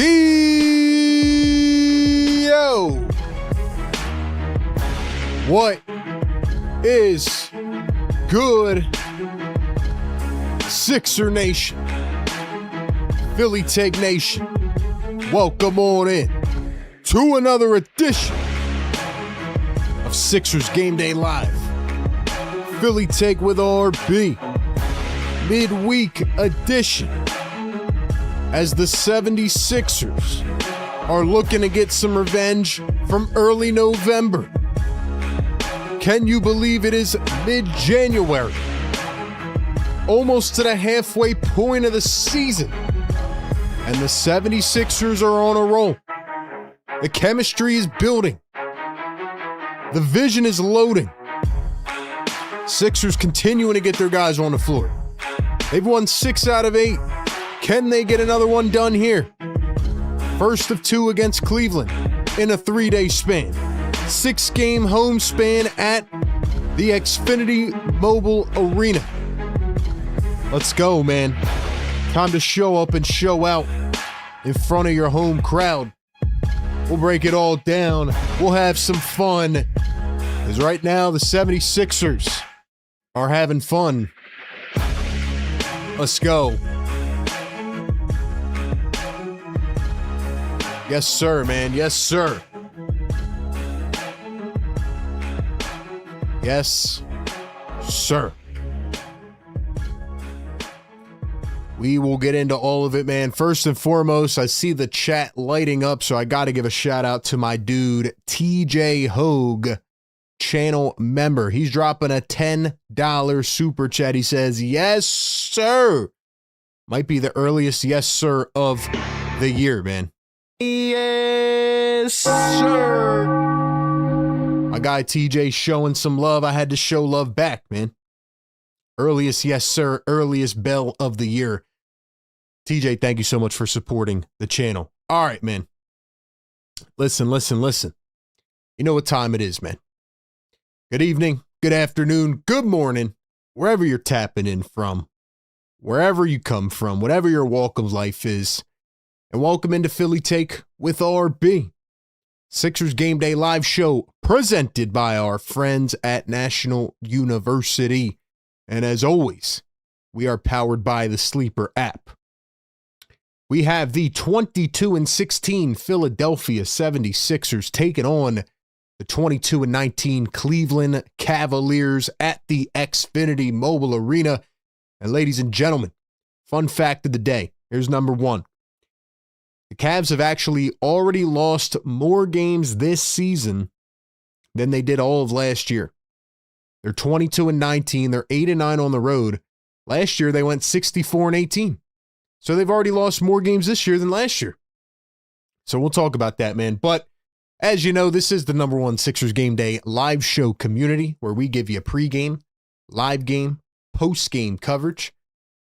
Yo! What is good, Sixer Nation? Philly Take Nation, welcome on in to another edition of Sixers Game Day Live. Philly Take with RB, midweek edition, as the 76ers are looking to get some revenge from early November. Can you believe it is mid-January? Almost to the halfway point of the season. And the 76ers are on a roll. The chemistry is building. The vision is loading. Sixers continuing to get their guys on the floor. They've won 6 out of 8. Can they get another one done here? First of 2 against Cleveland in a 3-day span. 6-game home span at the Xfinity Mobile Arena. Let's go, man. Time to show up and show out in front of your home crowd. We'll break it all down. We'll have some fun. Because right now, the 76ers are having fun. Let's go. Yes, sir, man. Yes, sir. Yes, sir. We will get into all of it, man. First and foremost, I see the chat lighting up, so I got to give a shout out to my dude, TJ Hogue, channel member. He's dropping a $10 super chat. He says, yes, sir. Might be the earliest yes, sir of the year, man. Yes, sir. My guy TJ showing some love. I had to show love back, man. Earliest yes, sir. Earliest bell of the year. TJ, thank you so much for supporting the channel. All right, man. Listen. You know what time it is, man. Good evening, good afternoon, good morning, wherever you're tapping in from, wherever you come from, whatever your walk of life is. And welcome into Philly Take with RB. Sixers Game Day Live show presented by our friends at National University. And as always, we are powered by the Sleeper app. We have the 22-16 Philadelphia 76ers taking on the 22-19 Cleveland Cavaliers at the Xfinity Mobile Arena. And ladies and gentlemen, fun fact of the day. Here's number 1. The Cavs have actually already lost more games this season than they did all of last year. They're 22-19. They're 8-9 on the road. Last year, they went 64-18. So they've already lost more games this year than last year. So we'll talk about that, man. But as you know, this is the number 1 Sixers Game Day live show community where we give you pregame, live game, post-game coverage,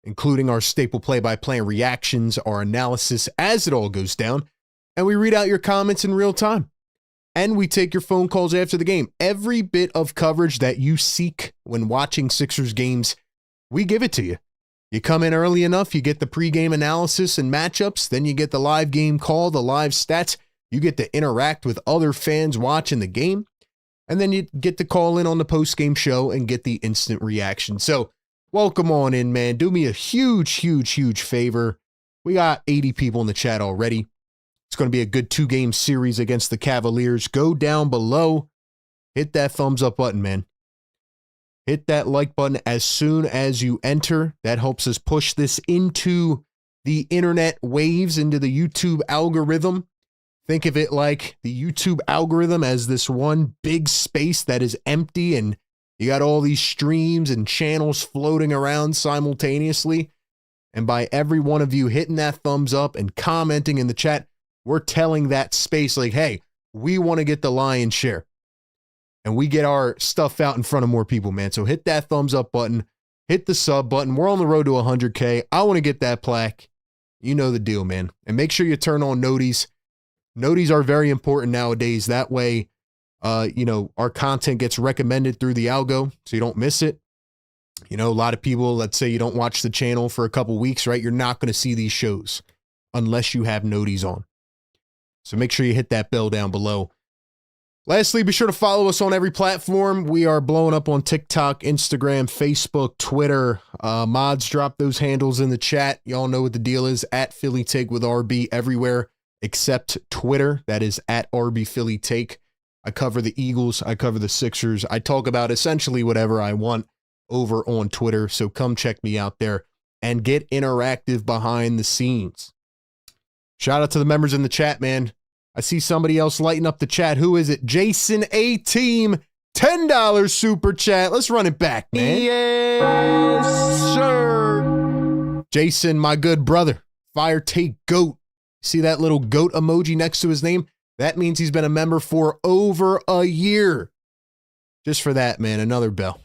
including our staple play-by-play reactions, our analysis as it all goes down, and we read out your comments in real time. And we take your phone calls after the game. Every bit of coverage that you seek when watching Sixers games, we give it to you. You come in early enough, you get the pregame analysis and matchups, then you get the live game call, the live stats. You get to interact with other fans watching the game, and then you get to call in on the postgame show and get the instant reaction. So welcome on in, man. Do me a huge favor. We got 80 people in the chat already. It's going to be a good 2-game series against the Cavaliers. Go down below. Hit that thumbs up button, man. Hit that like button as soon as you enter. That helps us push this into the internet waves, into the YouTube algorithm. Think of it like the YouTube algorithm as this one big space that is empty, and you got all these streams and channels floating around simultaneously. And by every one of you hitting that thumbs up and commenting in the chat, we're telling that space like, hey, we want to get the lion's share. And we get our stuff out in front of more people, man. So hit that thumbs up button. Hit the sub button. We're on the road to 100K. I want to get that plaque. You know the deal, man. And make sure you turn on noties. Noties are very important nowadays. That way, our content gets recommended through the algo so you don't miss it. You know, a lot of people, let's say you don't watch the channel for a couple weeks, right? You're not going to see these shows. unless you have noties on. So make sure you hit that bell down below. Lastly, be sure to follow us on every platform. We are blowing up on TikTok, Instagram, Facebook, Twitter. Mods, drop those handles in the chat. Y'all know what the deal is. At Philly Take with RB everywhere except Twitter. That is at RB Philly Take. I cover the Eagles. I cover the Sixers. I talk about essentially whatever I want over on Twitter. So come check me out there and get interactive behind the scenes. Shout out to the members in the chat, man. I see somebody else lighting up the chat. Who is it? Jason A. Team, $10 super chat. Let's run it back, man. Yes, sir. Jason, my good brother. Fire Take Goat. See that little goat emoji next to his name? That means he's been a member for over a year. Just for that, man, another bell.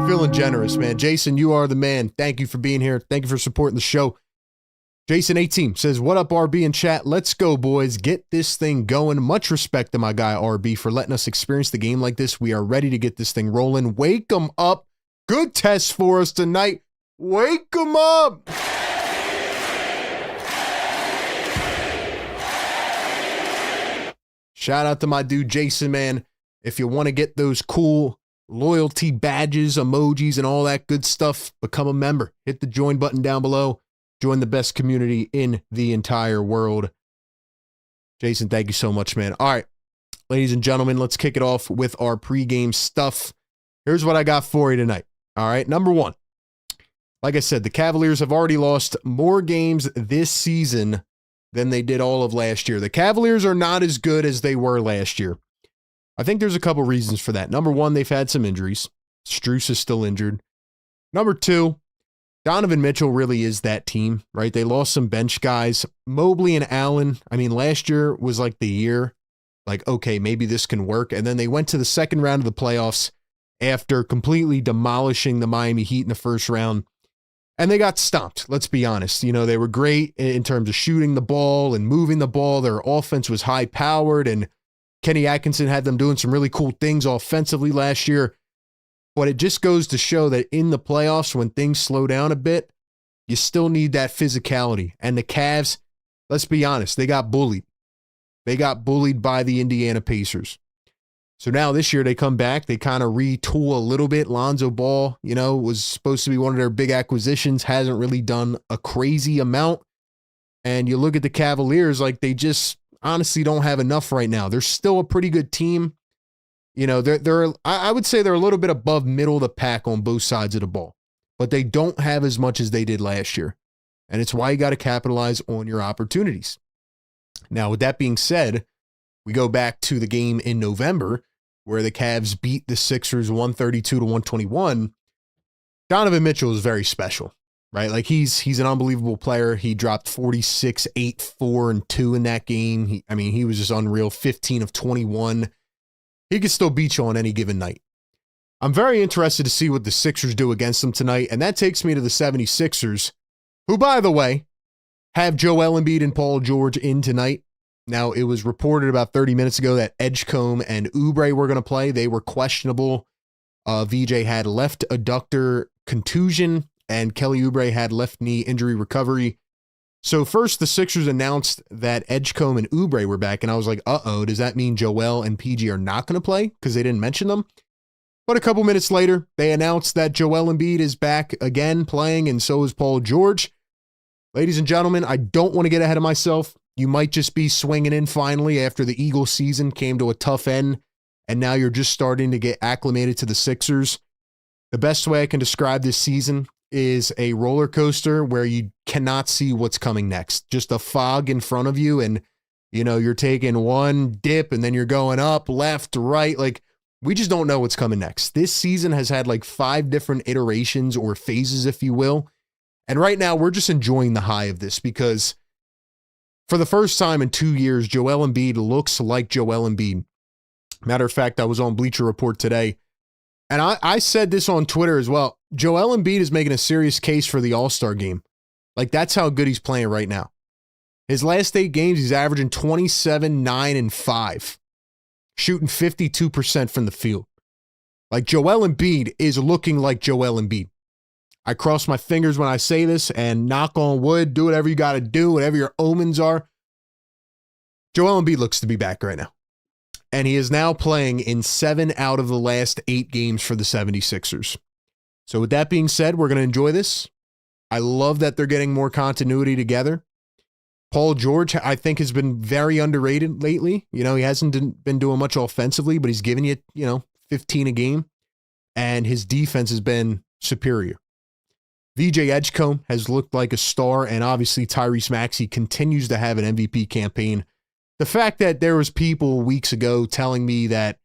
Feeling generous, man. Jason, you are the man. Thank you for being here. Thank you for supporting the show. Jason A-Team says, what up, RB in chat? Let's go, boys. Get this thing going. Much respect to my guy, RB, for letting us experience the game like this. We are ready to get this thing rolling. Wake them up. Good test for us tonight. Wake them up. Shout out to my dude, Jason, man. If you want to get those cool loyalty badges, emojis, and all that good stuff, become a member. Hit the join button down below. Join the best community in the entire world. Jason, thank you so much, man. All right, ladies and gentlemen, let's kick it off with our pregame stuff. Here's what I got for you tonight. All right, number one, like I said, the Cavaliers have already lost more games this season than they did all of last year. The Cavaliers are not as good as they were last year. I think there's a couple reasons for that. Number one, they've had some injuries. Strus is still injured. Number two, Donovan Mitchell really is that team, right? They lost some bench guys. Mobley and Allen, I mean, last year was like the year, like, okay, maybe this can work. And then they went to the second round of the playoffs after completely demolishing the Miami Heat in the first round. And they got stomped, let's be honest. You know, they were great in terms of shooting the ball and moving the ball. Their offense was high-powered, and Kenny Atkinson had them doing some really cool things offensively last year. But it just goes to show that in the playoffs, when things slow down a bit, you still need that physicality. And the Cavs, let's be honest, they got bullied. They got bullied by the Indiana Pacers. So now this year they come back, they kind of retool a little bit. Lonzo Ball, you know, was supposed to be one of their big acquisitions, hasn't really done a crazy amount. And you look at the Cavaliers, like they just honestly don't have enough right now. They're still a pretty good team. You know, I would say they're a little bit above middle of the pack on both sides of the ball, but they don't have as much as they did last year. And it's why you got to capitalize on your opportunities. Now, with that being said, we go back to the game in November where the Cavs beat the Sixers 132-121. Donovan Mitchell is very special, right? Like he's an unbelievable player. He dropped 46, 8, 4, and 2 in that game. He was just unreal. 15 of 21. He could still beat you on any given night. I'm very interested to see what the Sixers do against them tonight, and that takes me to the 76ers, who, by the way, have Joel Embiid and Paul George in tonight. Now, it was reported about 30 minutes ago that Edgecombe and Oubre were going to play. They were questionable. VJ had left adductor contusion, and Kelly Oubre had left knee injury recovery. So first, the Sixers announced that Edgecombe and Oubre were back, and I was like, uh-oh, does that mean Joel and PG are not going to play? Because they didn't mention them. But a couple minutes later, they announced that Joel Embiid is back again playing, and so is Paul George. Ladies and gentlemen, I don't want to get ahead of myself. You might just be swinging in finally after the Eagles season came to a tough end, and now you're just starting to get acclimated to the Sixers. The best way I can describe this season is a roller coaster where you cannot see what's coming next. Just a fog in front of you, and you know, you're taking one dip and then you're going up, left, right. Like, we just don't know what's coming next. This season has had like 5 different iterations or phases, if you will. And right now we're just enjoying the high of this because for the first time in 2 years, Joel Embiid looks like Joel Embiid. Matter of fact, I was on Bleacher Report today, and I said this on Twitter as well. Joel Embiid is making a serious case for the All-Star game. Like, that's how good he's playing right now. His last 8 games, he's averaging 27, 9, and 5. Shooting 52% from the field. Like, Joel Embiid is looking like Joel Embiid. I cross my fingers when I say this, and knock on wood, do whatever you got to do, whatever your omens are. Joel Embiid looks to be back right now. And he is now playing in 7 out of the last 8 games for the 76ers. So with that being said, we're going to enjoy this. I love that they're getting more continuity together. Paul George, I think, has been very underrated lately. You know, he hasn't been doing much offensively, but he's giving you, 15 a game. And his defense has been superior. VJ Edgecombe has looked like a star, and obviously Tyrese Maxey continues to have an MVP campaign. The fact that there was people weeks ago telling me that,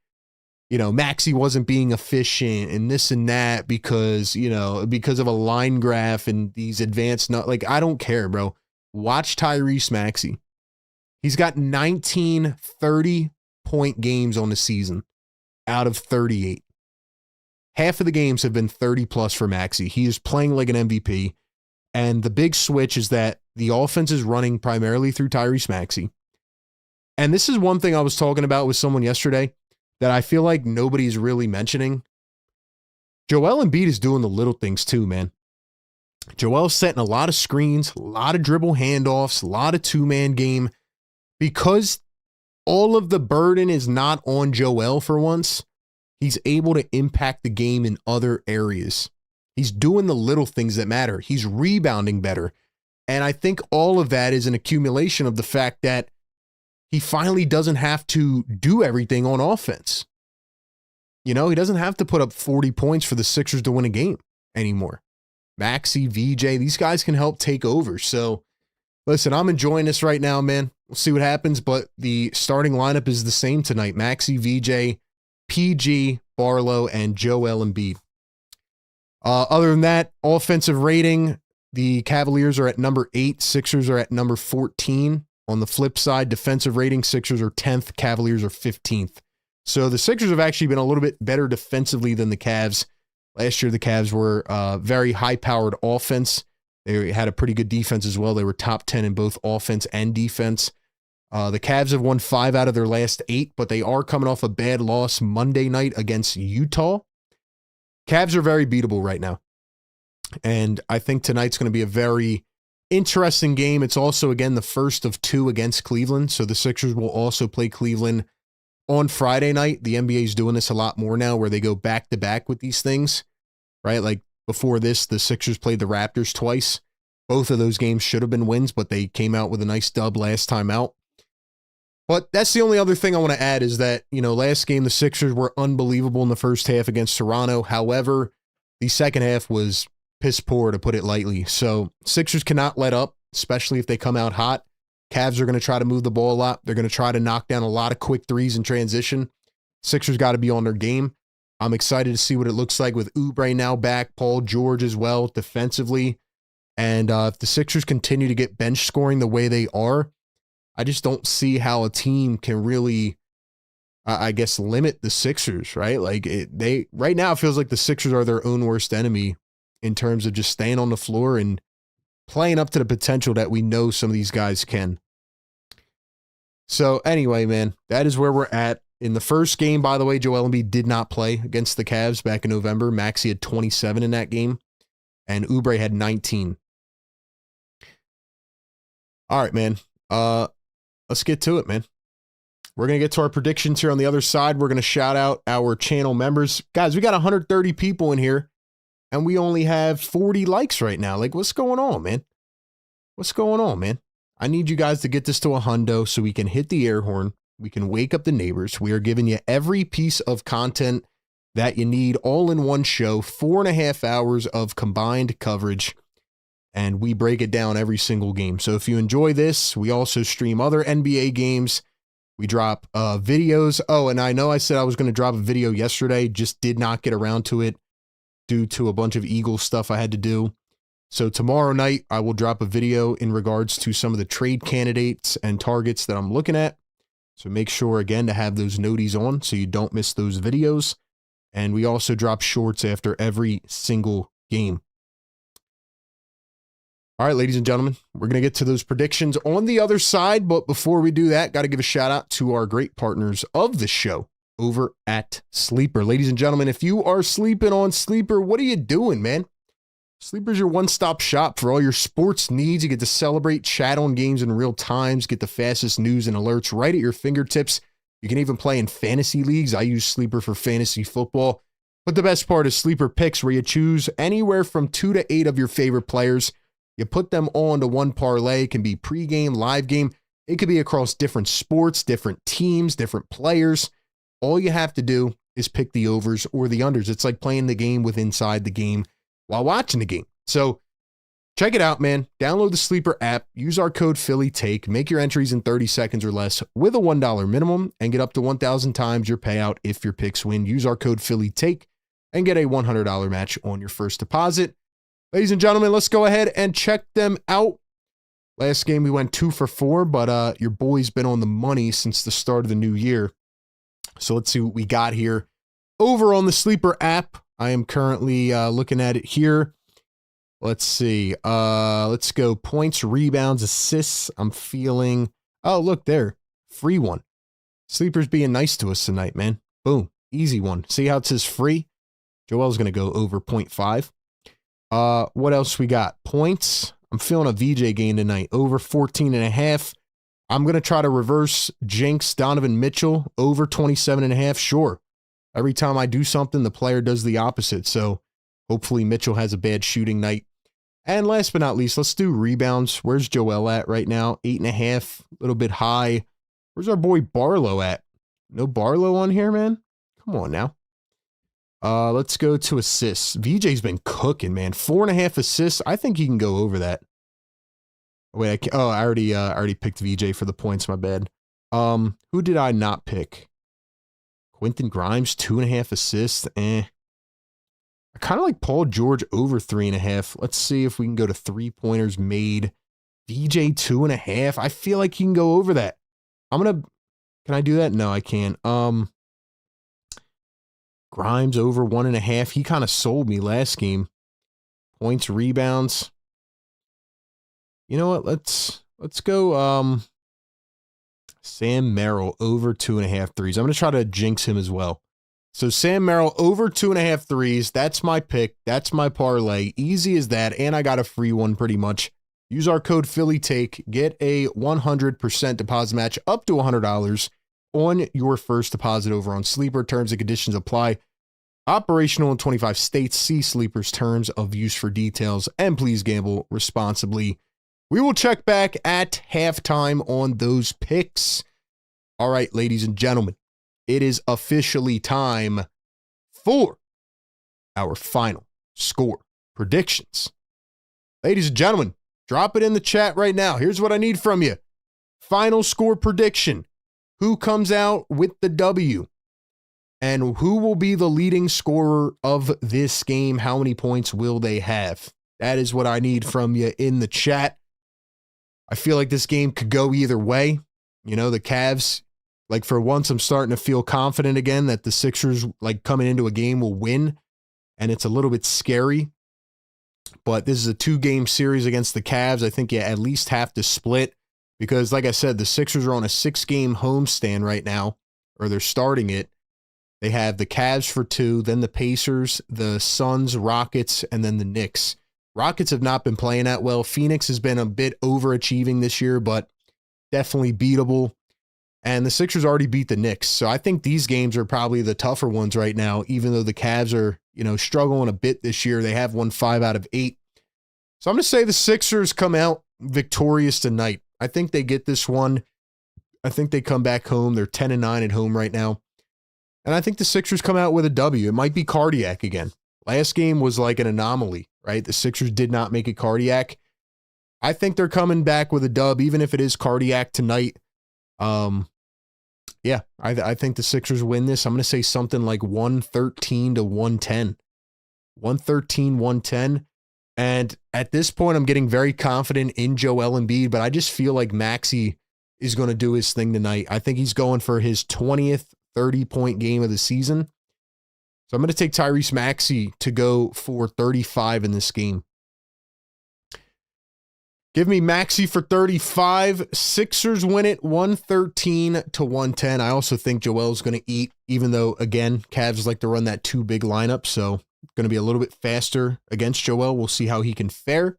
Maxey wasn't being efficient and this and that because of a line graph and these advanced, I don't care, bro. Watch Tyrese Maxey. He's got 19 30-point games on the season out of 38. Half of the games have been 30 plus for Maxey. He is playing like an MVP. And the big switch is that the offense is running primarily through Tyrese Maxey. And this is one thing I was talking about with someone yesterday that I feel like nobody's really mentioning. Joel Embiid is doing the little things too, man. Joel's setting a lot of screens, a lot of dribble handoffs, a lot of two-man game. Because all of the burden is not on Joel for once, he's able to impact the game in other areas. He's doing the little things that matter. He's rebounding better. And I think all of that is an accumulation of the fact that he finally doesn't have to do everything on offense. He doesn't have to put up 40 points for the Sixers to win a game anymore. Maxey, VJ, these guys can help take over. So, listen, I'm enjoying this right now, man. We'll see what happens, but the starting lineup is the same tonight. Maxey, VJ, PG, Barlow, and Joel Embiid. Other than that, offensive rating, the Cavaliers are at number 8, Sixers are at number 14. On the flip side, defensive rating, Sixers are 10th, Cavaliers are 15th. So the Sixers have actually been a little bit better defensively than the Cavs. Last year, the Cavs were very high-powered offense. They had a pretty good defense as well. They were top 10 in both offense and defense. The Cavs have won 5 out of their last 8, but they are coming off a bad loss Monday night against Utah. Cavs are very beatable right now. And I think tonight's going to be a very interesting game. It's also, again, the first of 2 against Cleveland. So the Sixers will also play Cleveland on Friday night. The NBA is doing this a lot more now where they go back to back with these things, right? Like before this, the Sixers played the Raptors twice. Both of those games should have been wins, but they came out with a nice dub last time out. But that's the only other thing I want to add is that, last game, the Sixers were unbelievable in the first half against Toronto. However, the second half was piss poor, to put it lightly. So Sixers cannot let up, especially if they come out hot. Cavs are going to try to move the ball a lot. They're going to try to knock down a lot of quick threes in transition. Sixers got to be on their game. I'm excited to see what it looks like with Oubre now back, Paul George as well defensively. And if the Sixers continue to get bench scoring the way they are, I just don't see how a team can really, limit the Sixers, right? Right now it feels like the Sixers are their own worst enemy in terms of just staying on the floor and playing up to the potential that we know some of these guys can. So anyway, man, that is where we're at. In the first game, by the way, Joel Embiid did not play against the Cavs back in November. Maxey had 27 in that game, and Oubre had 19. All right, man. Let's get to it, man. We're going to get to our predictions here on the other side. We're going to shout out our channel members. Guys, we got 130 people in here, and we only have 40 likes right now. What's going on, man? What's going on, man? I need you guys to get this to a hundo so we can hit the air horn. We can wake up the neighbors. We are giving you every piece of content that you need all in one show, 4.5 hours of combined coverage, and we break it down every single game. So if you enjoy this, we also stream other NBA games. We drop videos. Oh, and I know I said I was going to drop a video yesterday, just did not get around to it due to a bunch of Eagles stuff I had to do. So tomorrow night, I will drop a video in regards to some of the trade candidates and targets that I'm looking at. So make sure, again, to have those noties on so you don't miss those videos. And we also drop shorts after every single game. All right, ladies and gentlemen, we're going to get to those predictions on the other side. But before we do that, got to give a shout out to our great partners of the show over at Sleeper. Ladies and gentlemen, if you are sleeping on Sleeper, what are you doing, man? Sleeper's your one-stop shop for all your sports needs. You get to celebrate, chat on games in real times, get the fastest news and alerts right at your fingertips. You can even play in fantasy leagues. I use Sleeper for fantasy football. But the best part is Sleeper Picks, where you choose anywhere from 2 to 8 of your favorite players. You put them all into one parlay. It can be pregame, live game. It could be across different sports, different teams, different players. All you have to do is pick the overs or the unders. It's like playing the game with inside the game while watching the game. So check it out, man. Download the Sleeper app, use our code PhillyTake, make your entries in 30 seconds or less with a $1 minimum, and get up to 1,000 times your payout if your picks win. Use our code PhillyTake and get a $100 match on your first deposit. Ladies and gentlemen, let's go ahead and check them out. Last game we went 2 for 4, but your boy's been on the money since the start of the new year. So let's see what we got here. Over on the Sleeper app, I am currently looking at it here. Let's see. Let's go points, rebounds, assists. I'm feeling, oh, look there. Free one. Sleeper's being nice to us tonight, man. Boom. Easy one. See how it says free? Joel's going to go over 0.5. What else we got? Points. I'm feeling a VJ gain tonight. Over 14.5. I'm going to try to reverse jinx Donovan Mitchell. Over 27.5. Sure. Every time I do something, the player does the opposite. So hopefully Mitchell has a bad shooting night. And last but not least, let's do rebounds. Where's Joel at right now? 8.5, a little bit high. Where's our boy Barlow at? No Barlow on here, man? Come on now. Let's go to assists. VJ's been cooking, man. 4.5 assists. I think he can go over that. Wait, I already picked VJ for the points. My bad. Who did I not pick? Quentin Grimes, 2.5 assists. I kind of like Paul George over 3.5. Let's see if we can go to 3-pointers made. VJ 2.5. I feel like he can go over that. Can I do that? No, I can't. Grimes over 1.5. He kind of sold me last game. Points, rebounds. You know what? Let's go Sam Merrill over 2.5 threes. I'm going to try to jinx him as well. So Sam Merrill over 2.5 threes. That's my pick. That's my parlay. Easy as that. And I got a free one pretty much. Use our code PhillyTake. Get a 100% deposit match up to $100 on your first deposit over on Sleeper. Terms and conditions apply. Operational in 25 states. See Sleeper's terms of use for details. And please gamble responsibly. We will check back at halftime on those picks. All right, ladies and gentlemen, it is officially time for our final score predictions. Ladies and gentlemen, drop it in the chat right now. Here's what I need from you. Final score prediction. Who comes out with the W? And who will be the leading scorer of this game? How many points will they have? That is what I need from you in the chat. I feel like this game could go either way. You know, the Cavs, like for once, I'm starting to feel confident again that the Sixers, like coming into a game, will win. And it's a little bit scary. But this is a 2-game series against the Cavs. I think you at least have to split because, like I said, the Sixers are on a 6-game homestand right now, or they're starting it. They have the Cavs for 2, then the Pacers, the Suns, Rockets, and then the Knicks. Rockets have not been playing that well. Phoenix has been a bit overachieving this year, but definitely beatable. And the Sixers already beat the Knicks. So I think these games are probably the tougher ones right now, even though the Cavs are, struggling a bit this year. They have won 5 out of 8. So I'm going to say the Sixers come out victorious tonight. I think they get this one. I think they come back home. They're 10-9 at home right now. And I think the Sixers come out with a W. It might be cardiac again. Last game was like an anomaly, right? The Sixers did not make it cardiac. I think they're coming back with a dub, even if it is cardiac tonight. Yeah, I think the Sixers win this. I'm going to say something like 113 to 110. 113-110. And at this point, I'm getting very confident in Joel Embiid, but I just feel like Maxey is going to do his thing tonight. I think he's going for his 20th 30-point game of the season. So I'm going to take Tyrese Maxey to go for 35 in this game. Give me Maxey for 35. Sixers win it 113 to 110. I also think Joel's going to eat, even though, again, Cavs like to run that 2 big lineup. So Going to be a little bit faster against Joel. We'll see how he can fare.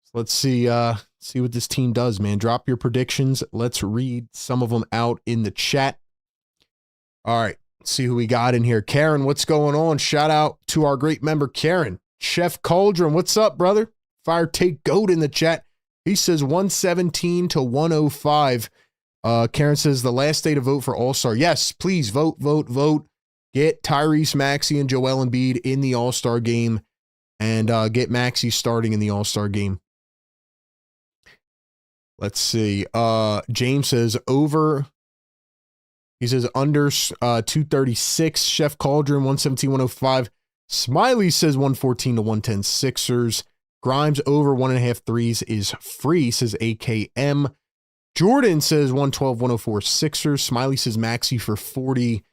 So let's see what this team does, man. Drop your predictions. Let's read some of them out in the chat. All right, let's see who we got in here. Karen, what's going on? Shout out to our great member, Karen. Chef Cauldron, what's up, brother? Fire Take Goat in the chat. He says 117 to 105. Karen says the last day to vote for All-Star. Yes, please vote, vote, vote. Get Tyrese Maxey and Joel Embiid in the All-Star game, and get Maxey starting in the All-Star game. Let's see. James says over. He says under 236. Chef Cauldron 117, 105. Smiley says 114 to 110 Sixers. Grimes over 1.5 threes is free, says AKM. Jordan says 112, 104 Sixers. Smiley says Maxey for 40.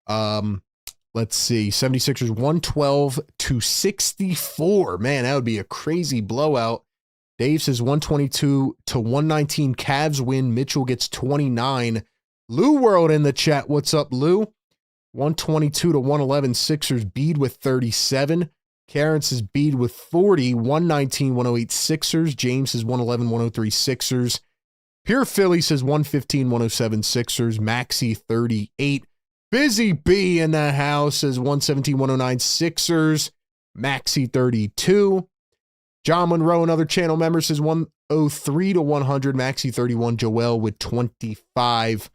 Let's see. 76ers 112 to 64. Man, that would be a crazy blowout. Dave says 122 to 119 Cavs win. Mitchell gets 29. Lou World in the chat. What's up, Lou? 122 to 111 Sixers. Bede with 37. Karen says Bede with 40. 119, 108 Sixers. James says 111, 103 Sixers. Pure Philly says 115, 107 Sixers. Maxey 38. Busy B in the house says 117, 109 Sixers. Maxey 32. John Monroe, another channel member, says 103 to 100. Maxey 31. Joel with 25.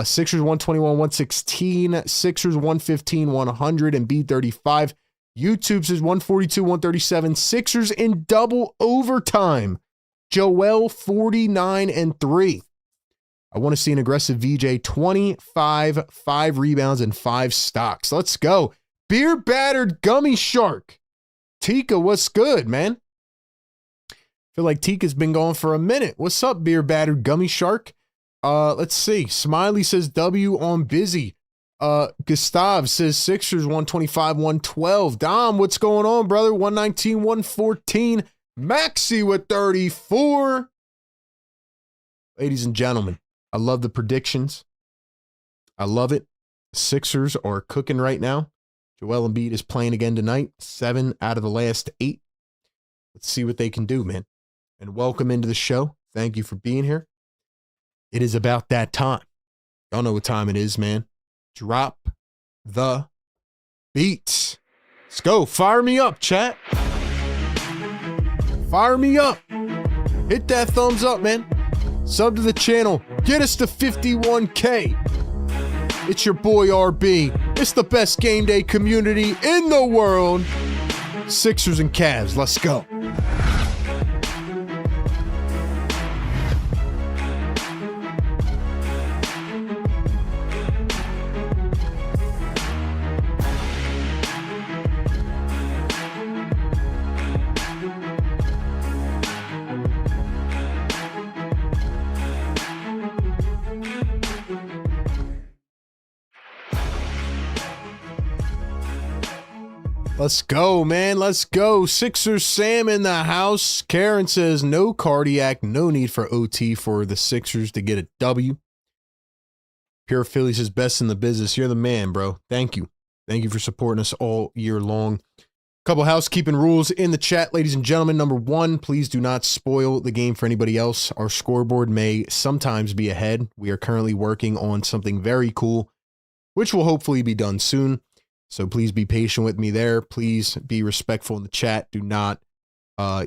Sixers 121, 116. Sixers 115, 100. And B 35. YouTube says 142, 137. Sixers in double overtime. Joel 49 and 3. I want to see an aggressive VJ 25, 5 rebounds, and 5 stocks. Let's go. Beer battered gummy shark. Tika, what's good, man? I feel like Tika's been going for a minute. What's up, beer battered gummy shark? Let's see. Smiley says W on busy. Gustav says Sixers 125, 112. Dom, what's going on, brother? 119, 114. Maxey with 34. Ladies and gentlemen, I love the predictions. I love it. Sixers are cooking right now. Joel Embiid is playing again tonight. 7 out of the last 8. Let's see what they can do, man. And welcome into the show. Thank you for being here. It is about that time. Y'all know what time it is, man. Drop the beats. Let's go. Fire me up, chat. Fire me up. Hit that thumbs up, man. Sub to the channel. Get us to 51K. It's your boy RB. It's the best game day community in the world. Sixers and Cavs. Let's go. Let's go, man. Let's go. Sixers Sam in the house. Karen says no cardiac, no need for OT for the Sixers to get a W. Pure Philly says best in the business. You're the man, bro. Thank you. Thank you for supporting us all year long. Couple housekeeping rules in the chat, ladies and gentlemen. Number 1, please do not spoil the game for anybody else. Our scoreboard may sometimes be ahead. We are currently working on something very cool, which will hopefully be done soon. So please be patient with me there. Please be respectful in the chat. Do not, I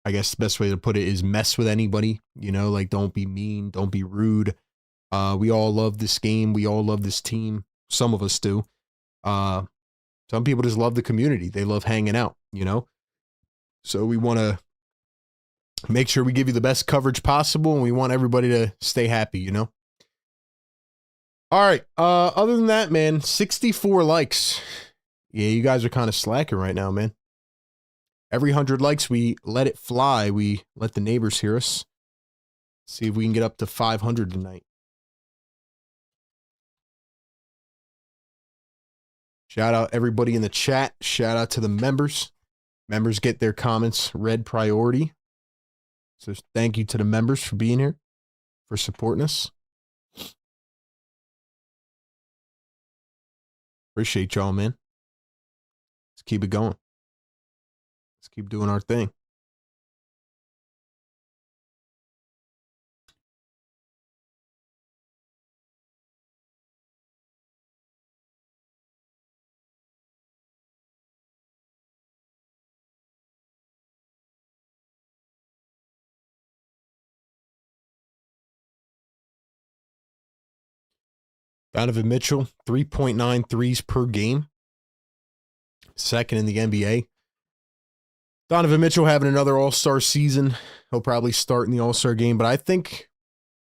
guess the best way to put it is mess with anybody, like don't be mean, don't be rude. We all love this game. We all love this team. Some of us do. Some people just love the community. They love hanging out, So we want to make sure we give you the best coverage possible, and we want everybody to stay happy, All right. Other than that, man, 64 likes. Yeah, you guys are kind of slacking right now, man. Every 100 likes, we let it fly. We let the neighbors hear us. See if we can get up to 500 tonight. Shout out everybody in the chat. Shout out to the members. Members get their comments read priority. So thank you to the members for being here, for supporting us. Appreciate y'all, man. Let's keep it going. Let's keep doing our thing. Donovan Mitchell, 3.9 threes per game. Second in the NBA. Donovan Mitchell having another all-star season. He'll probably start in the all-star game, but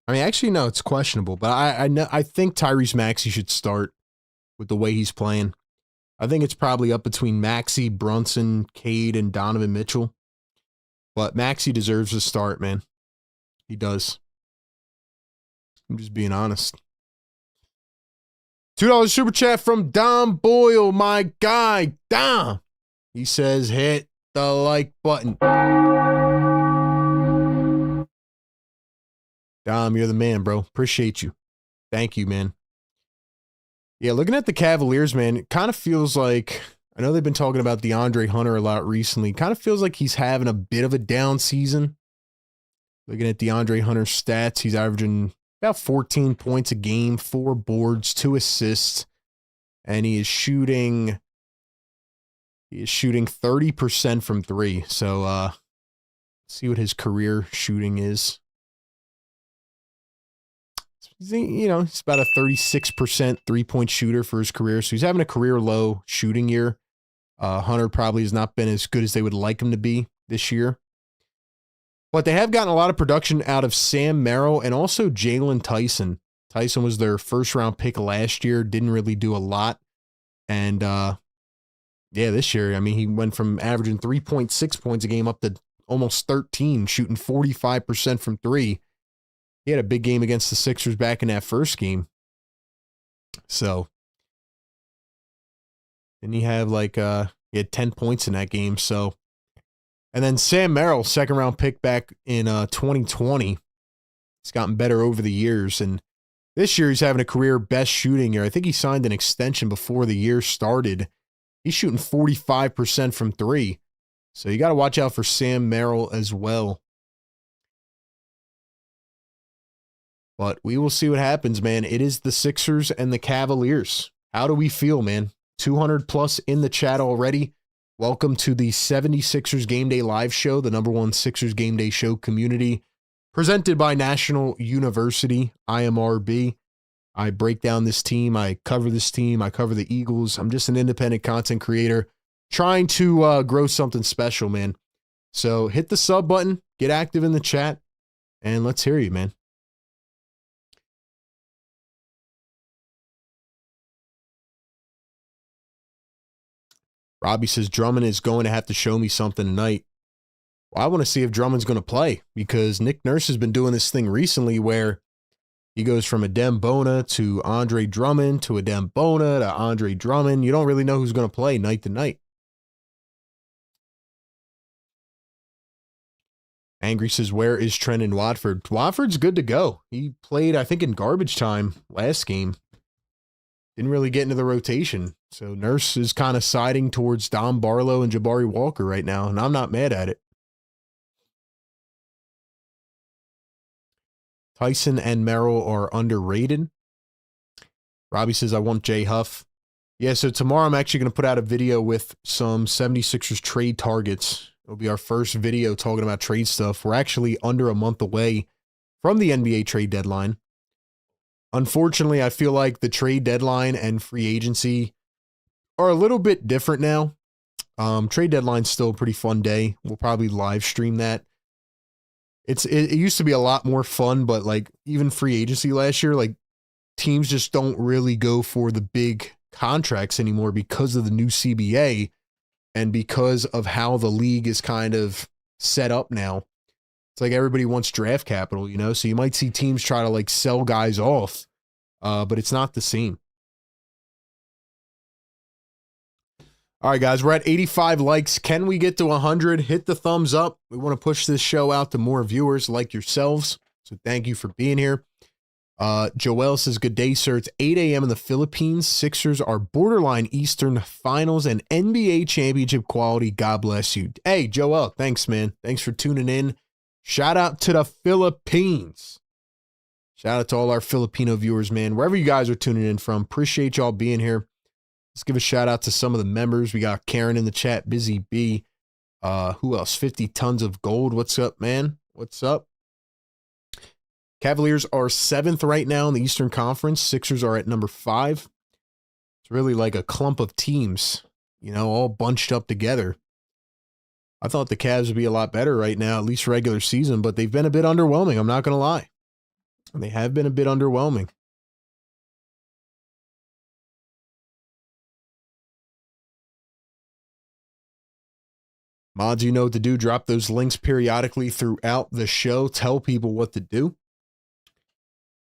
actually, no, it's questionable. But I think Tyrese Maxey should start with the way he's playing. I think it's probably up between Maxey, Brunson, Cade, and Donovan Mitchell. But Maxey deserves a start, man. He does. I'm just being honest. $2 super chat from Dom Boyle, my guy, Dom. He says, hit the like button. Dom, you're the man, bro. Appreciate you. Thank you, man. Yeah, looking at the Cavaliers, man, it kind of feels like, I know they've been talking about DeAndre Hunter a lot recently. Kind of feels like he's having a bit of a down season. Looking at DeAndre Hunter's stats, he's averaging about 14 points a game, 4 boards, 2 assists, and he is shooting 30% from 3. So let's see what his career shooting is. He's about a 36% three-point shooter for his career. So he's having a career low shooting year. Hunter probably has not been as good as they would like him to be this year. But they have gotten a lot of production out of Sam Merrill and also Jalen Tyson. Tyson was their first-round pick last year, didn't really do a lot. And, this year, he went from averaging 3.6 points a game up to almost 13, shooting 45% from 3. He had a big game against the Sixers back in that first game. So, and he had he had 10 points in that game. So, and then Sam Merrill, second round pick back in 2020. He's gotten better over the years. And this year he's having a career best shooting year. I think he signed an extension before the year started. He's shooting 45% from 3. So you got to watch out for Sam Merrill as well. But we will see what happens, man. It is the Sixers and the Cavaliers. How do we feel, man? 200 plus in the chat already. Welcome to the 76ers Game Day Live Show, the #1 Sixers Game Day Show community, presented by National University, IMRB. I break down this team. I cover this team. I cover the Eagles. I'm just an independent content creator trying to grow something special, man. So hit the sub button, get active in the chat, and let's hear you, man. Robbie says Drummond is going to have to show me something tonight. Well, I want to see if Drummond's going to play because Nick Nurse has been doing this thing recently where he goes from Adem Bona to Andre Drummond to Adem Bona to Andre Drummond. You don't really know who's going to play night to night. Angry says, where is Trendon Watford? Watford's good to go. He played, I think, in garbage time last game. Didn't really get into the rotation. So Nurse is kind of siding towards Dom Barlow and Jabari Walker right now, and I'm not mad at it. Tyson and Merrill are underrated. Robbie says, I want Jay Huff. Yeah, so tomorrow I'm actually going to put out a video with some 76ers trade targets. It'll be our first video talking about trade stuff. We're actually under a month away from the NBA trade deadline. Unfortunately, I feel like the trade deadline and free agency are a little bit different now. Trade deadline's still a pretty fun day. We'll probably live stream that. It used to be a lot more fun, but like even free agency last year, like teams just don't really go for the big contracts anymore because of the new CBA and because of how the league is kind of set up now. It's like everybody wants draft capital, you know? So you might see teams try to like sell guys off, but it's not the same. All right, guys, we're at 85 likes. Can we get to 100? Hit the thumbs up. We want to push this show out to more viewers like yourselves. So thank you for being here. Joel says, good day, sir. It's 8 a.m. in the Philippines. Sixers are borderline Eastern Finals and NBA championship quality. God bless you. Hey, Joel, thanks, man. Thanks for tuning in. Shout out to the Philippines. Shout out to all our Filipino viewers, man. Wherever you guys are tuning in from, appreciate y'all being here. Let's give a shout out to some of the members. We got Karen in the chat, Busy B. Who else? 50 tons of gold. What's up, man? What's up? Cavaliers are 7th right now in the Eastern Conference. Sixers are at number 5. It's really like a clump of teams, you know, all bunched up together. I thought the Cavs would be a lot better right now, at least regular season, but they've been a bit underwhelming. I'm not going to lie. They have been a bit underwhelming. Mods, you know what to do. Drop those links periodically throughout the show. Tell people what to do.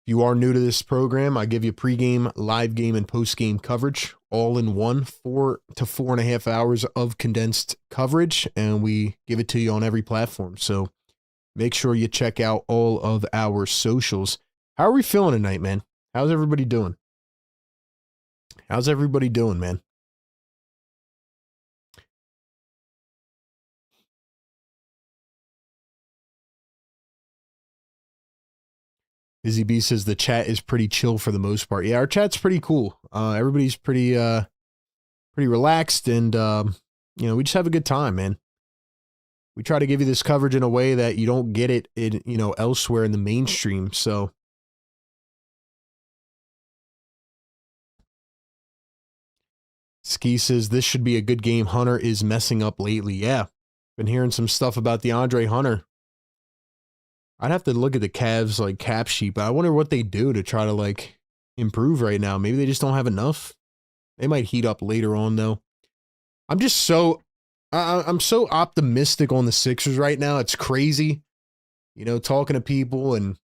If you are new to this program, I give you pregame, live game, and postgame coverage all in one, 4 to 4.5 hours of condensed coverage, and we give it to you on every platform. So make sure you check out all of our socials. How are we feeling tonight, man? How's everybody doing? How's everybody doing, man? Izzy B says the chat is pretty chill for the most part. Yeah, our chat's pretty cool. Everybody's pretty relaxed, and you know, we just have a good time, man. We try to give you this coverage in a way that you don't get it in, you know, elsewhere in the mainstream. So Ski says this should be a good game. Hunter is messing up lately. Yeah, been hearing some stuff about DeAndre Hunter. I'd have to look at the Cavs like cap sheet, but I wonder what they do to try to like improve right now. Maybe they just don't have enough. They might heat up later on though. I'm just so I'm so optimistic on the Sixers right now. It's crazy. You know, talking to people, and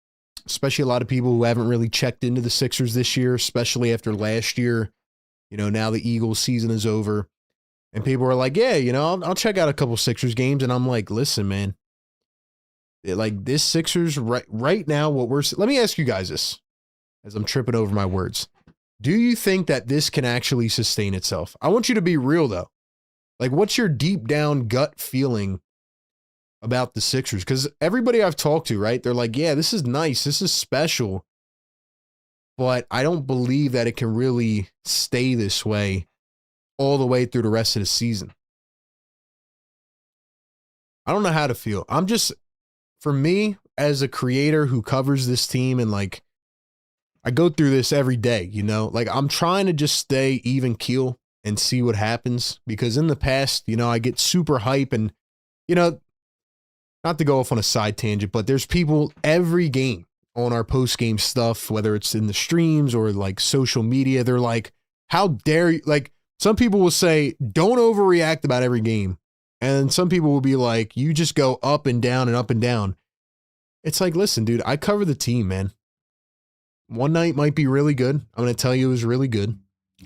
especially a lot of people who haven't really checked into the Sixers this year, especially after last year. You know, now the Eagles season is over, and people are like, yeah, you know, I'll check out a couple Sixers games. And I'm like, listen, man, like this Sixers right now, let me ask you guys this as I'm tripping over my words. Do you think that this can actually sustain itself? I want you to be real though. Like, what's your deep down gut feeling about the Sixers? Because everybody I've talked to, right, they're like, yeah, this is nice. This is special. But I don't believe that it can really stay this way all the way through the rest of the season. I don't know how to feel. For me, as a creator who covers this team, and like, I go through this every day, you know, like I'm trying to just stay even keel and see what happens, because in the past, you know, I get super hype, and, you know, not to go off on a side tangent, but there's people every game on our post-game stuff, whether it's in the streams or like social media, they're like, how dare you? Like, some people will say, don't overreact about every game. And some people will be like, you just go up and down and up and down. It's like, listen, dude, I cover the team, man. One night might be really good. I'm going to tell you it was really good.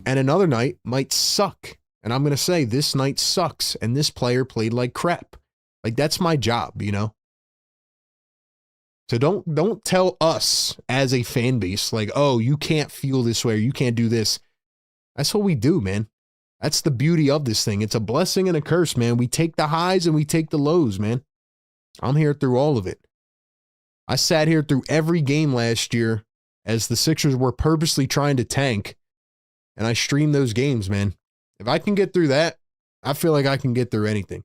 And another night might suck. And I'm going to say this night sucks. And this player played like crap. Like, that's my job, you know? So don't tell us as a fan base, like, oh, you can't feel this way, or you can't do this. That's what we do, man. That's the beauty of this thing. It's a blessing and a curse, man. We take the highs and we take the lows, man. I'm here through all of it. I sat here through every game last year as the Sixers were purposely trying to tank, and I streamed those games, man. If I can get through that, I feel like I can get through anything.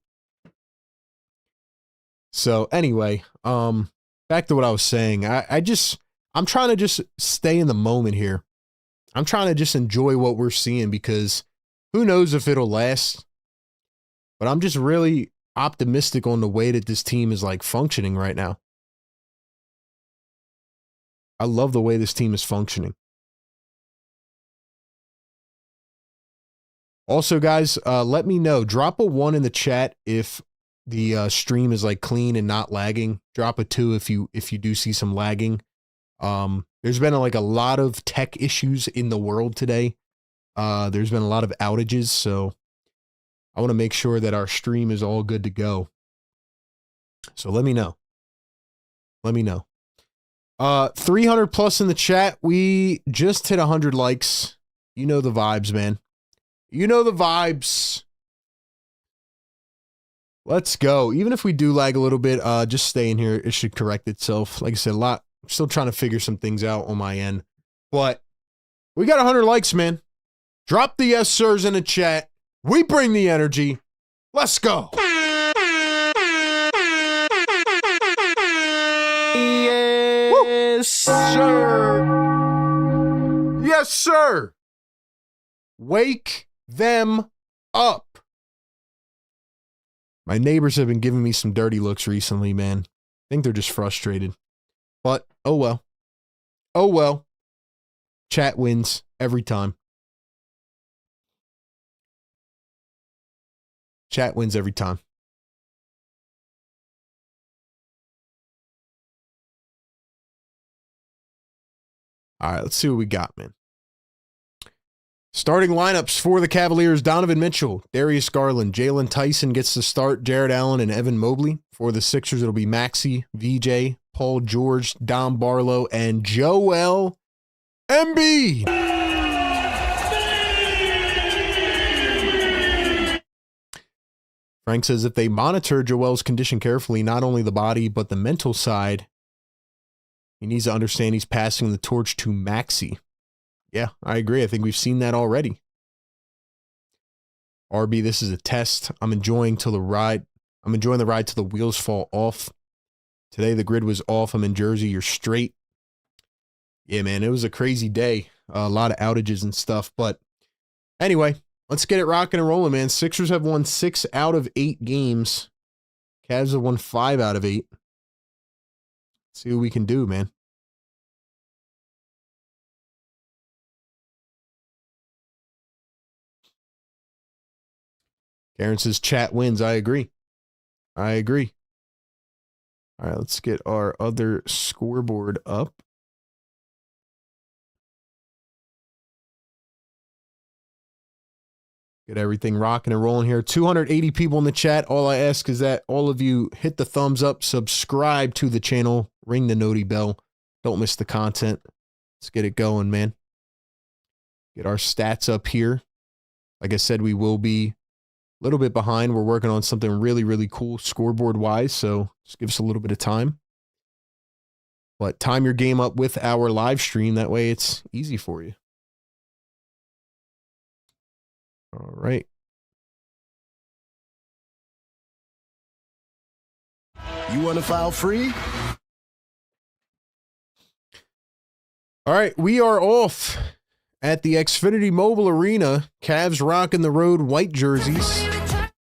So anyway, back to what I was saying. I'm trying to just stay in the moment here. I'm trying to just enjoy what we're seeing, because who knows if it'll last. But I'm just really optimistic on the way that this team is like functioning right now. I love the way this team is functioning. Also, guys, let me know. Drop a 1 in the chat if the stream is like clean and not lagging. Drop a 2 if you do see some lagging. There's been like a lot of tech issues in the world today. There's been a lot of outages, so I want to make sure that our stream is all good to go. So let me know. Let me know. 300 plus in the chat. We just hit 100 likes. You know the vibes, man. You know the vibes. Let's go. Even if we do lag a little bit, just stay in here. It should correct itself. Like I said, I'm still trying to figure some things out on my end. But we got 100 likes, man. Drop the yes sirs in the chat. We bring the energy. Let's go. Yes, sir. Yes, sir. Wake them up. My neighbors have been giving me some dirty looks recently, man. I think they're just frustrated. But, oh well. Oh well. Chat wins every time. Chat wins every time. All right, let's see what we got, man. Starting lineups for the Cavaliers: Donovan Mitchell, Darius Garland, Jalen Tyson gets to start, Jared Allen, and Evan Mobley. For the Sixers, it'll be Maxey, VJ, Paul George, Dom Barlow, and Joel Embiid. Frank says if they monitor Joel's condition carefully, not only the body, but the mental side, he needs to understand he's passing the torch to Maxey. Yeah, I agree. I think we've seen that already. RB, this is a test. I'm enjoying the ride till the wheels fall off. Today the grid was off. I'm in Jersey. You're straight. Yeah, man, it was a crazy day. A lot of outages and stuff. But anyway, let's get it rocking and rolling, man. Sixers have won 6 out of 8 games. Cavs have won 5 out of 8. Let's see what we can do, man. Karen says chat wins. I agree. I agree. All right, let's get our other scoreboard up. Get everything rocking and rolling here. 280 people in the chat. All I ask is that all of you hit the thumbs up, subscribe to the channel, ring the noti bell. Don't miss the content. Let's get it going, man. Get our stats up here. Like I said, we will be a little bit behind. We're working on something really, really cool scoreboard-wise, so just give us a little bit of time. But time your game up with our live stream. That way it's easy for you. All right. You want to file free? All right, we are off at the Xfinity Mobile Arena. Cavs rocking the road white jerseys.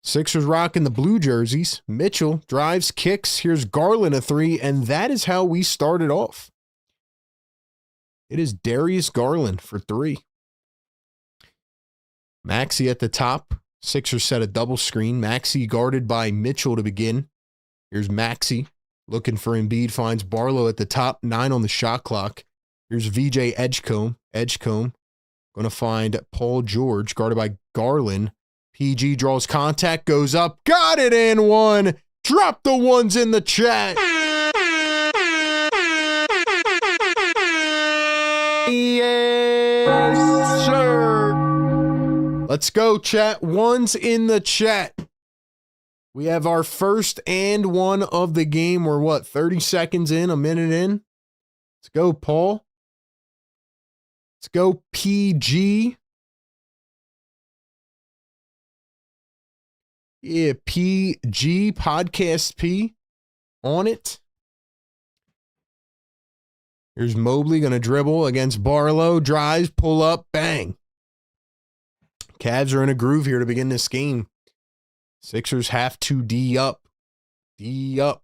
Sixers rocking the blue jerseys. Mitchell drives, kicks. Here's Garland a 3, and that is how we started off. It is Darius Garland for 3. Maxey at the top. Sixers set a double screen. Maxey guarded by Mitchell to begin. Here's Maxey looking for Embiid. Finds Barlow at the top. 9 on the shot clock. Here's VJ Edgecombe. Edgecombe going to find Paul George guarded by Garland. PG draws contact, goes up, got it in 1. Drop the ones in the chat. Yes, sir. Let's go, chat. Ones in the chat. We have our first and 1 of the game. We're what, 30 seconds in, a minute in? Let's go, Paul. Let's go, PG. Yeah, PG, Podcast P, on it. Here's Mobley going to dribble against Barlow, drives, pull up, bang. Cavs are in a groove here to begin this game. Sixers have to D up. D up.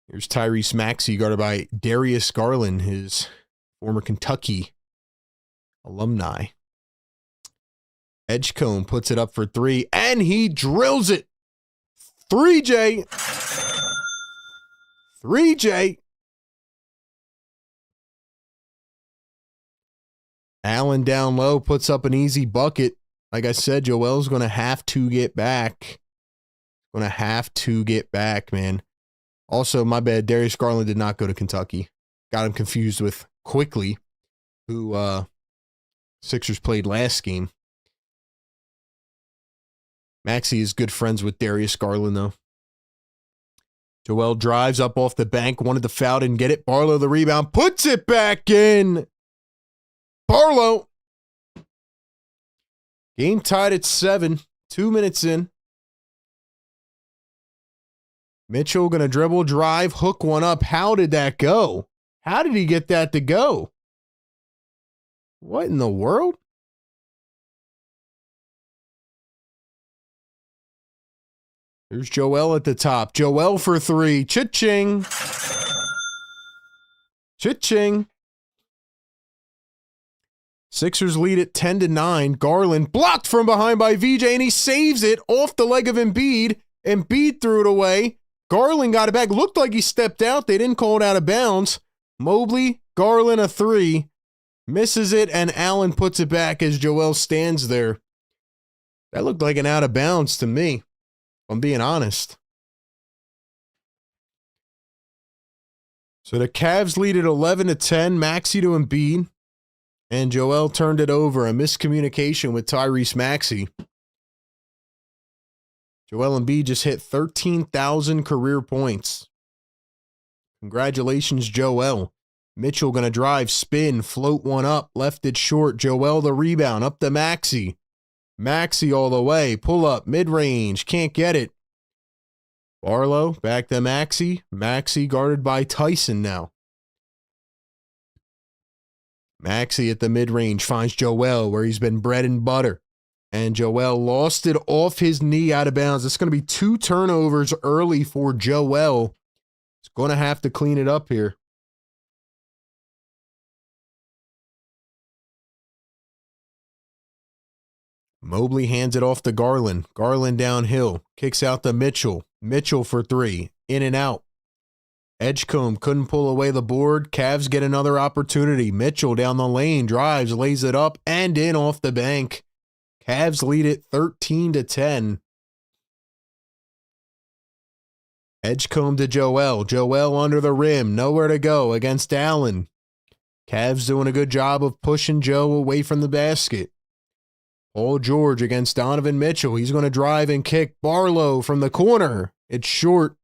Here's Tyrese Maxey, guarded by Darius Garland, his former Kentucky alumni. Edgecombe puts it up for 3, and he drills it. 3J. 3J. Allen down low puts up an easy bucket. Like I said, Joel's going to have to get back. Going to have to get back, man. Also, my bad, Darius Garland did not go to Kentucky. Got him confused with Quickly, who Sixers played last game. Maxey is good friends with Darius Garland, though. Joel drives up off the bank, wanted the foul, didn't get it. Barlow the rebound, puts it back in. Barlow. Game tied at 7, 2 minutes in. Mitchell going to dribble, drive, hook one up. How did that go? How did he get that to go? What in the world? Here's Joel at the top. Joel for 3. Cha-ching. Cha-ching. Sixers lead at 10-9. Garland blocked from behind by VJ, and he saves it off the leg of Embiid. Embiid threw it away. Garland got it back. Looked like he stepped out. They didn't call it out of bounds. Mobley, Garland a 3. Misses it, and Allen puts it back as Joel stands there. That looked like an out of bounds to me, if I'm being honest. So the Cavs lead at 11-10. Maxey to Embiid. And Joel turned it over. A miscommunication with Tyrese Maxey. Joel Embiid just hit 13,000 career points. Congratulations, Joel. Mitchell going to drive, spin, float one up, left it short. Joel the rebound, up to Maxey. Maxey all the way, pull up, mid-range, can't get it. Barlow, back to Maxey. Maxey guarded by Tyson now. Maxey at the mid-range finds Joel where he's been bread and butter. And Joel lost it off his knee out of bounds. It's going to be 2 turnovers early for Joel. He's going to have to clean it up here. Mobley hands it off to Garland. Garland downhill. Kicks out to Mitchell. Mitchell for 3. In and out. Edgecombe couldn't pull away the board. Cavs get another opportunity. Mitchell down the lane. Drives, lays it up, and in off the bank. Cavs lead it 13-10. Edgecombe to Joel. Joel under the rim. Nowhere to go against Allen. Cavs doing a good job of pushing Joe away from the basket. Paul George against Donovan Mitchell. He's going to drive and kick. Barlow from the corner. It's short.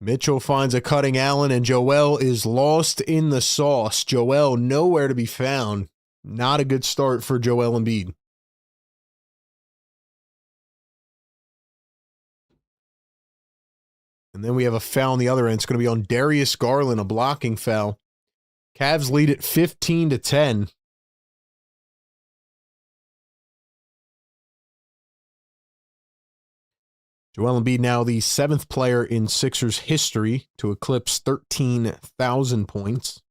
Mitchell finds a cutting Allen, and Joel is lost in the sauce. Joel nowhere to be found. Not a good start for Joel Embiid. And then we have a foul on the other end. It's going to be on Darius Garland, a blocking foul. Cavs lead at 15-10. Joel Embiid now the 7th player in Sixers history to eclipse 13,000 points.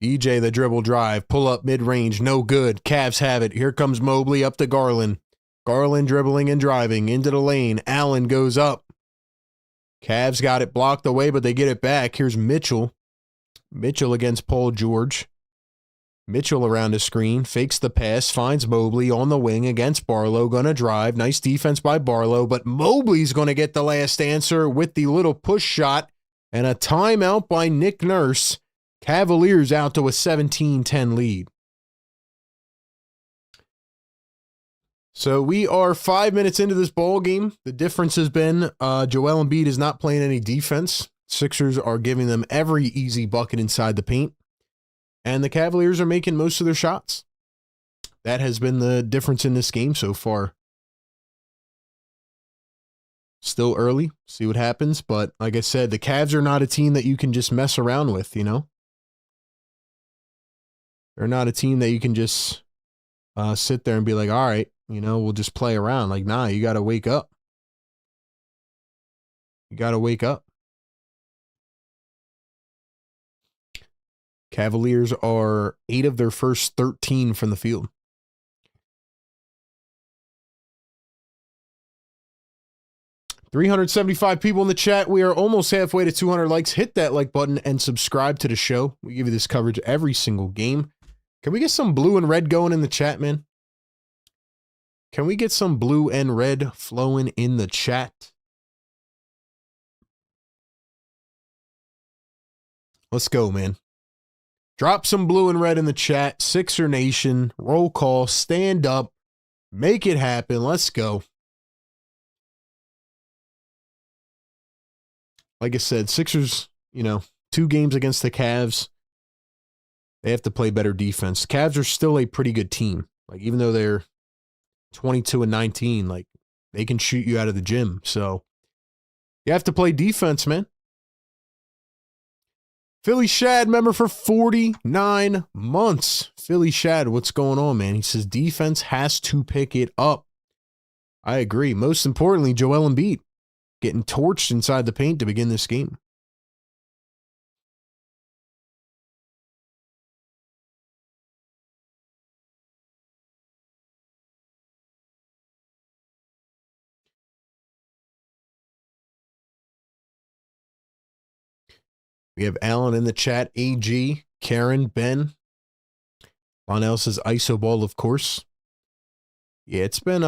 EJ the dribble drive, pull up mid-range, no good. Cavs have it. Here comes Mobley up to Garland. Garland dribbling and driving into the lane. Allen goes up. Cavs got it blocked away, but they get it back. Here's Mitchell. Mitchell against Paul George. Mitchell around the screen, fakes the pass, finds Mobley on the wing against Barlow. Gonna drive. Nice defense by Barlow, but Mobley's going to get the last answer with the little push shot and a timeout by Nick Nurse. Cavaliers out to a 17-10 lead. So we are 5 minutes into this ball game. The difference has been Joel Embiid is not playing any defense. Sixers are giving them every easy bucket inside the paint. And the Cavaliers are making most of their shots. That has been the difference in this game so far. Still early. See what happens. But like I said, the Cavs are not a team that you can just mess around with, you know? They're not a team that you can just sit there and be like, all right, you know, we'll just play around. Like, nah, you got to wake up. You got to wake up. Cavaliers are 8 of their first 13 from the field. $375 people in the chat. We are almost halfway to 200 likes. Hit that like button and subscribe to the show. We give you this coverage every single game. Can we get some blue and red going in the chat, man? Can we get some blue and red flowing in the chat? Let's go, man. Drop some blue and red in the chat. Sixer Nation, roll call, stand up, make it happen. Let's go. Like I said, Sixers, 2 games against the Cavs. They have to play better defense. Cavs are still a pretty good team. Like, even though they're 22-19, like, they can shoot you out of the gym. So you have to play defense, man. Philly Shad, member for 49 months. Philly Shad, what's going on, man? He says defense has to pick it up. I agree. Most importantly, Joel Embiid getting torched inside the paint to begin this game. We have Alan in the chat, AG, Karen, Ben. Lonell says ISO ball, of course. Yeah, it's been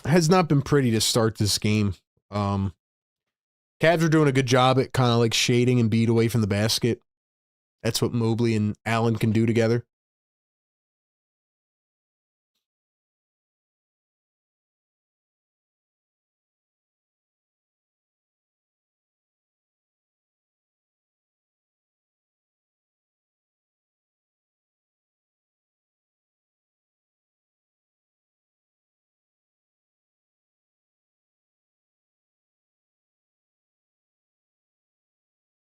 has not been pretty to start this game. Cavs are doing a good job at kind of like shading and beat away from the basket. That's what Mobley and Allen can do together.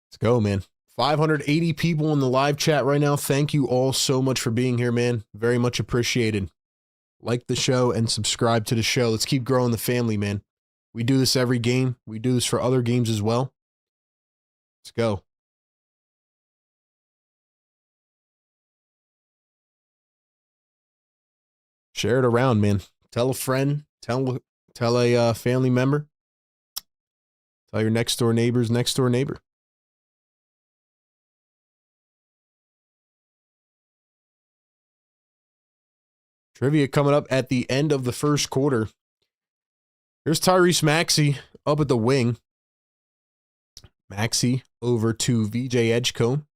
Let's go, man. 580 people in the live chat right now. Thank you all so much for being here, man. Very much appreciated. Like the show and subscribe to the show. Let's keep growing the family, man. We do this every game. We do this for other games as well. Let's go. Share it around, man. Tell a friend. Tell a family member. Tell your next door neighbor's next door neighbor. Trivia coming up at the end of the first quarter. Here's Tyrese Maxey up at the wing. Maxey over to VJ Edgecombe.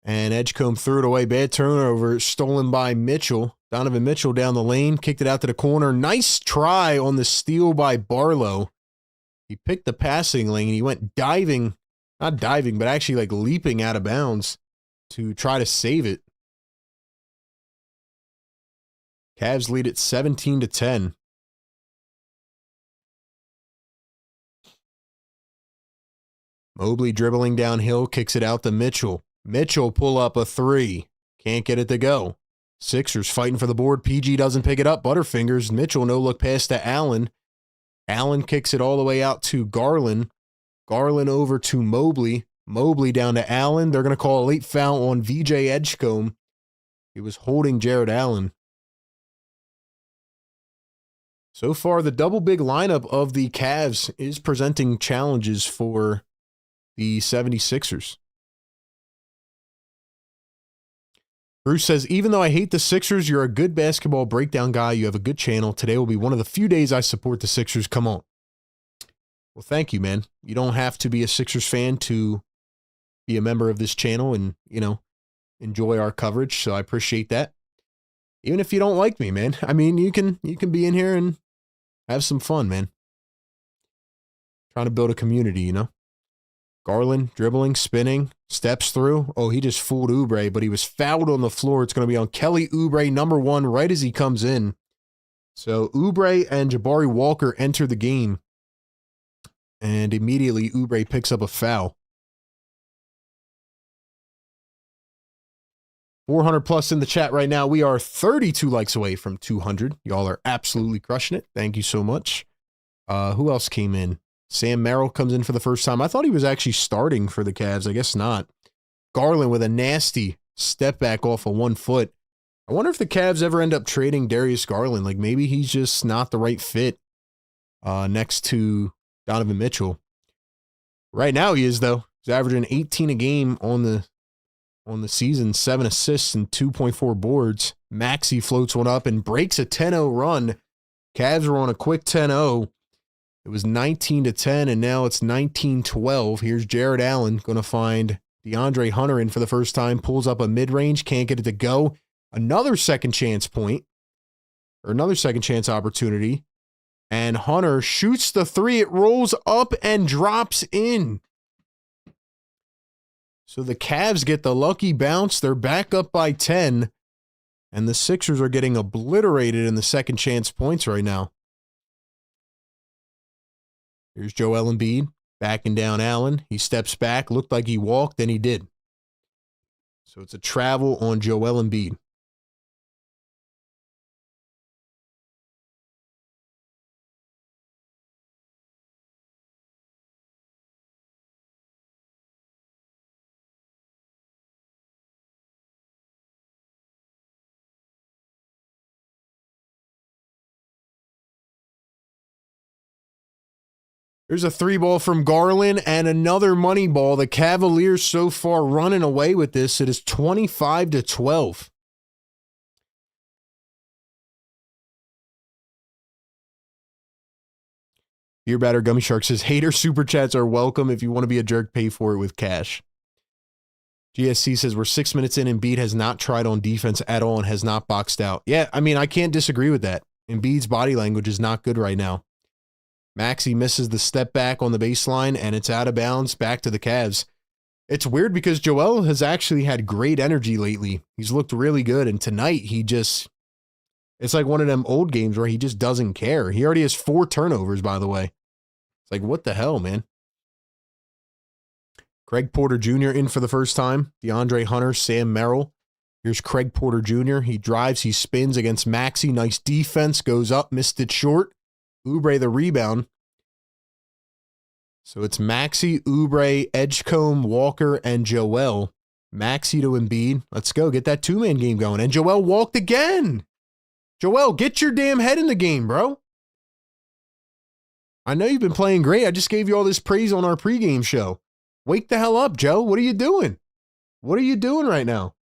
And Edgecombe threw it away. Bad turnover. Stolen by Mitchell. Donovan Mitchell down the lane. Kicked it out to the corner. Nice try on the steal by Barlow. He picked the passing lane. He went diving. Not diving, but actually like leaping out of bounds to try to save it. Cavs lead at 17-10. Mobley dribbling downhill, kicks it out to Mitchell. Mitchell pull up a 3. Can't get it to go. Sixers fighting for the board. PG doesn't pick it up. Butterfingers. Mitchell no look pass to Allen. Allen kicks it all the way out to Garland. Garland over to Mobley. Mobley down to Allen. They're going to call a late foul on VJ Edgecombe. He was holding Jared Allen. So far, the double big lineup of the Cavs is presenting challenges for the 76ers. Bruce says, even though I hate the Sixers, you're a good basketball breakdown guy. You have a good channel. Today will be one of the few days I support the Sixers. Come on. Well, thank you, man. You don't have to be a Sixers fan to be a member of this channel and, enjoy our coverage. So I appreciate that. Even if you don't like me, man. I mean, you can be in here and have some fun, man. Trying to build a community, Garland dribbling, spinning, steps through. Oh, he just fooled Oubre, but he was fouled on the floor. It's going to be on Kelly Oubre, number 1, right as he comes in. So Oubre and Jabari Walker enter the game. And immediately Oubre picks up a foul. 400 plus in the chat right now. We are 32 likes away from 200. Y'all are absolutely crushing it. Thank you so much. Who else came in? Sam Merrill comes in for the first time. I thought he was actually starting for the Cavs. I guess not. Garland with a nasty step back off of 1 foot. I wonder if the Cavs ever end up trading Darius Garland. Like maybe he's just not the right fit next to Donovan Mitchell. Right now he is, though. He's averaging 18 a game on the on the season, 7 assists and 2.4 boards. Maxey floats one up and breaks a 10-0 run. Cavs were on a quick 10-0. It was 19-10, and now it's 19-12. Here's Jared Allen going to find DeAndre Hunter in for the first time. Pulls up a mid-range, can't get it to go. Another second chance point, or another second chance opportunity. And Hunter shoots the three. It rolls up and drops in. So the Cavs get the lucky bounce. They're back up by 10. And the Sixers are getting obliterated in the second chance points right now. Here's Joel Embiid backing down Allen. He steps back, looked like he walked, and he did. So it's a travel on Joel Embiid. There's a three ball from Garland and another money ball. The Cavaliers so far running away with this. It is 25-12. Beer Batter Gummy Shark says, hater super chats are welcome. If you want to be a jerk, pay for it with cash. GSC says, we're 6 minutes in. Embiid has not tried on defense at all and has not boxed out. Yeah, I mean, I can't disagree with that. Embiid's body language is not good right now. Maxey misses the step back on the baseline, and it's out of bounds back to the Cavs. It's weird because Joel has actually had great energy lately. He's looked really good, and tonight it's like one of them old games where he just doesn't care. He already has 4 turnovers, by the way. It's like, what the hell, man? Craig Porter Jr. in for the first time. DeAndre Hunter, Sam Merrill. Here's Craig Porter Jr. He drives, he spins against Maxey. Nice defense, goes up, missed it short. Oubre the rebound. So it's Maxey, Oubre, Edgecombe, Walker, and Joel. Maxey to Embiid. Let's go. Get that two-man game going. And Joel walked again. Joel, get your damn head in the game, bro. I know you've been playing great. I just gave you all this praise on our pregame show. Wake the hell up, Joe. What are you doing? What are you doing right now?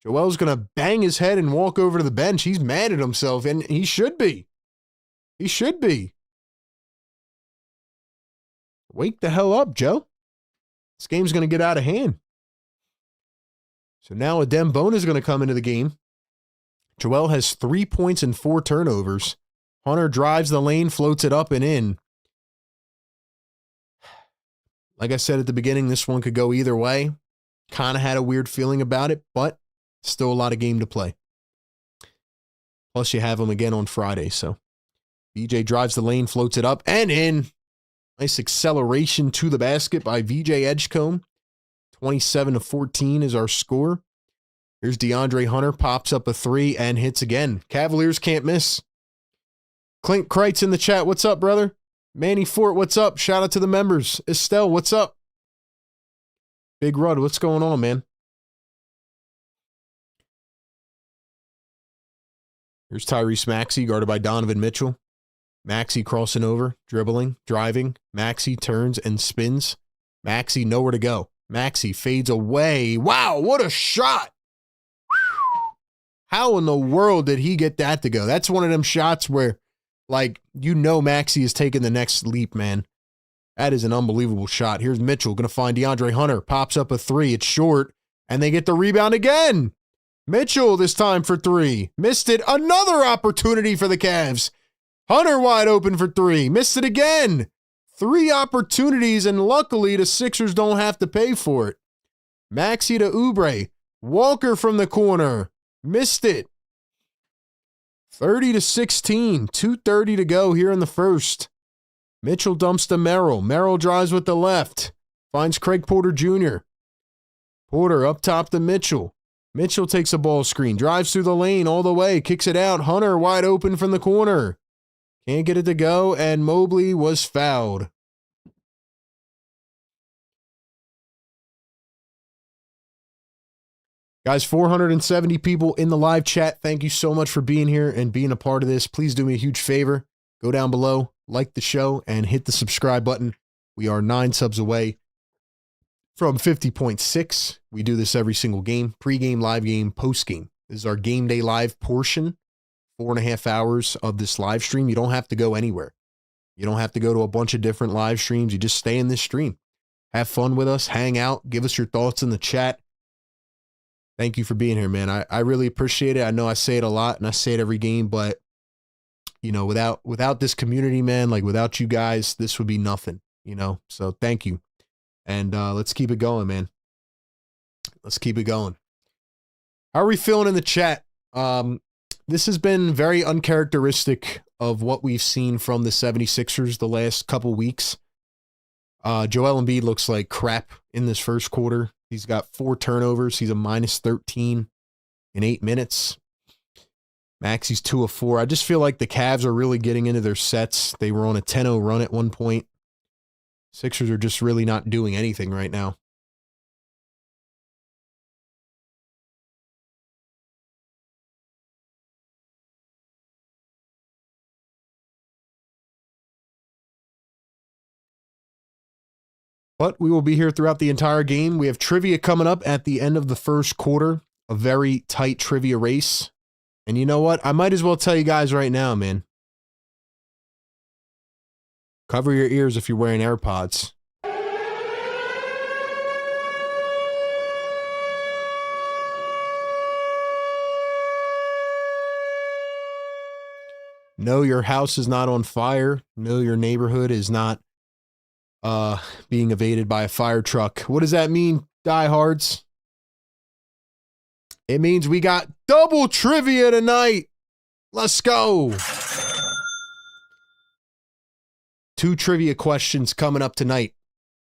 Joel's going to bang his head and walk over to the bench. He's mad at himself, and he should be. He should be. Wake the hell up, Joe. This game's going to get out of hand. So now Adem Bona is going to come into the game. Joel has 3 points and 4 turnovers. Hunter drives the lane, floats it up and in. Like I said at the beginning, this one could go either way. Kind of had a weird feeling about it, but still a lot of game to play. Plus, you have them again on Friday, so. VJ drives the lane, floats it up and in. Nice acceleration to the basket by VJ Edgecombe. 27-14 is our score. Here's DeAndre Hunter, pops up a 3 and hits again. Cavaliers can't miss. Clint Kreitz in the chat. What's up, brother? Manny Fort, what's up? Shout out to the members. Estelle, what's up? Big Rud, what's going on, man? Here's Tyrese Maxey, guarded by Donovan Mitchell. Maxey crossing over, dribbling, driving. Maxey turns and spins. Maxey nowhere to go. Maxey fades away. Wow, what a shot. How in the world did he get that to go? That's one of them shots where, like, you know Maxey is taking the next leap, man. That is an unbelievable shot. Here's Mitchell going to find DeAndre Hunter. Pops up a 3. It's short, and they get the rebound again. Mitchell this time for 3. Missed it. Another opportunity for the Cavs. Hunter wide open for 3. Missed it again. 3 opportunities, and luckily the Sixers don't have to pay for it. Maxey to Oubre. Walker from the corner. Missed it. 30-16. 2:30 to go here in the first. Mitchell dumps to Merrill. Merrill drives with the left. Finds Craig Porter Jr. Porter up top to Mitchell. Mitchell takes a ball screen. Drives through the lane all the way. Kicks it out. Hunter wide open from the corner. Can't get it to go, and Mobley was fouled. Guys, 470 people in the live chat. Thank you so much for being here and being a part of this. Please do me a huge favor. Go down below, like the show, and hit the subscribe button. We are 9 subs away from 50.6. We do this every single game. Pregame, live game, postgame. This is our game day live portion. 4.5 hours of this live stream. You don't have to go anywhere. You don't have to go to a bunch of different live streams. You just stay in this stream. Have fun with us. Hang out. Give us your thoughts in the chat. Thank you for being here, man. I really appreciate it. I know I say it a lot and I say it every game, but you know, without this community, man, like without you guys, this would be nothing, you know? So thank you. And let's keep it going, man. Let's keep it going. How are we feeling in the chat? This has been very uncharacteristic of what we've seen from the 76ers the last couple weeks. Joel Embiid looks like crap in this first quarter. He's got 4 turnovers. He's a minus 13 in 8 minutes. Maxi's 2 of 4. I just feel like the Cavs are really getting into their sets. They were on a 10-0 run at one point. Sixers are just really not doing anything right now. But we will be here throughout the entire game. We have trivia coming up at the end of the first quarter. A very tight trivia race. And you know what? I might as well tell you guys right now, man. Cover your ears if you're wearing AirPods. No, your house is not on fire. No, your neighborhood is not being evaded by a fire truck. What does that mean, diehards? It means we got double trivia tonight. Let's go. 2 trivia questions coming up tonight.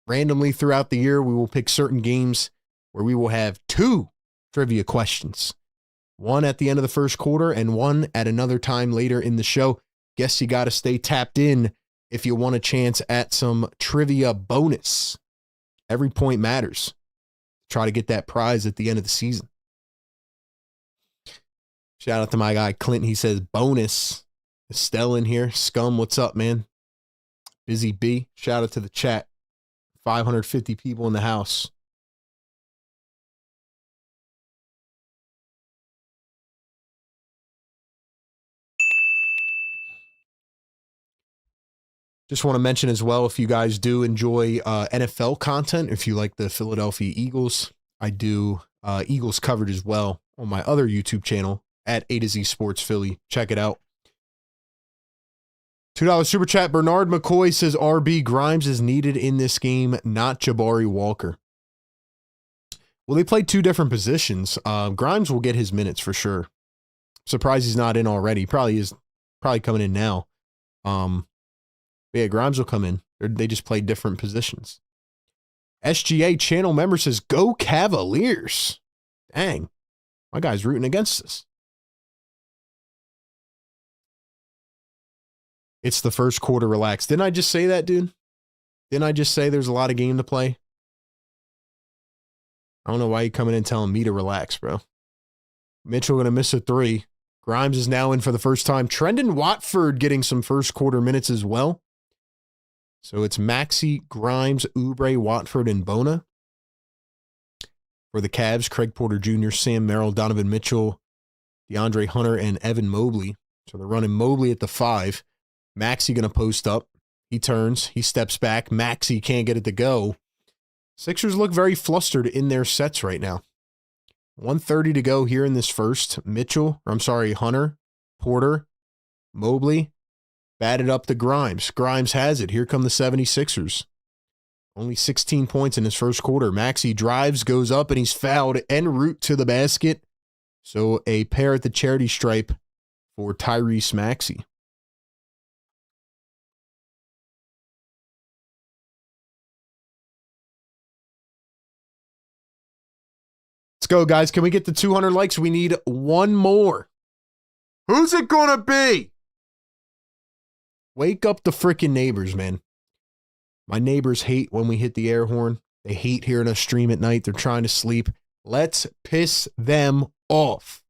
Randomly throughout the year, we will pick certain games where we will have 2 trivia questions. One at the end of the first quarter and one at another time later in the show. Guess you got to stay tapped in if you want a chance at some trivia bonus. Every point matters. Try to get that prize at the end of the season. Shout out to my guy Clint. He says bonus. Estelle in here. Scum, what's up, man? Busy B. Shout out to the chat. 550 people in the house. Just want to mention as well, if you guys do enjoy NFL content, if you like the Philadelphia Eagles, I do Eagles coverage as well on my other YouTube channel at A to Z Sports Philly. Check it out. $2 super chat. Bernard McCoy says RB Grimes is needed in this game, not Jabari Walker. Well, they played 2 different positions. Grimes will get his minutes for sure. Surprised he's not in already. Probably coming in now. Yeah, Grimes will come in. They just play different positions. SGA channel member says, go Cavaliers. Dang. My guy's rooting against us. It's the first quarter, relax. Didn't I just say that, dude? Didn't I just say there's a lot of game to play? I don't know why you're coming in telling me to relax, bro. Mitchell going to miss a 3. Grimes is now in for the first time. Trendon Watford getting some first quarter minutes as well. So it's Maxey, Grimes, Oubre, Watford, and Bona. For the Cavs, Craig Porter Jr., Sam Merrill, Donovan Mitchell, DeAndre Hunter, and Evan Mobley. So they're running Mobley at the 5. Maxey going to post up. He turns. He steps back. Maxey can't get it to go. Sixers look very flustered in their sets right now. 1:30 to go here in this first. Hunter, Porter, Mobley. Batted up to Grimes. Grimes has it. Here come the 76ers. Only 16 points in his first quarter. Maxey drives, goes up, and he's fouled en route to the basket. So a pair at the charity stripe for Tyrese Maxey. Let's go, guys. Can we get the 200 likes? We need one more. Who's it going to be? Wake up the freaking neighbors, man. My neighbors hate when we hit the air horn. They hate hearing us stream at night. They're trying to sleep. Let's piss them off.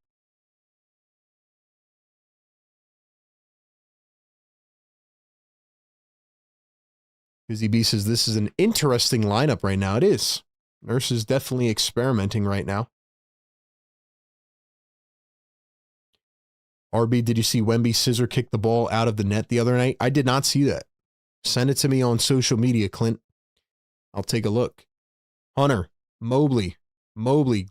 Busy B says this is an interesting lineup right now. It is. Nurse is definitely experimenting right now. RB, did you see Wemby scissor kick the ball out of the net the other night? I did not see that. Send it to me on social media, Clint. I'll take a look. Hunter, Mobley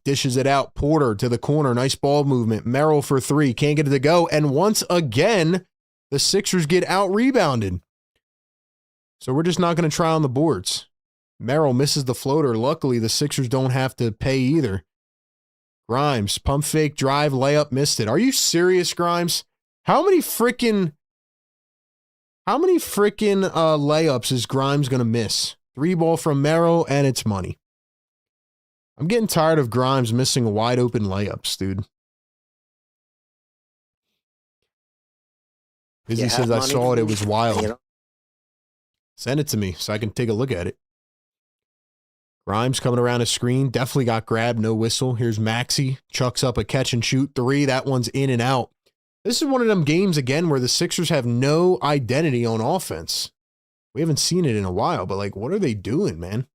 dishes it out. Porter to the corner. Nice ball movement. Merrill for three. Can't get it to go. And once again, the Sixers get out-rebounded. So we're just not going to try on the boards. Merrill misses the floater. Luckily, the Sixers don't have to pay either. Grimes, pump fake, drive, layup, missed it. Are you serious, Grimes? How many freaking layups is Grimes going to miss? 3-ball from Merrill, and it's money. I'm getting tired of Grimes missing wide open layups, dude. Busy says, I saw it. It was wild. Send it to me so I can take a look at it. Grimes coming around a screen. Definitely got grabbed. No whistle. Here's Maxey. Chucks up a catch and shoot three. That one's in and out. This is one of them games, again, where the Sixers have no identity on offense. We haven't seen it in a while, but, like, what are they doing, man?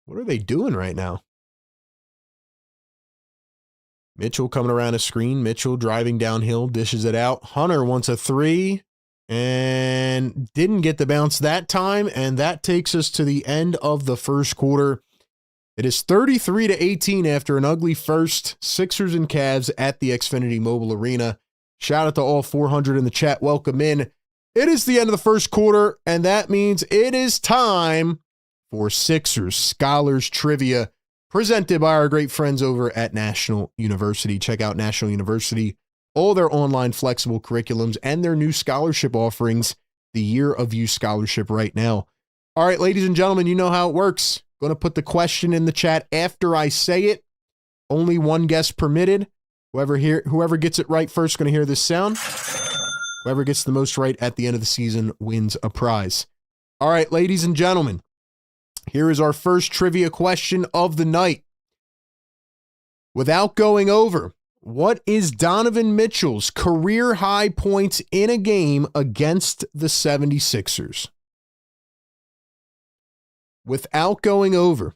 What are they doing right now? Mitchell coming around a screen. Mitchell driving downhill. Dishes it out. Hunter wants a three. And didn't get the bounce that time, and that takes us to the end of the first quarter. It is 33-18 after an ugly first. Sixers and Cavs at the Xfinity Mobile Arena. Shout out to all 400 in the chat. Welcome in. It is the end of the first quarter, and that means it is time for Sixers Scholars Trivia, presented by our great friends over at National University. Check out National University, all their online flexible curriculums, and their new scholarship offerings, the Year of You Scholarship right now. All right, ladies and gentlemen, you know how it works. Going to put the question in the chat after I say it. Only one guess permitted. Whoever gets it right first going to hear this sound. Whoever gets the most right at the end of the season wins a prize. All right, ladies and gentlemen, here is our first trivia question of the night. Without going over, what is Donovan Mitchell's career high points in a game against the 76ers? Without going over,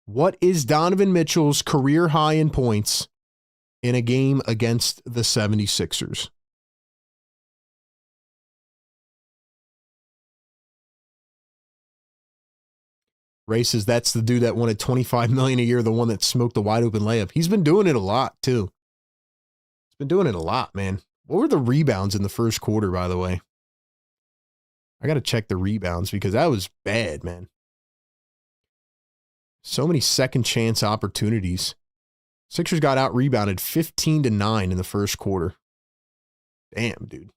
what is Donovan Mitchell's career high in points in a game against the 76ers? Ray says that's the dude that wanted $25 million a year, the one that smoked the wide open layup. He's been doing it a lot, too. He's been doing it a lot, man. What were the rebounds in the first quarter, by the way? I got to check the rebounds because that was bad, man. So many second chance opportunities. Sixers got out rebounded 15-9 in the first quarter. Damn, dude.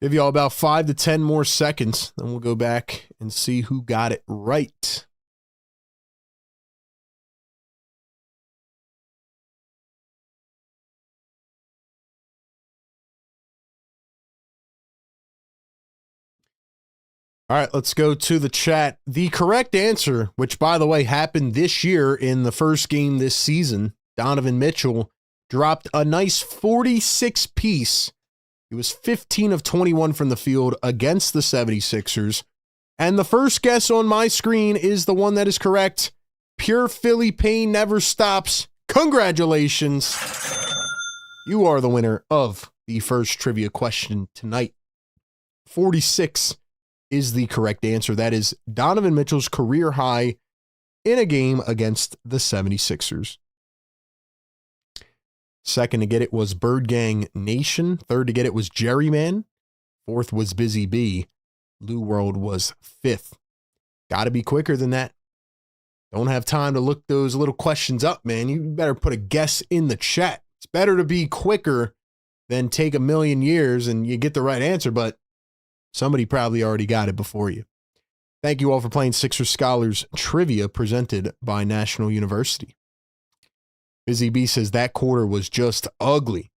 Give y'all about 5 to 10 more seconds, then we'll go back and see who got it right. All right, let's go to the chat. The correct answer, which, by the way, happened this year in the first game this season, Donovan Mitchell dropped a nice 46-piece. He was 15 of 21 from the field against the 76ers. And the first guess on my screen is the one that is correct. Pure Philly pain never stops. Congratulations. You are the winner of the first trivia question tonight. 46 is the correct answer. That is Donovan Mitchell's career high in a game against the 76ers. Second to get it was Bird Gang Nation. Third to get it was Jerry Man. Fourth was Busy B. Lou World was fifth. Got to be quicker than that. Don't have time to look those little questions up, man. You better put a guess in the chat. It's better to be quicker than take a million years and you get the right answer, but somebody probably already got it before you. Thank you all for playing Sixers Scholars Trivia presented by National University. Busy B says that quarter was just ugly.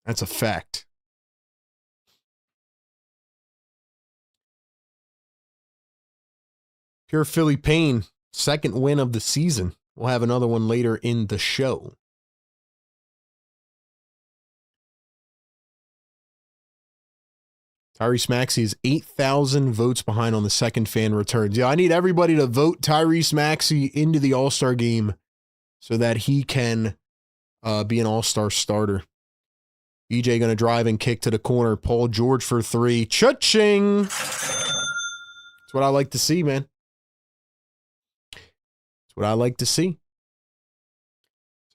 That's a fact. Pure Philly Pain, second win of the season. We'll have another one later in the show. Tyrese Maxey is 8,000 votes behind on the second fan returns. Yeah, I need everybody to vote Tyrese Maxey into the All-Star game so that he can be an All-Star starter. EJ going to drive and kick to the corner. Paul George for three. Cha-ching! That's what I like to see, man. That's what I like to see.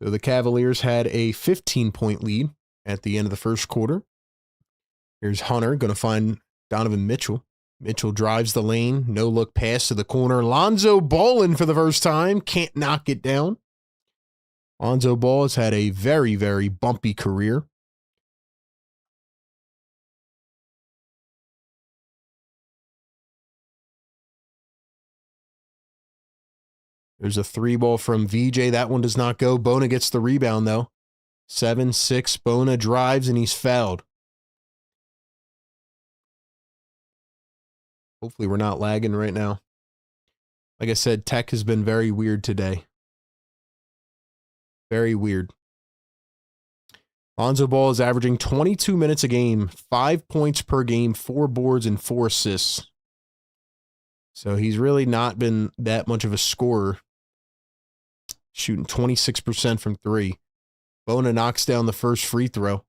So the Cavaliers had a 15-point lead at the end of the first quarter. Here's Hunter going to find Donovan Mitchell. Mitchell drives the lane. No look pass to the corner. Lonzo Ball for the first time. Can't knock it down. Lonzo Ball has had a very, very bumpy career. There's a three ball from VJ. That one does not go. Bona gets the rebound, though. 7-6. Bona drives, and he's fouled. Hopefully we're not lagging right now. Like I said, tech has been very weird today. Very weird. Lonzo Ball is averaging 22 minutes a game, 5 points per game, 4 boards, and 4 assists. So he's really not been that much of a scorer. Shooting 26% from three. Bona knocks down the first free throw.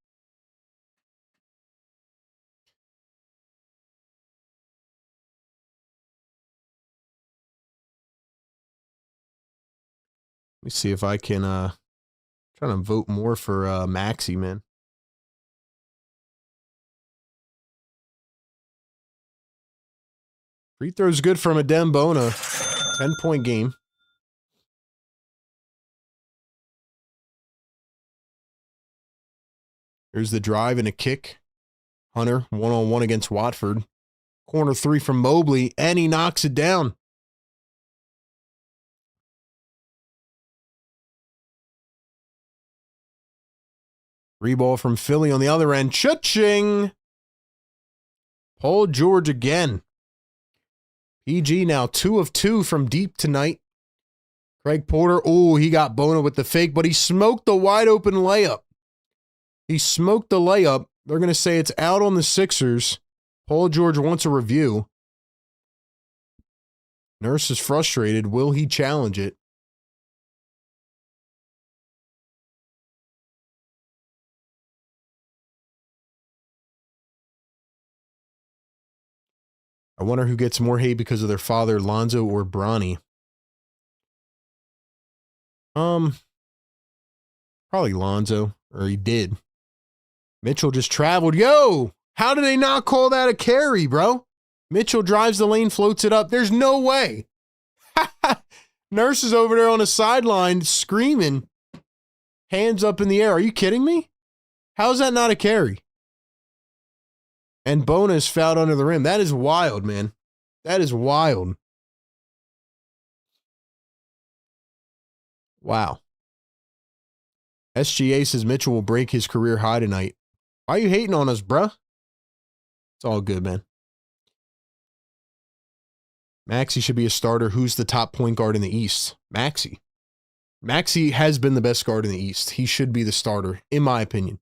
Let me see if I can try to vote more for Maxey, man. Free throw's good from Adem Bona. 10-point game. Here's the drive and a kick. Hunter, one-on-one against Watford. Corner three from Mobley, and he knocks it down. Three ball from Philly on the other end. Cha-ching! Paul George again. PG now 2 of 2 from deep tonight. Craig Porter, oh, he got Bona with the fake, but he smoked the wide open layup. He smoked the layup. They're going to say it's out on the Sixers. Paul George wants a review. Nurse is frustrated. Will he challenge it? I wonder who gets more hate because of their father, Lonzo or Bronny. Probably Lonzo, or he did. Mitchell just traveled. Yo, how did they not call that a carry, bro? Mitchell drives the lane, floats it up. There's no way. Nurse is over there on the sideline screaming, hands up in the air. Are you kidding me? How is that not a carry? And Bona is fouled under the rim. That is wild, man. That is wild. Wow. SGA says Mitchell will break his career high tonight. Why are you hating on us, bruh? It's all good, man. Maxey should be a starter. Who's the top point guard in the East? Maxey. Maxey has been the best guard in the East. He should be the starter, in my opinion.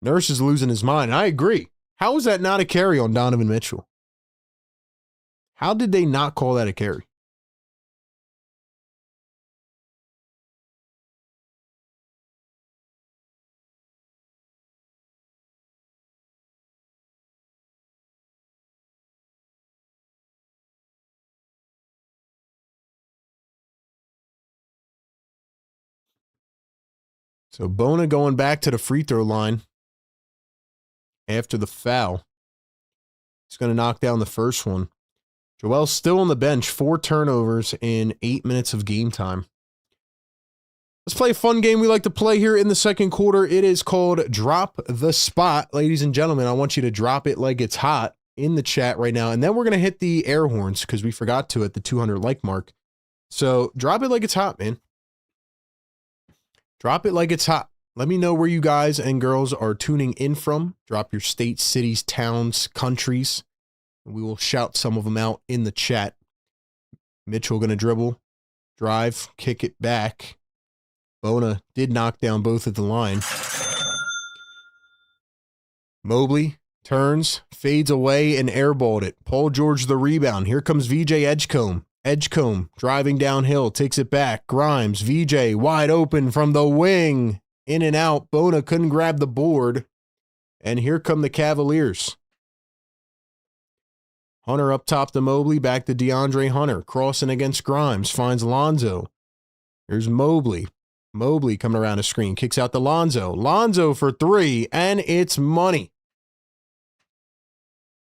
Nurse is losing his mind. I agree. How is that not a carry on Donovan Mitchell? How did they not call that a carry? So Bona going back to the free throw line after the foul. He's going to knock down the first one. Joel's still on the bench. 4 turnovers in 8 minutes of game time. Let's play a fun game we like to play here in the second quarter. It is called Drop the Spot. Ladies and gentlemen, I want you to drop it like it's hot in the chat right now. And then we're going to hit the air horns because we forgot to at the 200 like mark. So drop it like it's hot, man. Drop it like it's hot. Let me know where you guys and girls are tuning in from. Drop your states, cities, towns, countries. We will shout some of them out in the chat. Mitchell going to dribble, drive, kick it back. Bona did knock down both at the line. Mobley Turns, fades away, and airballed it. Paul George the rebound. Here comes VJ Edgecombe. Edgecombe driving downhill, takes it back. Grimes, VJ wide open from the wing. In and out. Bona couldn't grab the board. And here come the Cavaliers. Hunter up top to Mobley, back to DeAndre Hunter. Crossing against Grimes, finds Lonzo. Here's Mobley. Mobley coming around the screen, kicks out to Lonzo. Lonzo for three, and it's money.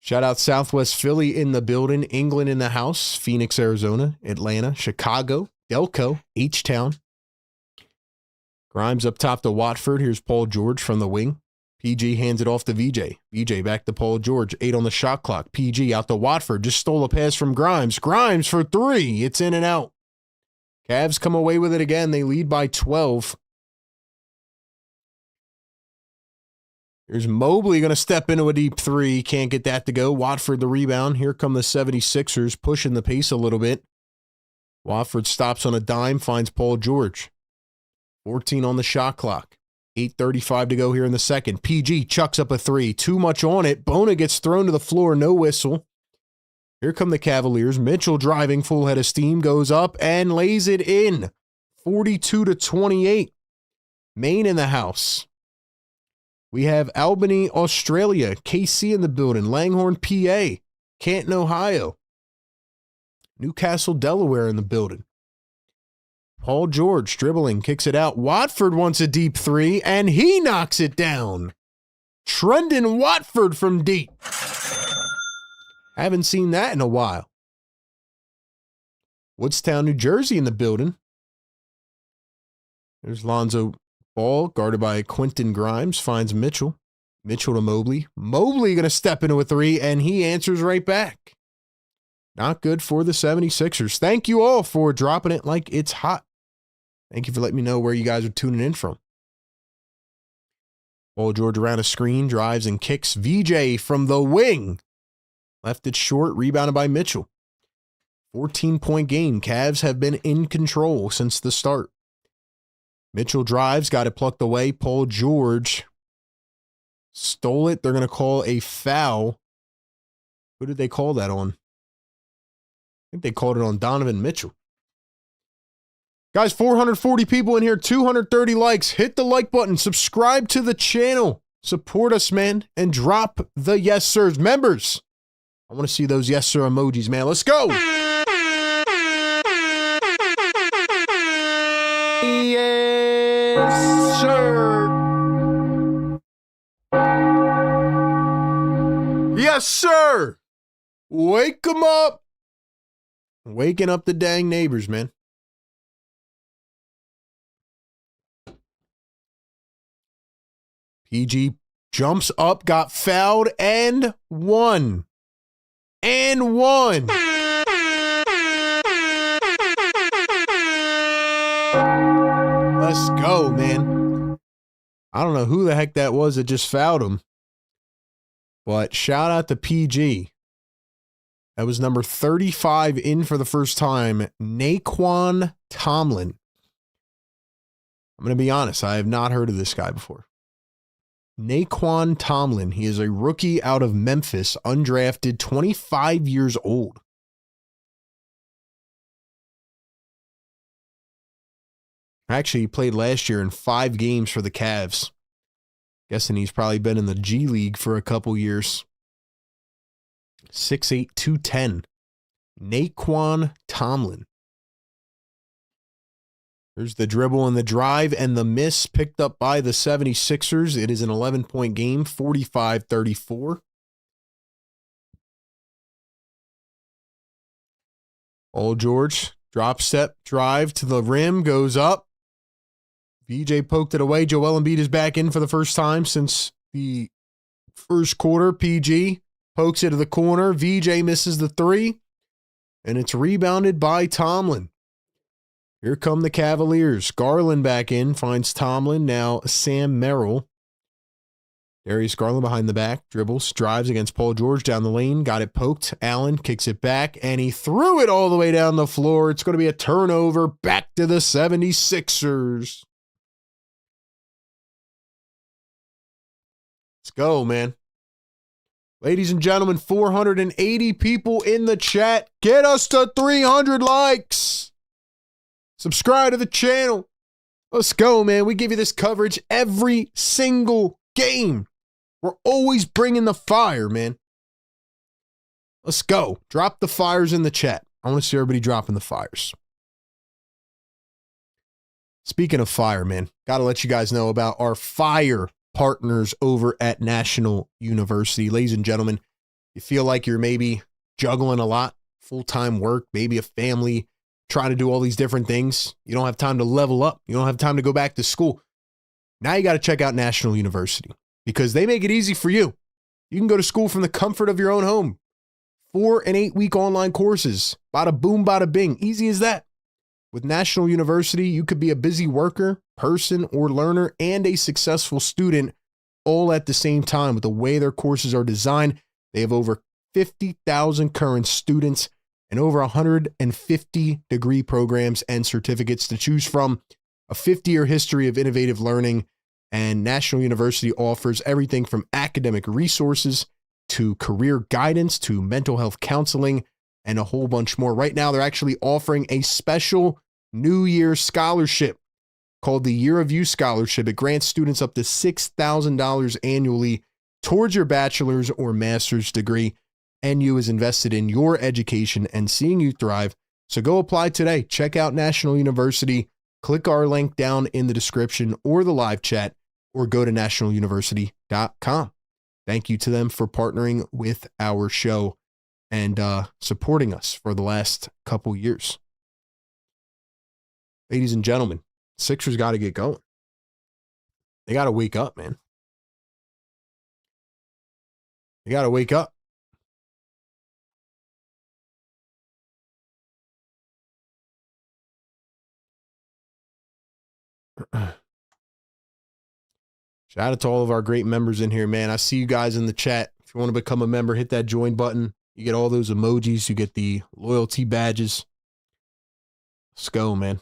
Shout out Southwest Philly in the building, England in the house, Phoenix, Arizona, Atlanta, Chicago, Delco, H-Town. Grimes up top to Watford. Here's Paul George from the wing. PG hands it off to VJ. VJ back to Paul George. 8 on the shot clock. PG out to Watford. Just stole a pass from Grimes. Grimes for three. It's in and out. Cavs come away with it again. They lead by 12. Here's Mobley going to step into a deep three. Can't get that to go. Watford the rebound. Here come the 76ers pushing the pace a little bit. Watford stops on a dime. Finds Paul George. 14 on the shot clock. 8:35 to go here in the second. PG chucks up a three. Too much on it. Bona gets thrown to the floor. No whistle. Here come the Cavaliers. Mitchell driving full head of steam. Goes up and lays it in. 42-28. Maine in the house. We have Albany, Australia. KC in the building. Langhorne, PA. Canton, Ohio. Newcastle, Delaware in the building. Paul George dribbling, kicks it out. Watford wants a deep three, and he knocks it down. Trendon Watford from deep. Haven't seen that in a while. Woodstown, New Jersey in the building. There's Lonzo Ball, guarded by Quentin Grimes, finds Mitchell. Mitchell to Mobley. Mobley going to step into a three, and he answers right back. Not good for the 76ers. Thank you all for dropping it like it's hot. Thank you for letting me know where you guys are tuning in from. Paul George around a screen, drives and kicks. VJ from the wing. Left it short, rebounded by Mitchell. 14-point game. Cavs have been in control since the start. Mitchell drives, got it plucked away. Paul George stole it. They're going to call a foul. Who did they call that on? I think they called it on Donovan Mitchell. Guys, 440 people in here, 230 likes. Hit the like button. Subscribe to the channel. Support us, man. And drop the yes, sirs. Members, I want to see those yes, sir emojis, man. Let's go. Yes, sir. Yes, sir. Wake them up. Waking up the dang neighbors, man. PG jumps up, got fouled, and won. And won. Let's go, man. I don't know who the heck that was that just fouled him. But shout out to PG. That was number 35 in for the first time, Naquan Tomlin. I'm going to be honest, I have not heard of this guy before. Naquan Tomlin. He is a rookie out of Memphis, undrafted, 25 years old. Actually, he played last year in 5 games for the Cavs. Guessing he's probably been in the G League for a couple years. 6'8", 210. Naquan Tomlin. There's the dribble and the drive and the miss picked up by the 76ers. It is an 11-point game, 45-34. Old George, drop step, drive to the rim, goes up. VJ poked it away. Joel Embiid is back in for the first time since the first quarter. PG pokes it to the corner. VJ misses the three, and it's rebounded by Tomlin. Here come the Cavaliers. Garland back in, finds Tomlin. Now Sam Merrill. Darius Garland behind the back. Dribbles, drives against Paul George down the lane. Got it poked. Allen kicks it back, and he threw it all the way down the floor. It's going to be a turnover. Back to the 76ers. Let's go, man. Ladies and gentlemen, 480 people in the chat. Get us to 300 likes. Subscribe to the channel. Let's go, man. We give you this coverage every single game. We're always bringing the fire, man. Let's go. Drop the fires in the chat. I want to see everybody dropping the fires. Speaking of fire, man, got to let you guys know about our fire partners over at National University. Ladies and gentlemen, you feel like you're maybe juggling a lot, full-time work, maybe a family, trying to do all these different things. You don't have time to level up. You don't have time to go back to school. Now you got to check out National University because they make it easy for you. You can go to school from the comfort of your own home. 4 and 8 week online courses. Bada boom, bada bing. Easy as that. With National University, you could be a busy worker, person, or learner and a successful student all at the same time. With the way their courses are designed, they have over 50,000 current students and over 150 degree programs and certificates to choose from, a 50-year history of innovative learning, and National University offers everything from academic resources to career guidance to mental health counseling and a whole bunch more. Right now, they're actually offering a special New Year scholarship called the Year of You Scholarship. It grants students up to $6,000 annually towards your bachelor's or master's degree. NU is invested in your education and seeing you thrive. So go apply today. Check out National University. Click our link down in the description or the live chat, or go to nationaluniversity.com. Thank you to them for partnering with our show and supporting us for the last couple years. Ladies and gentlemen, Sixers got to get going. They got to wake up, man. They got to wake up. Shout out to all of our great members in here, man. I see you guys in the chat. If you want to become a member, hit that join button. You get all those emojis. You get the loyalty badges. Let's go, man.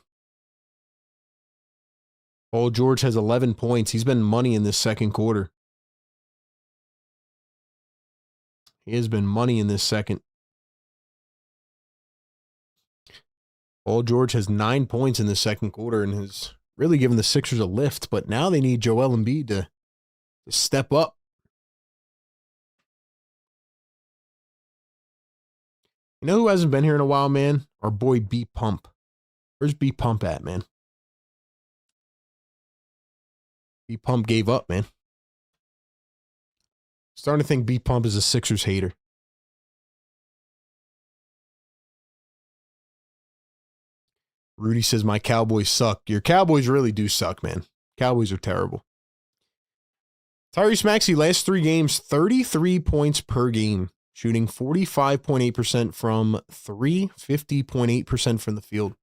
Paul George has 11 points. He's been money in this second quarter. He has been money in this second. Paul George has 9 points in the second quarter and has really given the Sixers a lift, but now they need Joel Embiid to step up. You know who hasn't been here in a while, man? Our boy B Pump. Where's B Pump at, man? B Pump gave up, man. Starting to think B Pump is a Sixers hater. Rudy says, my Cowboys suck. Your Cowboys really do suck, man. Cowboys are terrible. Tyrese Maxey, last 3 games, 33 points per game, shooting 45.8% from 3, 50.8% from the field.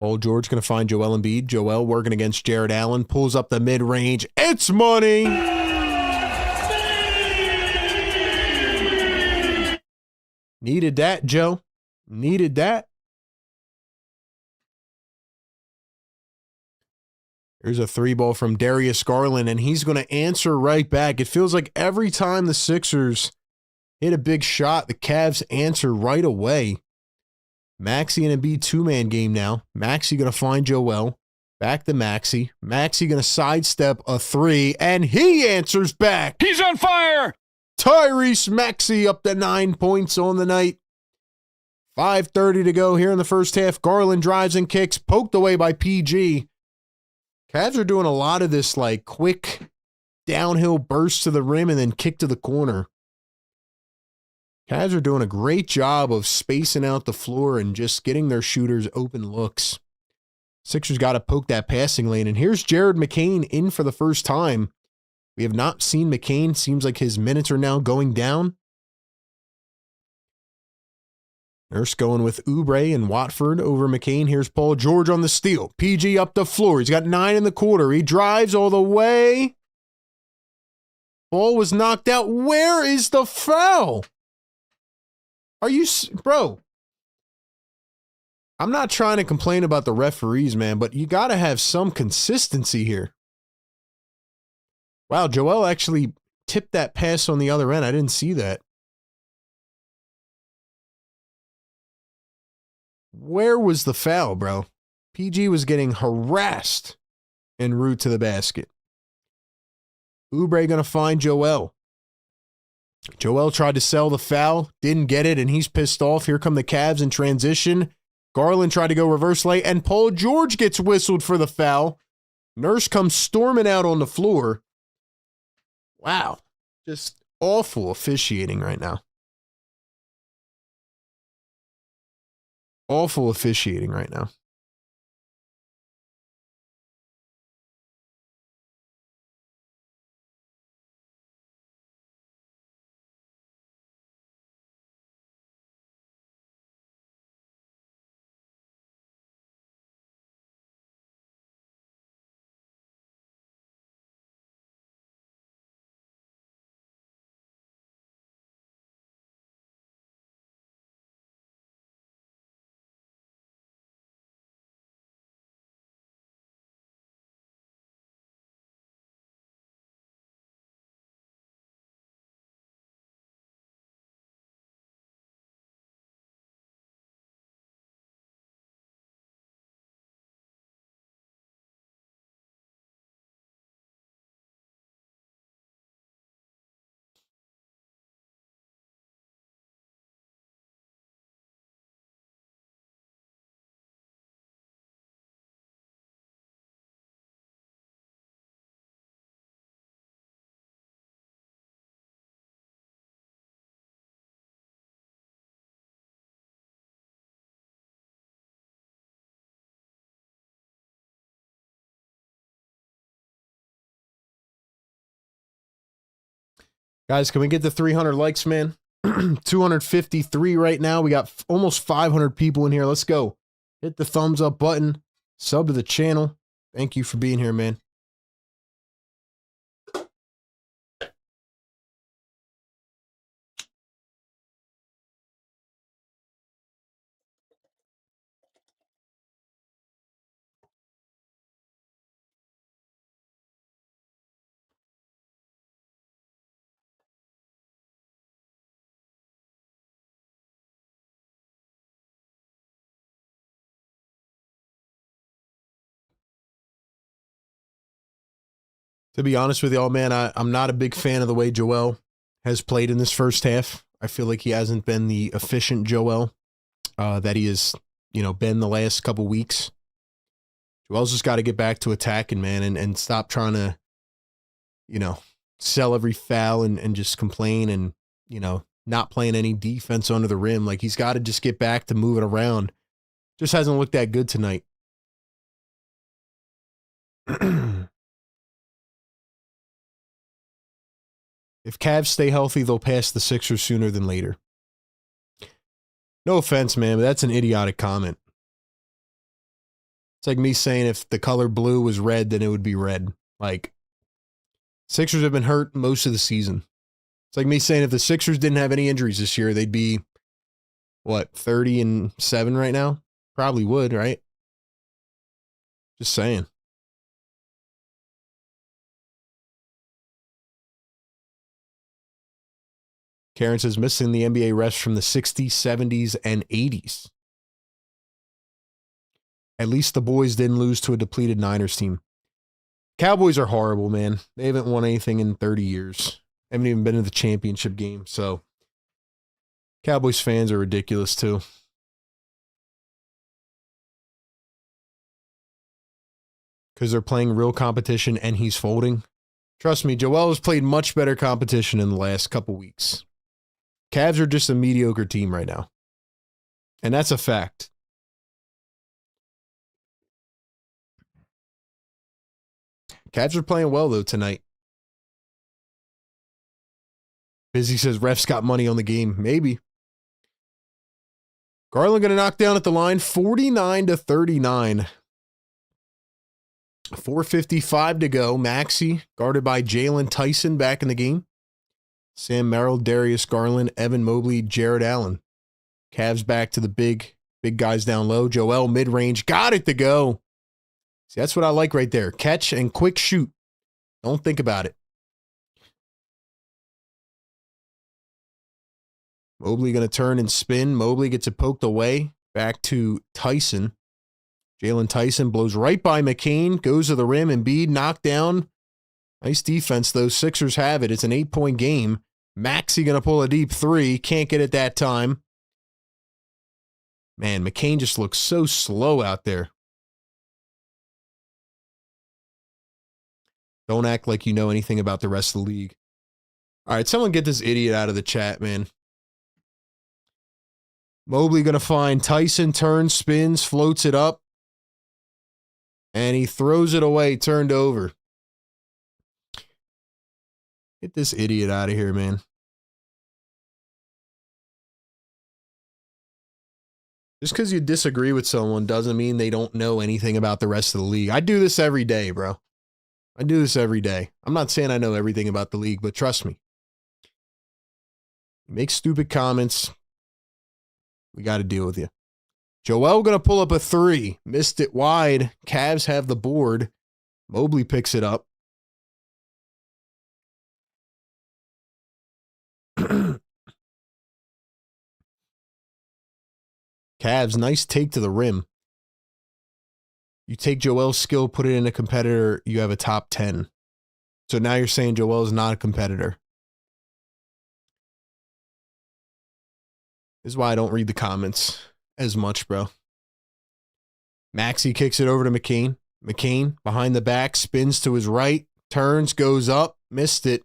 Paul George going to find Joel Embiid. Joel working against Jared Allen. Pulls up the mid-range. It's money! Needed that, Joe. Needed that. Here's a 3-ball from Darius Garland, and he's going to answer right back. It feels like every time the Sixers hit a big shot, the Cavs answer right away. Maxey and Embiid 2-man game now. Maxey going to find Joel. Back to Maxey. Maxey going to sidestep a 3, and he answers back. He's on fire! Tyrese Maxey up to 9 points on the night. 5:30 to go here in the first half. Garland drives and kicks, poked away by PG. Cavs are doing a lot of this like quick downhill burst to the rim and then kick to the corner. Cavs are doing a great job of spacing out the floor and just getting their shooters open looks. Sixers got to poke that passing lane. And here's Jared McCain in for the first time. We have not seen McCain. Seems like his minutes are now going down. Nurse going with Oubre and Watford over McCain. Here's Paul George on the steal. PG up the floor. He's got 9 in the quarter. He drives all the way. Ball was knocked out. Where is the foul? Are you, bro? I'm not trying to complain about the referees, man, but you got to have some consistency here. Wow, Joel actually tipped that pass on the other end. I didn't see that. Where was the foul, bro? PG was getting harassed en route to the basket. Oubre going to find Joel. Joel tried to sell the foul, didn't get it, and he's pissed off. Here come the Cavs in transition. Garland tried to go reverse lay, and Paul George gets whistled for the foul. Nurse comes storming out on the floor. Wow. Just awful officiating right now. Awful officiating right now. Guys, can we get to 300 likes, man? 253 right now. We got almost 500 people in here. Let's go. Hit the thumbs up button. Sub to the channel. Thank you for being here, man. To be honest with y'all, man, I'm not a big fan of the way Joel has played in this first half. I feel like he hasn't been the efficient Joel that he has, been the last couple weeks. Joel's just got to get back to attacking, man, and stop trying to, sell every foul and just complain and, not playing any defense under the rim. Like, he's got to just get back to moving around. Just hasn't looked that good tonight. If Cavs stay healthy, they'll pass the Sixers sooner than later. No offense, man, but that's an idiotic comment. It's like me saying if the color blue was red, then it would be red. Like, Sixers have been hurt most of the season. It's like me saying if the Sixers didn't have any injuries this year, they'd be, 30-7 right now? Probably would, right? Just saying. Karen says, missing the NBA refs from the 60s, 70s, and 80s. At least the boys didn't lose to a depleted Niners team. Cowboys are horrible, man. They haven't won anything in 30 years. Haven't even been in the championship game. So, Cowboys fans are ridiculous, too. Because they're playing real competition and he's folding. Trust me, Joel has played much better competition in the last couple weeks. Cavs are just a mediocre team right now. And that's a fact. Cavs are playing well, though, tonight. Busy says, refs got money on the game. Maybe. Garland going to knock down at the line, 49-39. 4:55 to go. Maxey, guarded by Jalen Tyson, back in the game. Sam Merrill, Darius Garland, Evan Mobley, Jared Allen. Cavs back to the big Big guys down low. Joel mid-range. Got it to go. See, that's what I like right there. Catch and quick shoot. Don't think about it. Mobley going to turn and spin. Mobley gets it poked away. Back to Tyson. Jalen Tyson blows right by McCain. Goes to the rim. Embiid knocked down. Nice defense, though. Sixers have it. It's an 8-point game. Maxey going to pull a deep three. Can't get it that time. Man, McCain just looks so slow out there. Don't act like you know anything about the rest of the league. All right, someone get this idiot out of the chat, man. Mobley going to find Tyson, turns, spins, floats it up. And he throws it away, turned over. Get this idiot out of here, man. Just because you disagree with someone doesn't mean they don't know anything about the rest of the league. I do this every day, bro. I do this every day. I'm not saying I know everything about the league, but trust me. You make stupid comments. We got to deal with you. Joel going to pull up a three. Missed it wide. Cavs have the board. Mobley picks it up. Cavs, nice take to the rim. You take Joel's skill, put it in a competitor, you have a top 10. So now you're saying Joel's not a competitor. This is why I don't read the comments as much, bro. Maxey kicks it over to McCain. McCain behind the back, spins to his right, turns, goes up, missed it.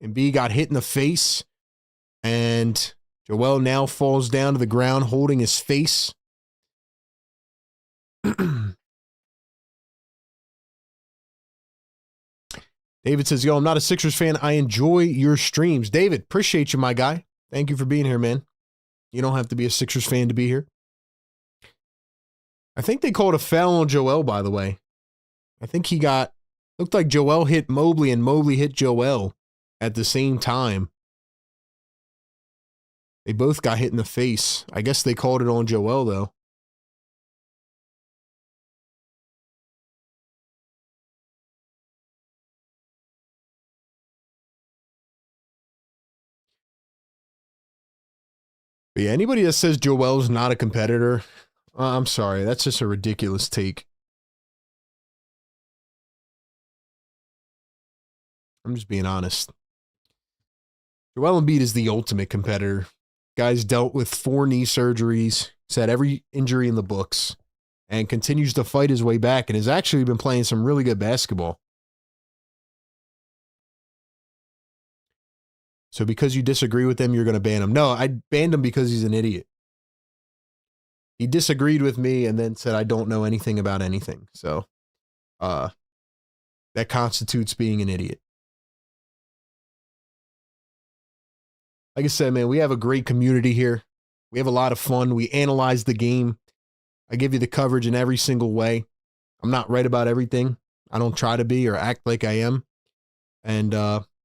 Embiid got hit in the face. And Joel now falls down to the ground, holding his face. David says, yo, I'm not a Sixers fan. I enjoy your streams. David, appreciate you, my guy. Thank you for being here, man. You don't have to be a Sixers fan to be here. I think they called a foul on Joel, by the way. I think looked like Joel hit Mobley and Mobley hit Joel at the same time. They both got hit in the face. I guess they called it on Joel, though. But yeah, anybody that says Joel's not a competitor, I'm sorry. That's just a ridiculous take. I'm just being honest. Joel Embiid is the ultimate competitor. Guy's dealt with 4 knee surgeries. He's had every injury in the books and continues to fight his way back and has actually been playing some really good basketball. So because you disagree with him, you're going to ban him. No, I banned him because he's an idiot. He disagreed with me and then said I don't know anything about anything. So that constitutes being an idiot. Like I said, man, we have a great community here. We have a lot of fun. We analyze the game. I give you the coverage in every single way. I'm not right about everything. I don't try to be or act like I am. And,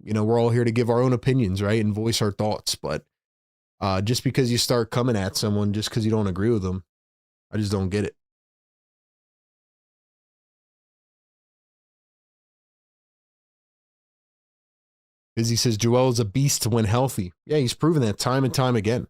we're all here to give our own opinions, right? And voice our thoughts. But just because you start coming at someone just because you don't agree with them, I just don't get it. Busy says Joel is a beast when healthy. Yeah, he's proven that time and time again.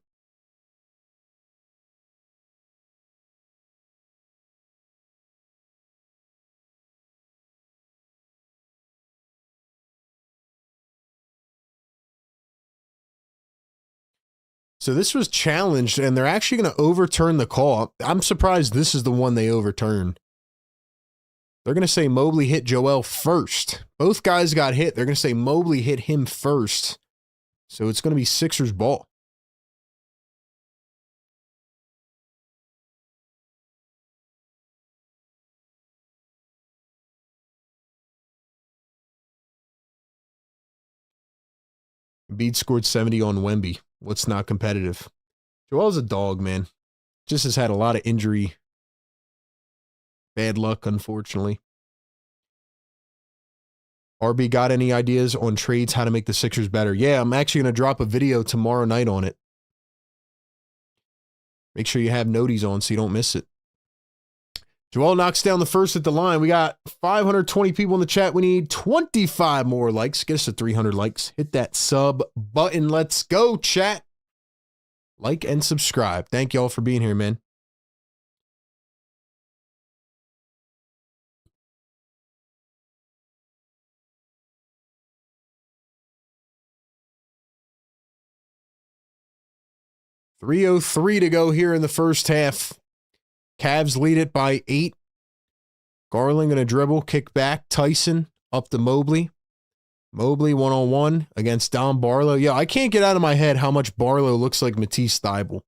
So this was challenged, and they're actually going to overturn the call. I'm surprised this is the one they overturned. They're going to say Mobley hit Joel first. Both guys got hit. They're going to say Mobley hit him first. So it's going to be Sixers ball. Embiid scored 70 on Wemby. What's not competitive? Joel's a dog, man. Just has had a lot of injury. Bad luck, unfortunately. RB got any ideas on trades, how to make the Sixers better? Yeah, I'm actually going to drop a video tomorrow night on it. Make sure you have noties on so you don't miss it. Joel knocks down the first at the line. We got 520 people in the chat. We need 25 more likes. Get us to 300 likes. Hit that sub button. Let's go, chat. Like and subscribe. Thank y'all for being here, man. .303 to go here in the first half. Cavs lead it by 8. Garland going to dribble, kick back. Tyson up to Mobley. Mobley one-on-one against Dom Barlow. Yeah, I can't get out of my head how much Barlow looks like Matisse Thybulle.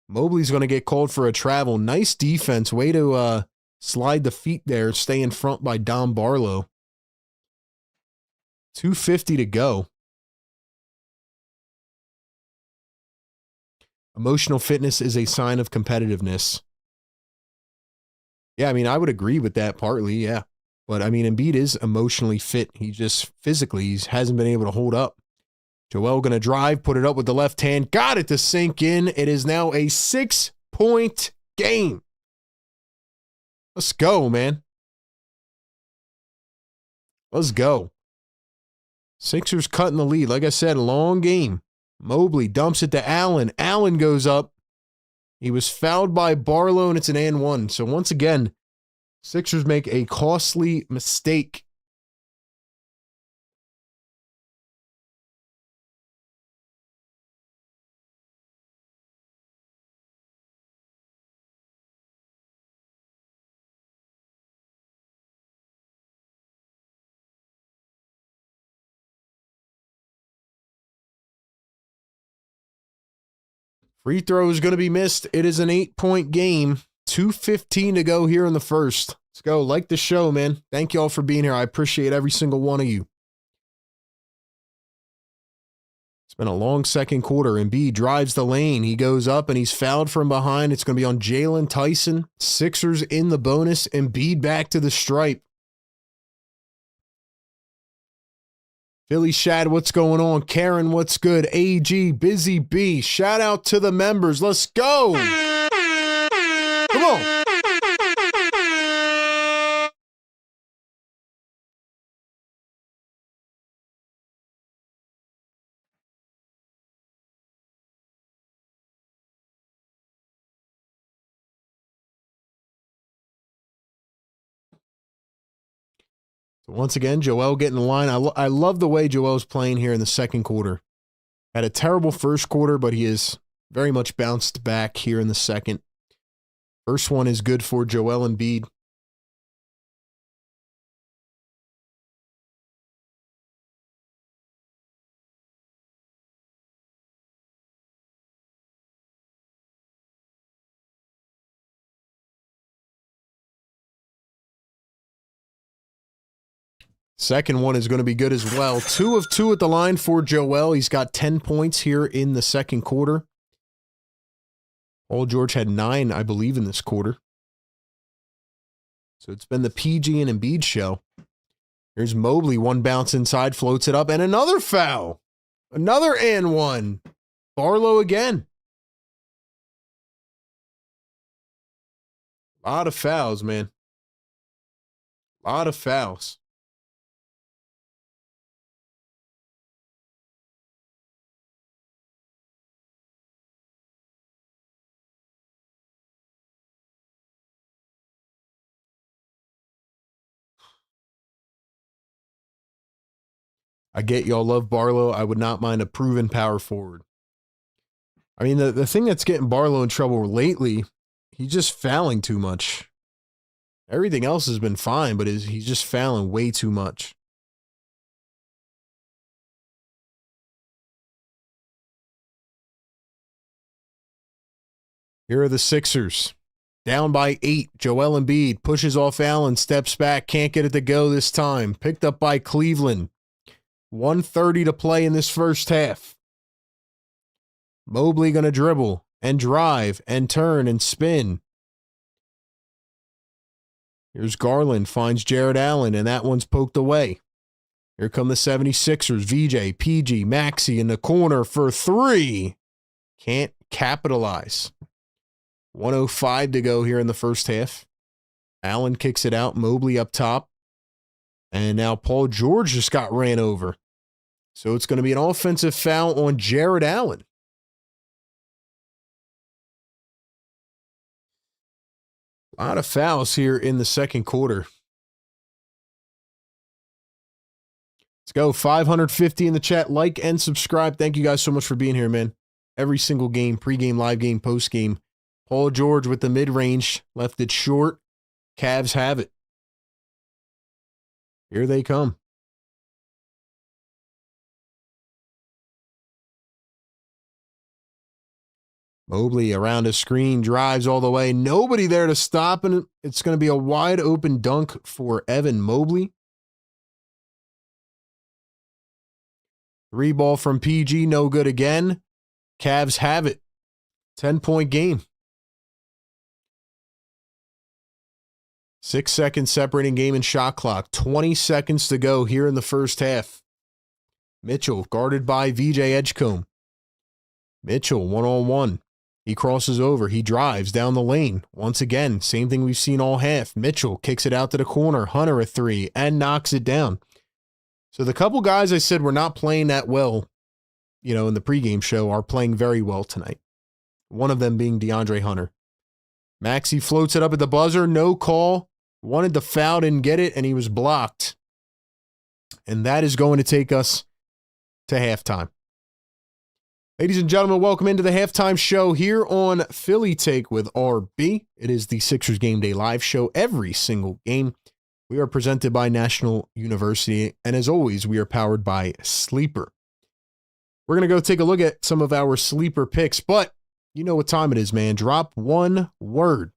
Mobley's going to get called for a travel. Nice defense. Way to slide the feet there. Stay in front by Dom Barlow. 2:50 to go. Emotional fitness is a sign of competitiveness. Yeah, I mean, I would agree with that partly, yeah. But, I mean, Embiid is emotionally fit. He just physically he hasn't been able to hold up. Joel going to drive, put it up with the left hand. Got it to sink in. It is now a 6-point game. Let's go, man. Let's go. Sixers cutting the lead. Like I said, long game. Mobley dumps it to Allen. Allen goes up. He was fouled by Barlow, and it's an and one. So once again, Sixers make a costly mistake. Free throw is going to be missed. It is an 8-point game. 2:15 to go here in the first. Let's go. Like the show, man. Thank you all for being here. I appreciate every single one of you. It's been a long second quarter. Embiid drives the lane. He goes up and he's fouled from behind. It's going to be on Jalen Tyson. Sixers in the bonus. Embiid back to the stripe. Philly Shad, what's going on? Karen, what's good? AG, Busy B, shout out to the members. Let's go. Come on. Once again, Joel getting the line. I love the way Joel's playing here in the second quarter. Had a terrible first quarter, but he is very much bounced back here in the second. First one is good for Joel Embiid. Second one is going to be good as well. 2 of 2 at the line for Joel. He's got 10 points here in the second quarter. Paul George had 9, I believe, in this quarter. So it's been the PG and Embiid show. Here's Mobley. One bounce inside, floats it up, and another foul. Another and one. Barlow again. A lot of fouls, man. A lot of fouls. I get y'all love Barlow. I would not mind a proven power forward. I mean, the thing that's getting Barlow in trouble lately, he's just fouling too much. Everything else has been fine, but he's just fouling way too much. Here are the Sixers. Down by 8. Joel Embiid pushes off Allen, steps back, can't get it to go this time. Picked up by Cleveland. 1:30 to play in this first half. Mobley going to dribble and drive and turn and spin. Here's Garland, finds Jared Allen, and that one's poked away. Here come the 76ers. VJ, PG, Maxey in the corner for 3. Can't capitalize. 1:05 to go here in the first half. Allen kicks it out. Mobley up top. And now Paul George just got ran over. So it's going to be an offensive foul on Jared Allen. A lot of fouls here in the second quarter. Let's go. 550 in the chat. Like and subscribe. Thank you guys so much for being here, man. Every single game, pregame, live game, postgame. Paul George with the mid-range. Left it short. Cavs have it. Here they come. Mobley around a screen, drives all the way. Nobody there to stop, and it's going to be a wide open dunk for Evan Mobley. 3 ball from PG, no good again. Cavs have it. 10-point game. 6 seconds separating game and shot clock. 20 seconds to go here in the first half. Mitchell guarded by VJ Edgecombe. Mitchell one-on-one. He crosses over. He drives down the lane. Once again, same thing we've seen all half. Mitchell kicks it out to the corner. Hunter a 3 and knocks it down. So the couple guys I said were not playing that well, in the pregame show are playing very well tonight. One of them being DeAndre Hunter. Maxey floats it up at the buzzer. No call. Wanted the foul, didn't get it, and he was blocked. And that is going to take us to halftime. Ladies and gentlemen, welcome into the halftime show here on Philly Take with RB. It is the Sixers Game Day live show every single game. We are presented by National University, and as always, we are powered by Sleeper. We're going to go take a look at some of our sleeper picks, but you know what time it is, man. Drop one word.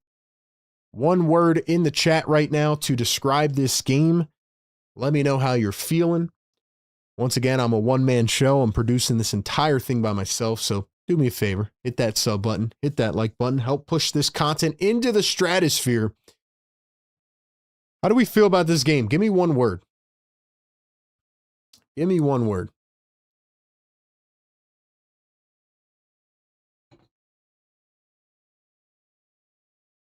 One word in the chat right now to describe this game. Let me know how you're feeling. Once again, I'm a one-man show. I'm producing this entire thing by myself, so do me a favor. Hit that sub button. Hit that like button. Help push this content into the stratosphere. How do we feel about this game? Give me one word. Give me one word.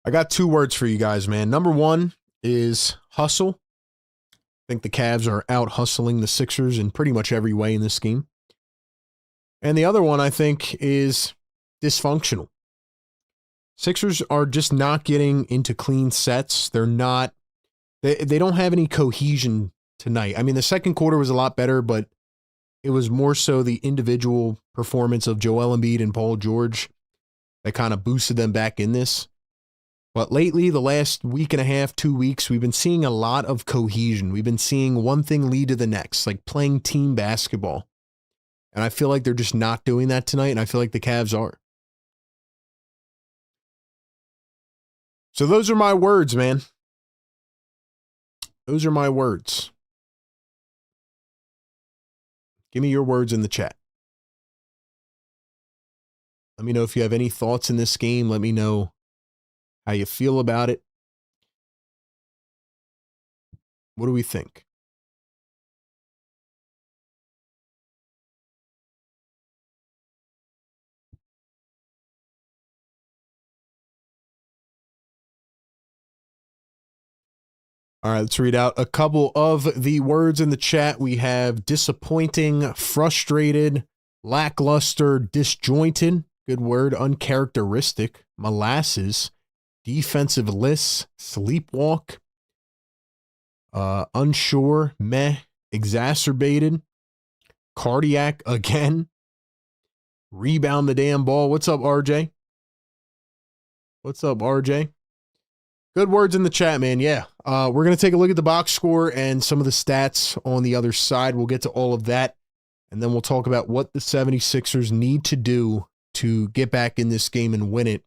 I got 2 words for you guys, man. Number 1 is hustle. I think the Cavs are out hustling the Sixers in pretty much every way in this game. And the other one, I think, is dysfunctional. Sixers are just not getting into clean sets. They're not, they don't have any cohesion tonight. I mean, the second quarter was a lot better, but it was more so the individual performance of Joel Embiid and Paul George that kind of boosted them back in this. But lately, the last week and a half, 2 weeks, we've been seeing a lot of cohesion. We've been seeing one thing lead to the next, like playing team basketball. And I feel like they're just not doing that tonight, and I feel like the Cavs are. So those are my words, man. Those are my words. Give me your words in the chat. Let me know if you have any thoughts in this game. Let me know how you feel about it. What do we think? All right, let's read out a couple of the words in the chat. We have disappointing, frustrated, lackluster, disjointed, good word, uncharacteristic, molasses, defensive-less, sleepwalk, unsure, meh, exacerbated, cardiac again, rebound the damn ball. What's up, RJ? What's up, RJ? Good words in the chat, man. Yeah. We're going to take a look at the box score and some of the stats on the other side. We'll get to all of that, and then we'll talk about what the 76ers need to do to get back in this game and win it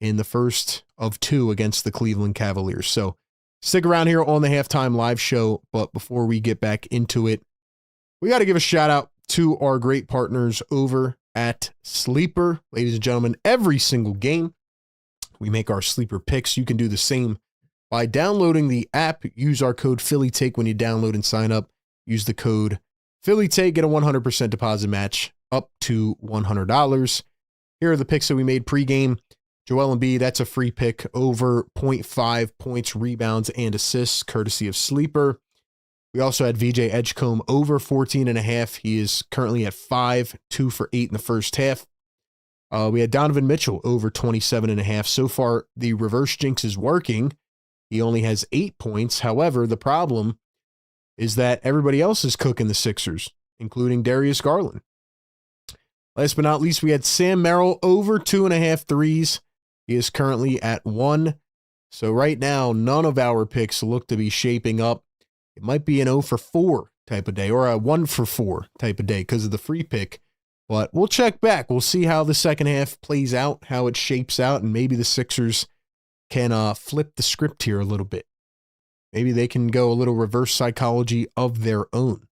in the first of 2 against the Cleveland Cavaliers. So stick around here on the halftime live show. But before we get back into it, we got to give a shout out to our great partners over at Sleeper. Ladies and gentlemen, every single game, we make our sleeper picks. You can do the same by downloading the app. Use our code PhillyTake when you download and sign up. Use the code PhillyTake. Get a 100% deposit match up to $100. Here are the picks that we made pregame. Joel Embiid, that's a free pick, over 0.5 points, rebounds, and assists, courtesy of Sleeper. We also had VJ Edgecombe over 14.5. He is currently at 5, 2 for 8 in the first half. We had Donovan Mitchell over 27.5. So far, the reverse jinx is working. He only has 8 points. However, the problem is that everybody else is cooking the Sixers, including Darius Garland. Last but not least, we had Sam Merrill over 2.5 threes. He is currently at 1. So right now, none of our picks look to be shaping up. It might be an 0 for 4 type of day or a 1 for 4 type of day because of the free pick. But we'll check back. We'll see how the second half plays out, how it shapes out, and maybe the Sixers can flip the script here a little bit. Maybe they can go a little reverse psychology of their own.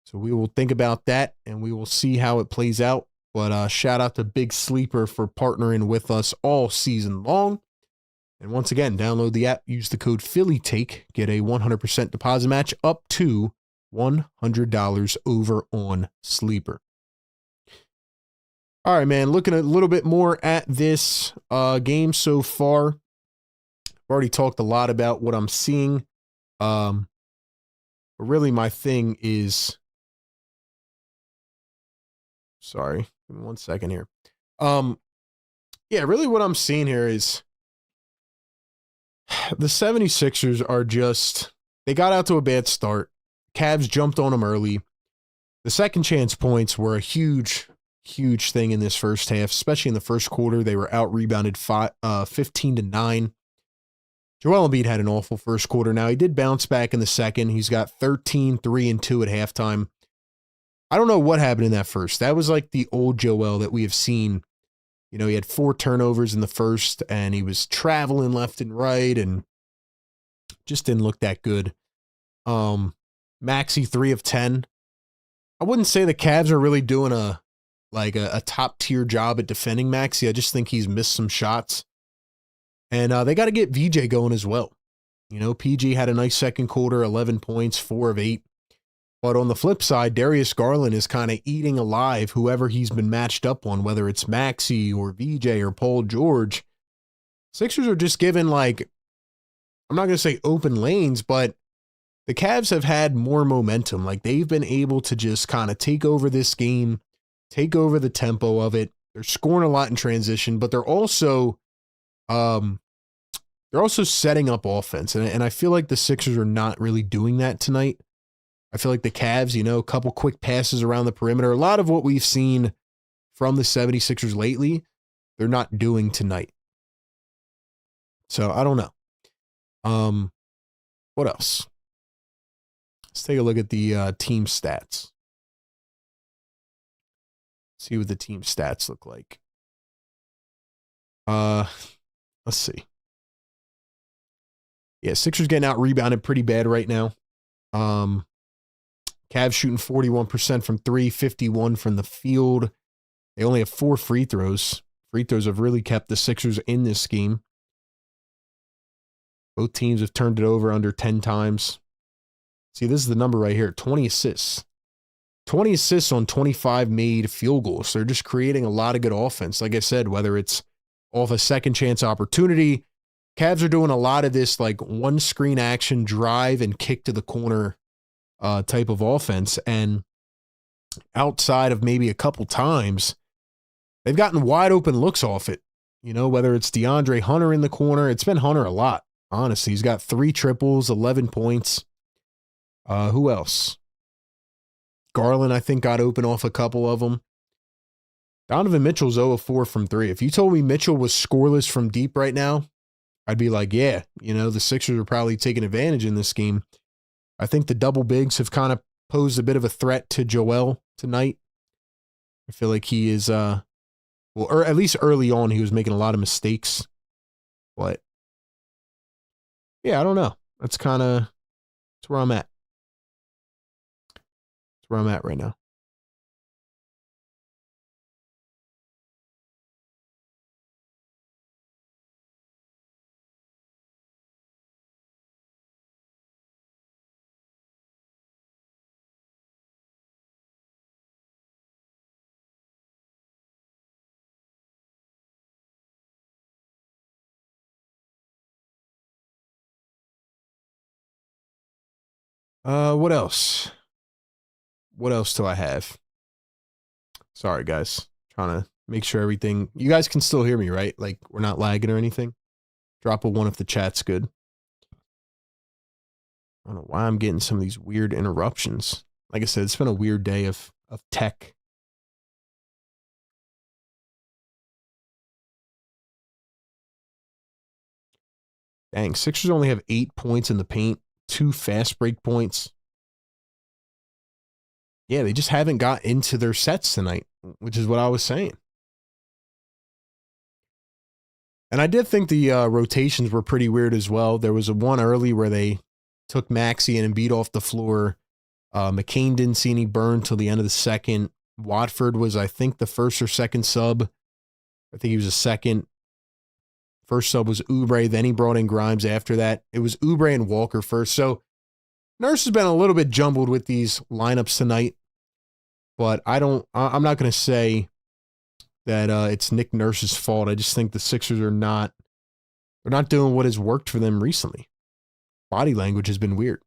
So we will think about that, and we will see how it plays out. But shout out to Big Sleeper for partnering with us all season long. And once again, download the app, use the code PhillyTake, get a 100% deposit match up to $100 over on Sleeper. All right, man, looking a little bit more at this game so far. I've already talked a lot about what I'm seeing. But really my thing is, sorry, give me 1 second here. Yeah, really what I'm seeing here is the 76ers are just, they got out to a bad start. Cavs jumped on them early. The second chance points were a huge thing in this first half, especially in the first quarter. They were out rebounded 15-9. Joel Embiid had an awful first quarter. Now, he did bounce back in the second. He's got 13, 3, and 2 at halftime. I don't know what happened in that first. That was like the old Joel that we have seen. You know, he had 4 turnovers in the first, and he was traveling left and right, and just didn't look that good. Maxey, 3 of 10. I wouldn't say the Cavs are really doing a top-tier job at defending Maxey. I just think he's missed some shots. And they got to get VJ going as well. You know, PG had a nice second quarter, 11 points, 4 of 8. But on the flip side, Darius Garland is kind of eating alive whoever he's been matched up on, whether it's Maxey or VJ or Paul George. Sixers are just given, like, I'm not going to say open lanes, but the Cavs have had more momentum. Like, they've been able to just kind of take over this game, take over the tempo of it. They're scoring a lot in transition, but they're also setting up offense. And I feel like the Sixers are not really doing that tonight. I feel like the Cavs, you know, a couple quick passes around the perimeter, a lot of what we've seen from the 76ers lately, they're not doing tonight. So I don't know. What else? Let's take a look at the team stats. See what the team stats look like. Let's see. Yeah, Sixers getting out rebounded pretty bad right now. Cavs shooting 41% from 3, 51 from the field. They only have 4 free throws. Free throws have really kept the Sixers in this game. Both teams have turned it over under 10 times. See, this is the number right here, 20 assists. 20 assists on 25 made field goals. They're just creating a lot of good offense. Like I said, whether it's off a second chance opportunity, Cavs are doing a lot of this like one screen action, drive, and kick to the corner type of offense. And outside of maybe a couple times, they've gotten wide open looks off it. You know, whether it's DeAndre Hunter in the corner, it's been Hunter a lot, honestly. He's got 3 triples, 11 points. Who else? Garland, I think, got open off a couple of them. Donovan Mitchell's 0 of 4 from 3. If you told me Mitchell was scoreless from deep right now, I'd be like, yeah, you know, the Sixers are probably taking advantage in this game. I think the double bigs have kind of posed a bit of a threat to Joel tonight. I feel like he is, or at least early on, he was making a lot of mistakes. But, yeah, I don't know. That's where I'm at. That's where I'm at right now. What else? What else do I have? Sorry, guys. Trying to make sure everything... You guys can still hear me, right? Like, we're not lagging or anything? Drop a 1 if the chat's good. I don't know why I'm getting some of these weird interruptions. Like I said, it's been a weird day of tech. Dang, Sixers only have 8 points in the paint, 2 fast break points. Yeah, they just haven't got into their sets tonight, which is what I was saying. And I did think the rotations were pretty weird as well. There was a one early where they took Maxey and Embiid off the floor. McCain didn't see any burn till the end of the second. Watford was, I think, the first or second sub. I think he was a second. First sub was Oubre. Then he brought in Grimes after that. It was Oubre and Walker first. So Nurse has been a little bit jumbled with these lineups tonight. But I'm not going to say that it's Nick Nurse's fault. I just think the Sixers they're not doing what has worked for them recently. Body language has been weird.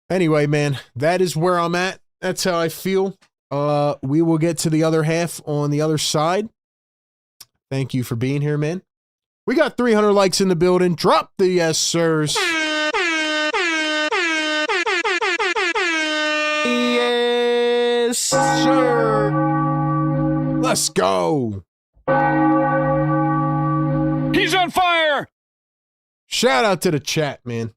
Anyway, man, that is where I'm at. That's how I feel. We will get to the other half on the other side. Thank you for being here, man. We got 300 likes in the building. Drop the yes, sirs. Yes, sir. Let's go. He's on fire. Shout out to the chat, man.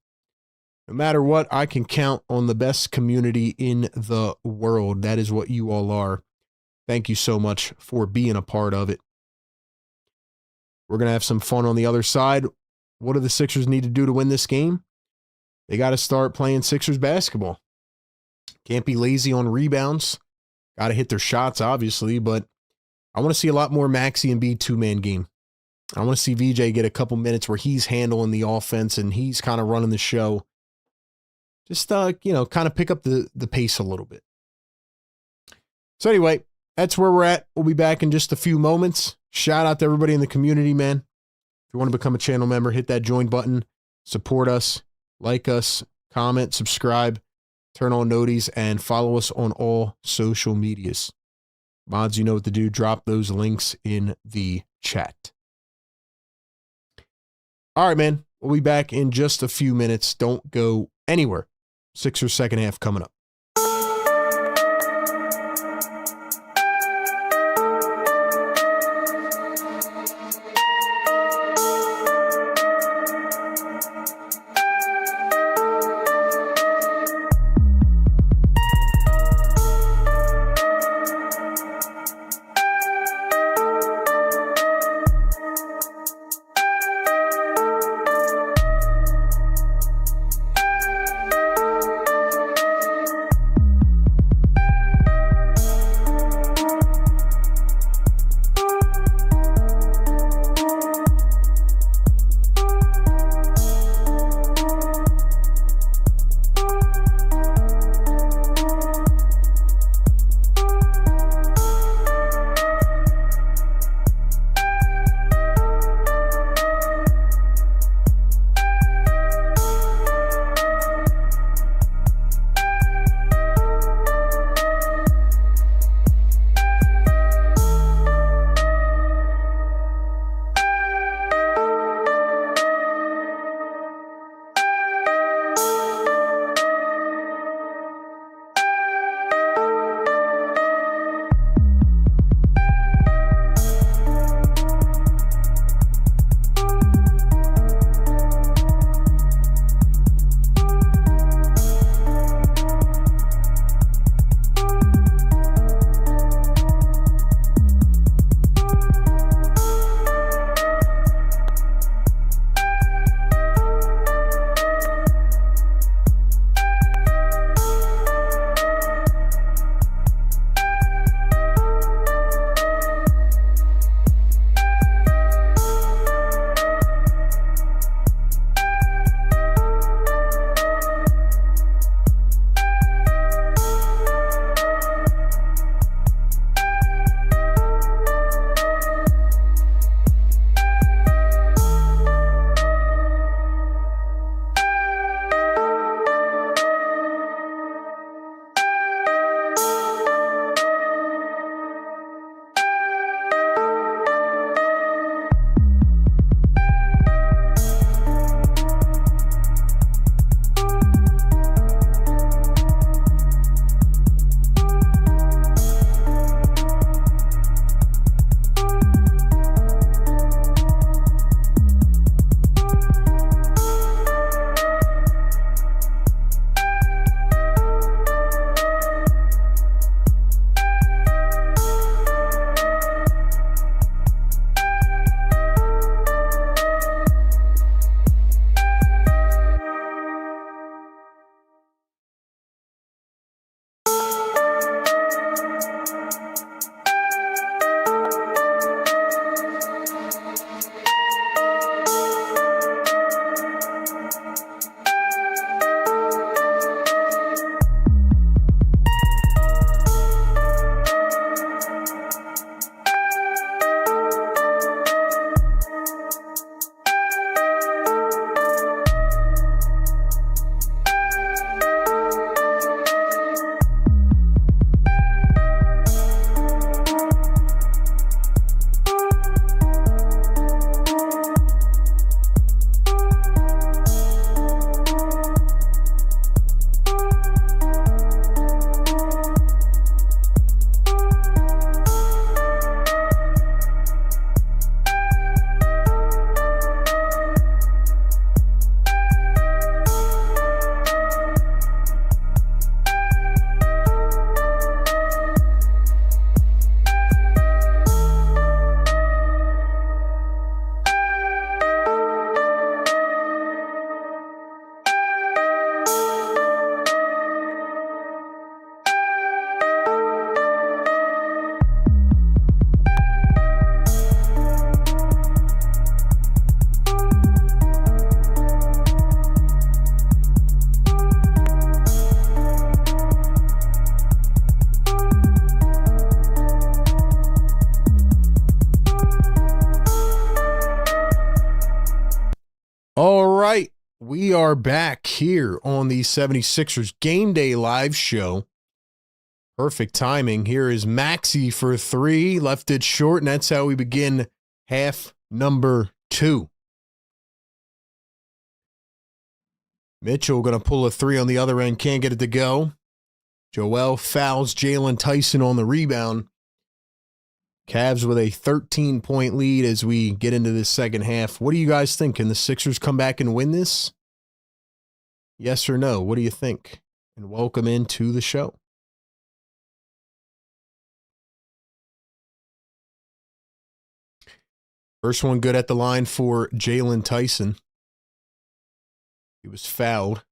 No matter what, I can count on the best community in the world. That is what you all are. Thank you so much for being a part of it. We're going to have some fun on the other side. What do the Sixers need to do to win this game? They got to start playing Sixers basketball. Can't be lazy on rebounds. Got to hit their shots, obviously, but I want to see a lot more Maxey and Embiid two-man game. I want to see VJ get a couple minutes where he's handling the offense and he's kind of running the show. Just, kind of pick up the pace a little bit. So anyway, that's where we're at. We'll be back in just a few moments. Shout out to everybody in the community, man. If you want to become a channel member, hit that join button. Support us, like us, comment, subscribe, turn on noties, and follow us on all social medias. Mods, you know what to do. Drop those links in the chat. All right, man. We'll be back in just a few minutes. Don't go anywhere. Sixers second half coming up. We are back here on the 76ers Game Day Live show. Perfect timing. Here is Maxey for three. Left it short, and that's how we begin half number 2. Mitchell going to pull a three on the other end. Can't get it to go. Joel fouls Jalen Tyson on the rebound. Cavs with a 13-point lead as we get into this second half. What do you guys think? Can the Sixers come back and win this? Yes or no? What do you think? And welcome into the show. First one good at the line for Jalen Tyson. He was fouled.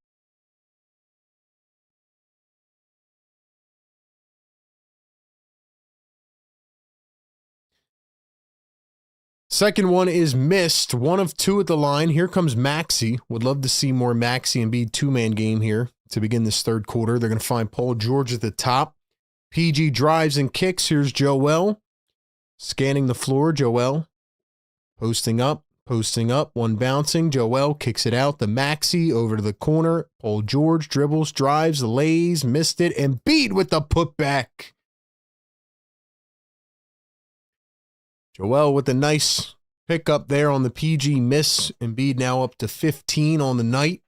Second one is missed. 1 of 2 at the line. Here comes Maxey. Would love to see more Maxey and Embiid two-man game here to begin this third quarter. They're going to find Paul George at the top. PG drives and kicks. Here's Joel. Scanning the floor. Joel posting up. One bouncing. Joel kicks it out. The Maxey over to the corner. Paul George dribbles, drives, lays, missed it. And Embiid with the putback. Joel with a nice pickup there on the PG miss. Embiid now up to 15 on the night.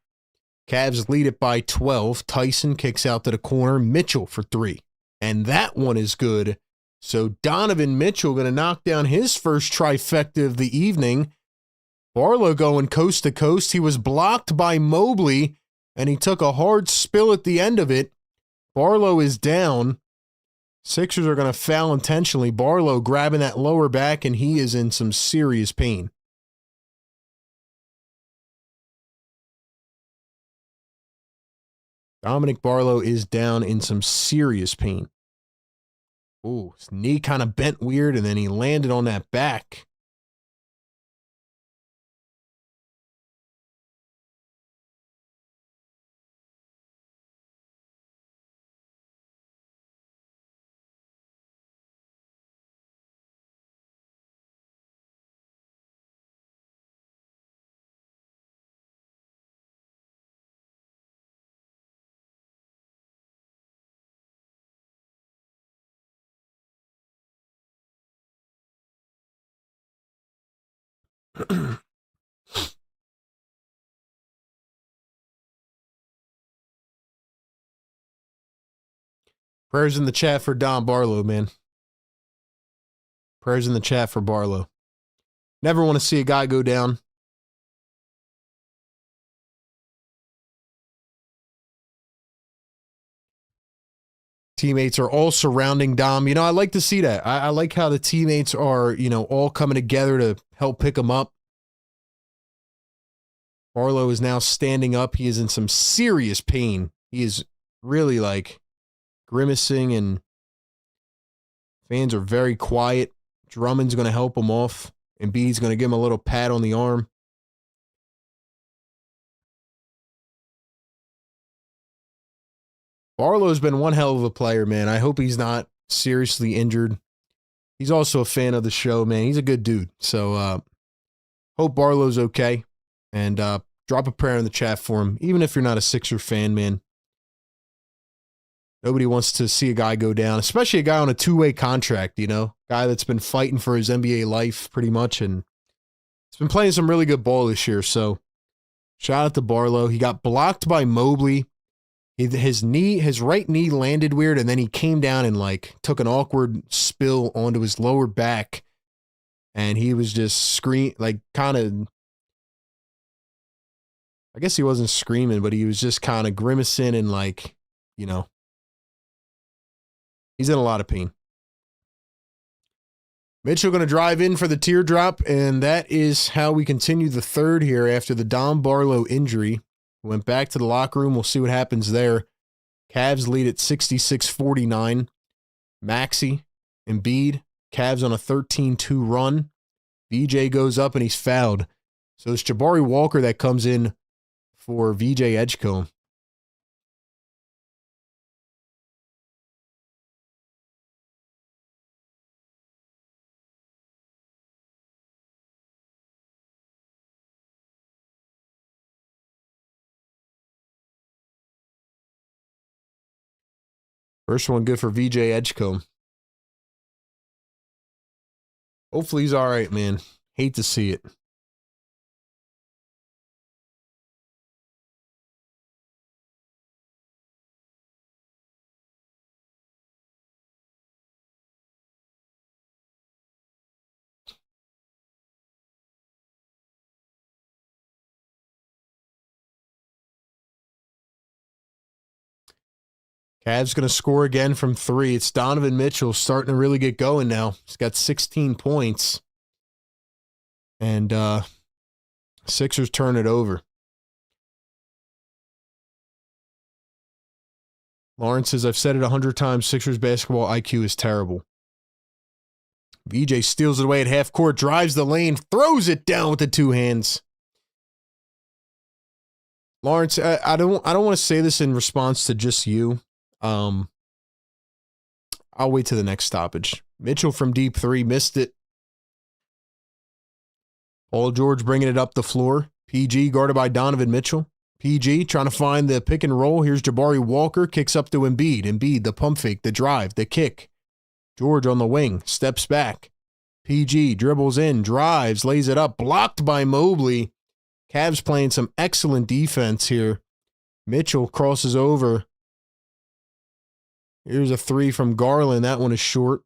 Cavs lead it by 12. Tyson kicks out to the corner. Mitchell for 3. And that one is good. So Donovan Mitchell going to knock down his first trifecta of the evening. Barlow going coast to coast. He was blocked by Mobley, and he took a hard spill at the end of it. Barlow is down. Sixers are going to foul intentionally. Barlow grabbing that lower back, and he is in some serious pain. Dominic Barlow is down in some serious pain. Ooh, his knee kind of bent weird, and then he landed on that back. Prayers in the chat for Don Barlow, man. Prayers in the chat for Barlow. Never want to see a guy go down. Teammates are all surrounding Dom. You know, I like to see that. I like how the teammates are, you know, all coming together to help pick him up. Barlow is now standing up. He is in some serious pain. He is really like grimacing, and fans are very quiet. Drummond's going to help him off. Embiid's going to give him a little pat on the arm. Barlow's been one hell of a player, man. I hope he's not seriously injured. He's also a fan of the show, man. He's a good dude. So hope Barlow's okay. And drop a prayer in the chat for him. Even if you're not a Sixer fan, man. Nobody wants to see a guy go down, especially a guy on a two-way contract, you know, guy that's been fighting for his NBA life pretty much, and he's been playing some really good ball this year. So shout out to Barlow. He got blocked by Mobley. His right knee landed weird, and then he came down and like took an awkward spill onto his lower back, and he was just kind of, I guess he wasn't screaming, but he was just kind of grimacing and like, you know, he's in a lot of pain. Mitchell going to drive in for the teardrop, and that is how we continue the third here after the Dom Barlow injury. Went back to the locker room. We'll see what happens there. Cavs lead at 66-49. Maxey, Embiid, Cavs on a 13-2 run. VJ goes up and he's fouled. So it's Jabari Walker that comes in for VJ Edgecombe. First one good for VJ Edgecombe. Hopefully he's all right, man. Hate to see it. Cavs going to score again from 3. It's Donovan Mitchell starting to really get going now. He's got 16 points. And Sixers turn it over. Lawrence says, I've said it 100 times, Sixers basketball IQ is terrible. VJ steals it away at half court, drives the lane, throws it down with the 2 hands. Lawrence, I don't want to say this in response to just you. I'll wait to the next stoppage. Mitchell from deep 3 missed it. Paul George bringing it up the floor. PG guarded by Donovan Mitchell. PG trying to find the pick and roll. Here's Jabari Walker. Kicks up to Embiid. Embiid, the pump fake, the drive, the kick. George on the wing. Steps back. PG dribbles in, drives, lays it up. Blocked by Mobley. Cavs playing some excellent defense here. Mitchell crosses over. Here's a 3 from Garland. That one is short.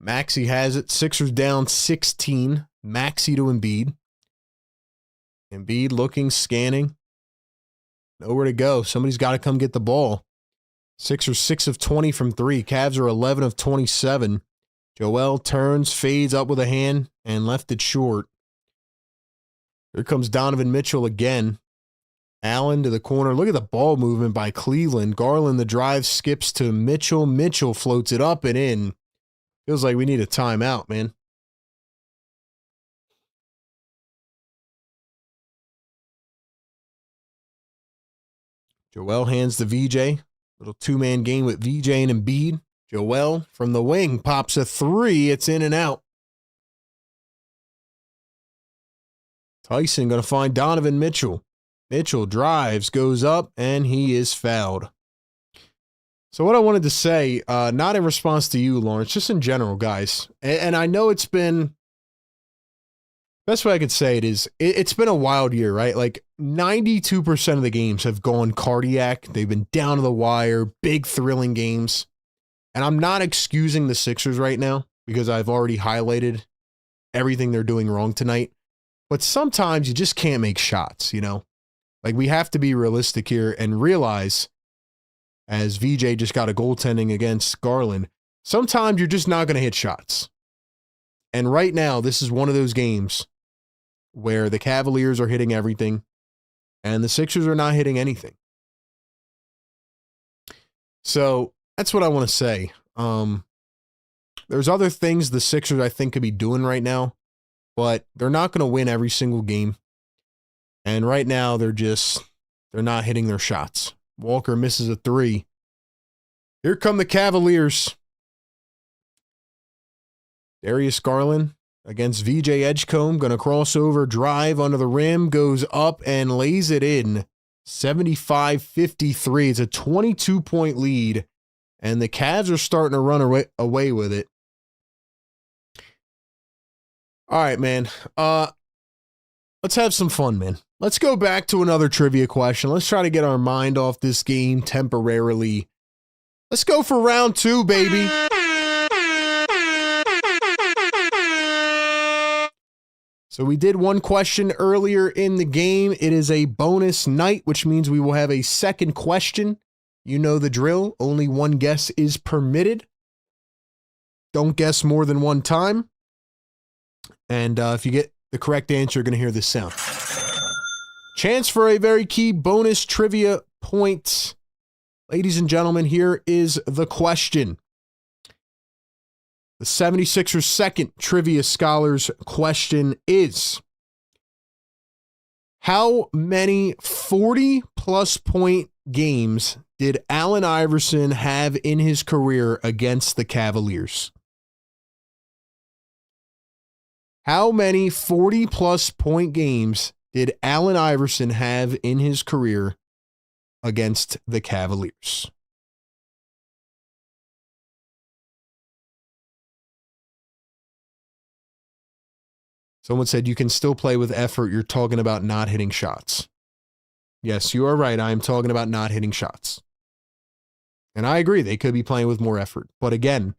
Maxey has it. Sixers down 16. Maxey to Embiid. Embiid looking, scanning. Nowhere to go. Somebody's got to come get the ball. Sixers 6 of 20 from 3. Cavs are 11 of 27. Joel turns, fades up with a hand, and left it short. Here comes Donovan Mitchell again. Allen to the corner. Look at the ball movement by Cleveland. Garland, the drive, skips to Mitchell. Mitchell floats it up and in. Feels like we need a timeout, man. Joel hands to VJ. Little 2-man game with VJ and Embiid. Joel from the wing pops a 3. It's in and out. Tyson going to find Donovan Mitchell. Mitchell drives, goes up, and he is fouled. So what I wanted to say, not in response to you, Lawrence, just in general, guys. And I know it's been, best way I could say it is, it's been a wild year, right? Like 92% of the games have gone cardiac. They've been down to the wire, big thrilling games. And I'm not excusing the Sixers right now because I've already highlighted everything they're doing wrong tonight. But sometimes you just can't make shots, you know? Like we have to be realistic here and realize, as VJ just got a goaltending against Garland, sometimes you're just not going to hit shots. And right now, this is one of those games where the Cavaliers are hitting everything and the Sixers are not hitting anything. So that's what I want to say. There's other things the Sixers, I think, could be doing right now, but they're not going to win every single game. And right now, they're not hitting their shots. Walker misses a 3. Here come the Cavaliers. Darius Garland against VJ Edgecombe. Going to cross over, drive under the rim, goes up and lays it in. 75-53. It's a 22-point lead. And the Cavs are starting to run away with it. All right, man. Let's have some fun, man. Let's go back to another trivia question. Let's try to get our mind off this game temporarily. Let's go for round 2, baby. So we did one question earlier in the game. It is a bonus night, which means we will have a second question. You know the drill. Only one guess is permitted. Don't guess more than one time. And if you get the correct answer, you're going to hear this sound. Chance for a very key bonus trivia point. Ladies and gentlemen, here is the question. The 76ers' second Trivia Scholars question is, how many 40-plus point games did Allen Iverson have in his career against the Cavaliers? How many 40-plus point games did Allen Iverson have in his career against the Cavaliers. Someone said you can still play with effort. You're talking about not hitting shots. Yes, you are right. I am talking about not hitting shots. And I agree. They could be playing with more effort. But again,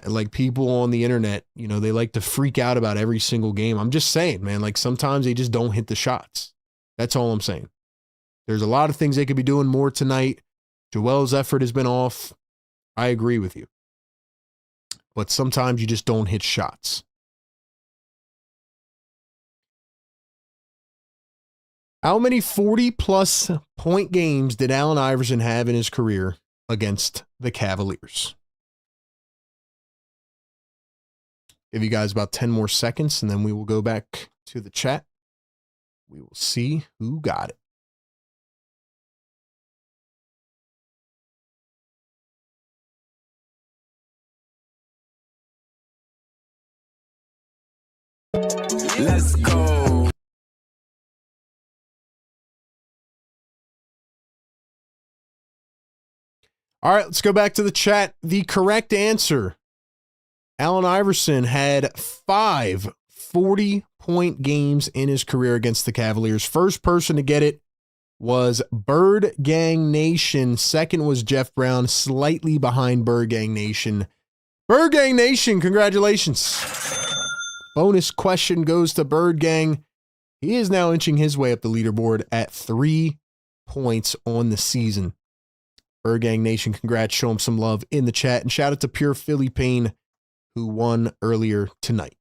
like people on the internet, you know, they like to freak out about every single game. I'm just saying, man, like sometimes they just don't hit the shots. That's all I'm saying. There's a lot of things they could be doing more tonight. Joel's effort has been off. I agree with you. But sometimes you just don't hit shots. How many 40-plus point games did Allen Iverson have in his career against the Cavaliers? Give you guys about 10 more seconds, and then we will go back to the chat. We will see who got it. Let's go. All right, let's go back to the chat. The correct answer, Allen Iverson had 5 40-point games in his career against the Cavaliers. First person to get it was Bird Gang Nation. Second was Jeff Brown, slightly behind Bird Gang Nation. Bird Gang Nation, congratulations. Bonus question goes to Bird Gang. He is now inching his way up the leaderboard at 3 points on the season. Bird Gang Nation, congrats. Show him some love in the chat. And shout out to Pure Philly Pain, who won earlier tonight.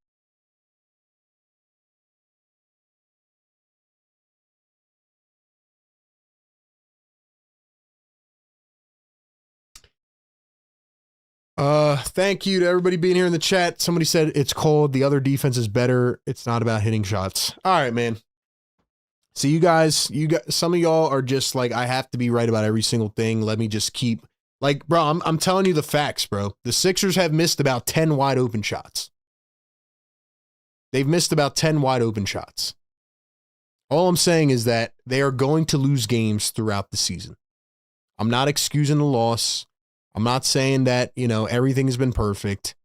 Thank you to everybody being here in the chat. Somebody said it's cold. The other defense is better. It's not about hitting shots. All right, man. So you guys, some of y'all are just like, I have to be right about every single thing. Let me just keep like, bro, I'm telling you the facts, bro. The Sixers have missed about 10 wide open shots. They've missed about 10 wide open shots. All I'm saying is that they are going to lose games throughout the season. I'm not excusing the loss. I'm not saying that, you know, everything has been perfect.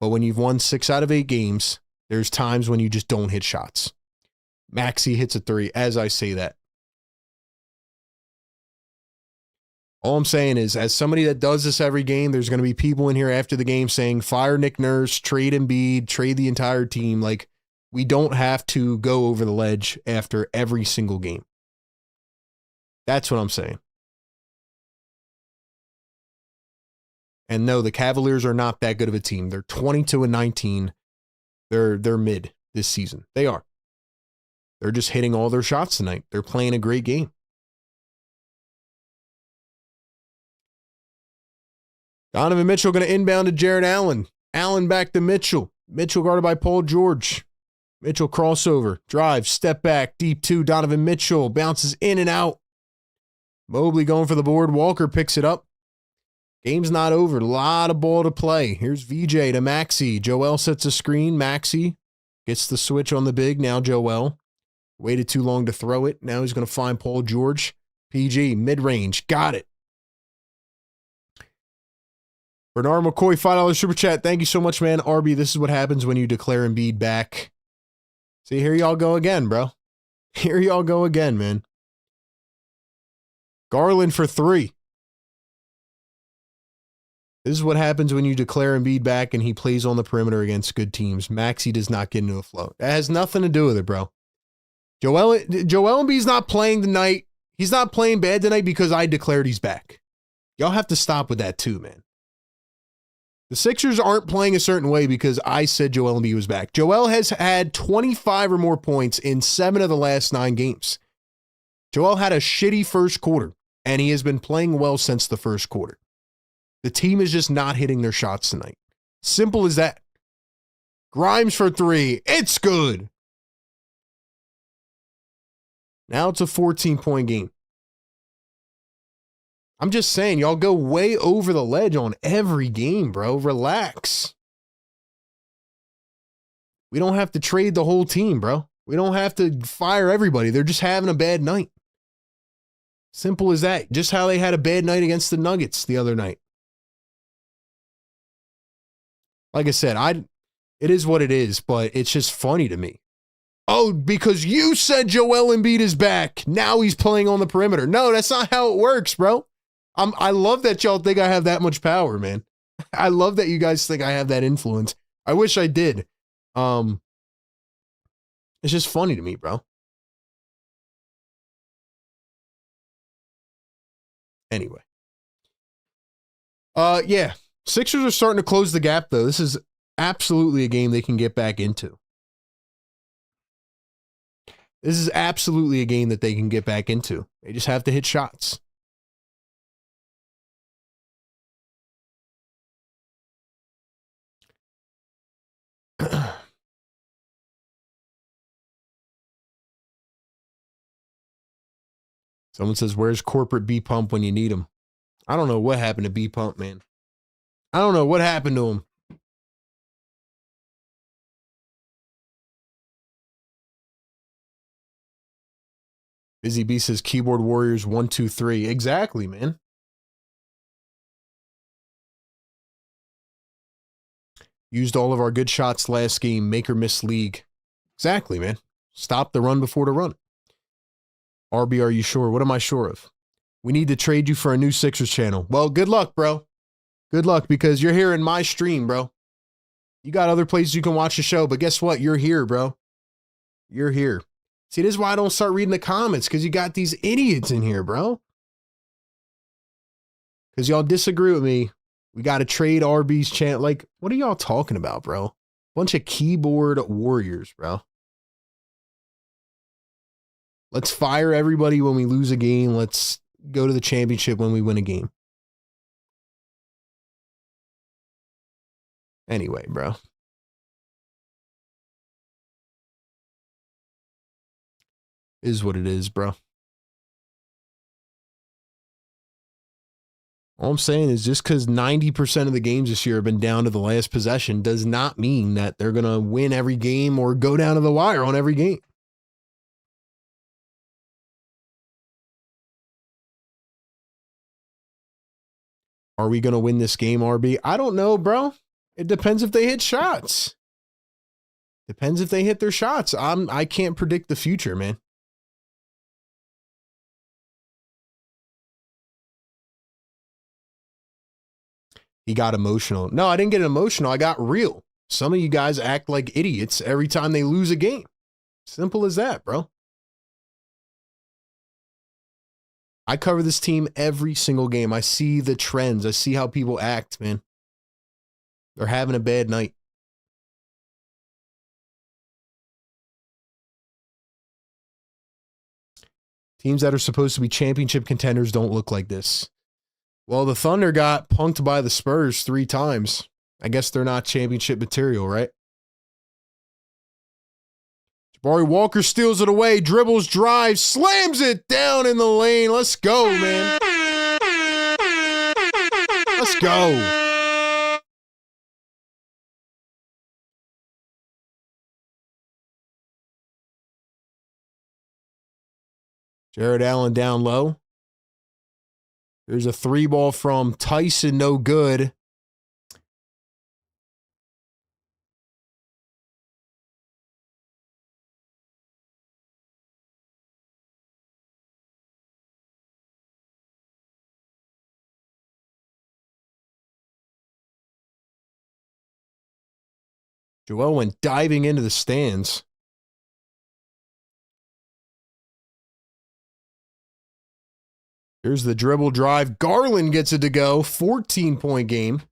But when you've won 6 out of 8 games, there's times when you just don't hit shots. Maxey hits a 3 as I say that. All I'm saying is, as somebody that does this every game, there's going to be people in here after the game saying, fire Nick Nurse, trade Embiid, trade the entire team. Like, we don't have to go over the ledge after every single game. That's what I'm saying. And no, the Cavaliers are not that good of a team. They're 22-19. They're mid this season. They are. They're just hitting all their shots tonight. They're playing a great game. Donovan Mitchell going to inbound to Jared Allen. Allen back to Mitchell. Mitchell guarded by Paul George. Mitchell crossover, drive, step back, deep 2. Donovan Mitchell bounces in and out. Mobley going for the board. Walker picks it up. Game's not over. A lot of ball to play. Here's VJ to Maxey. Joel sets a screen. Maxey gets the switch on the big. Now Joel. Waited too long to throw it. Now he's going to find Paul George. PG, mid-range. Got it. Bernard McCoy, $5 super chat. Thank you so much, man. RB, this is what happens when you declare Embiid back. See, here y'all go again, bro. Here y'all go again, man. Garland for 3. This is what happens when you declare Embiid back and he plays on the perimeter against good teams. Maxey does not get into a flow. That has nothing to do with it, bro. Joel Embiid's not playing tonight. He's not playing bad tonight because I declared he's back. Y'all have to stop with that too, man. The Sixers aren't playing a certain way because I said Joel Embiid was back. Joel has had 25 or more points in 7 of the last 9 games. Joel had a shitty first quarter, and he has been playing well since the first quarter. The team is just not hitting their shots tonight. Simple as that. Grimes for 3. It's good. Now it's a 14-point game. I'm just saying, y'all go way over the ledge on every game, bro. Relax. We don't have to trade the whole team, bro. We don't have to fire everybody. They're just having a bad night. Simple as that. Just how they had a bad night against the Nuggets the other night. Like I said, it is what it is, but it's just funny to me. Oh, because you said Joel Embiid is back. Now he's playing on the perimeter. No, that's not how it works, bro. I love that y'all think I have that much power, man. I love that you guys think I have that influence. I wish I did. It's just funny to me, bro. Anyway. Yeah. Sixers are starting to close the gap, though. This is absolutely a game they can get back into. This is absolutely a game that they can get back into. They just have to hit shots. Someone says, where's corporate B-Pump when you need him? I don't know what happened to B-Pump, man. I don't know what happened to him. Busy B says keyboard warriors 1, 2, 3. Exactly, man. Used all of our good shots last game. Make or miss league. Exactly, man. Stop the run before the run. RB, are you sure? What am I sure of? We need to trade you for a new Sixers channel. Well, good luck, bro. Good luck, because you're here in my stream, bro. You got other places you can watch the show, but guess what? You're here, bro. You're here. See, this is why I don't start reading the comments, because you got these idiots in here, bro. Because y'all disagree with me. We got to trade RB's channel. Like, what are y'all talking about, bro? Bunch of keyboard warriors, bro. Let's fire everybody when we lose a game. Let's go to the championship when we win a game. Anyway, bro. Is what it is, bro. All I'm saying is just because 90% of the games this year have been down to the last possession does not mean that they're going to win every game or go down to the wire on every game. Are we going to win this game, RB? I don't know, bro. It depends if they hit shots. Depends if they hit their shots. I can't predict the future, man. He got emotional. No, I didn't get emotional. I got real. Some of you guys act like idiots every time they lose a game. Simple as that, bro. I cover this team every single game. I see the trends. I see how people act, man. They're having a bad night. Teams that are supposed to be championship contenders don't look like this. Well, the Thunder got punked by the Spurs 3 times. I guess they're not championship material, right? Jabari Walker steals it away, dribbles, drives, slams it down in the lane. Let's go, man. Let's go. Jared Allen down low. There's a 3-ball from Tyson, no good. Joel went diving into the stands. Here's the dribble drive. Garland gets it to go. 14-point game.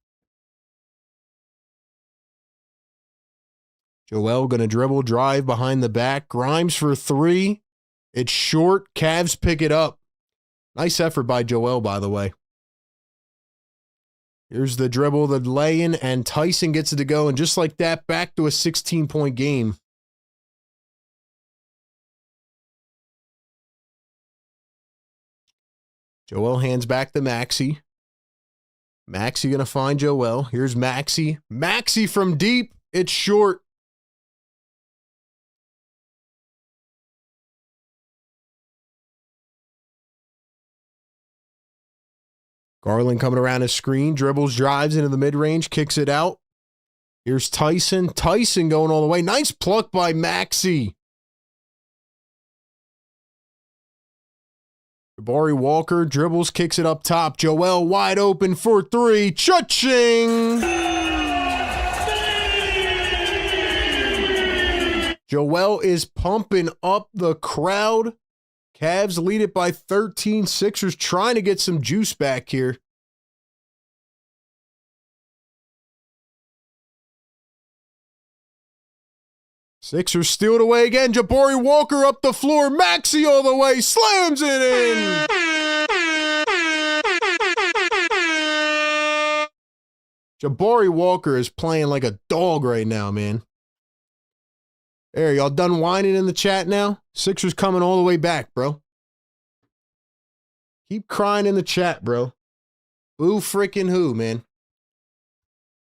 Joel going to dribble, drive behind the back. Grimes for 3. It's short. Cavs pick it up. Nice effort by Joel, by the way. Here's the dribble, the lay-in, and Tyson gets it to go. And just like that, back to a 16-point game. Joel hands back to Maxey. Maxey going to find Joel. Here's Maxey. Maxey from deep. It's short. Garland coming around his screen, dribbles, drives into the mid-range, kicks it out. Here's Tyson. Tyson going all the way. Nice pluck by Maxey. Jabari Walker dribbles, kicks it up top. Joel wide open for three. Cha-ching! Joel is pumping up the crowd. Cavs lead it by 13. Sixers trying to get some juice back here. Sixers steal it away again. Jabari Walker up the floor. Maxey all the way. Slams it in. Jabari Walker is playing like a dog right now, man. There, y'all done whining in the chat now? Sixers coming all the way back, bro. Keep crying in the chat, bro. Boo freaking who, man?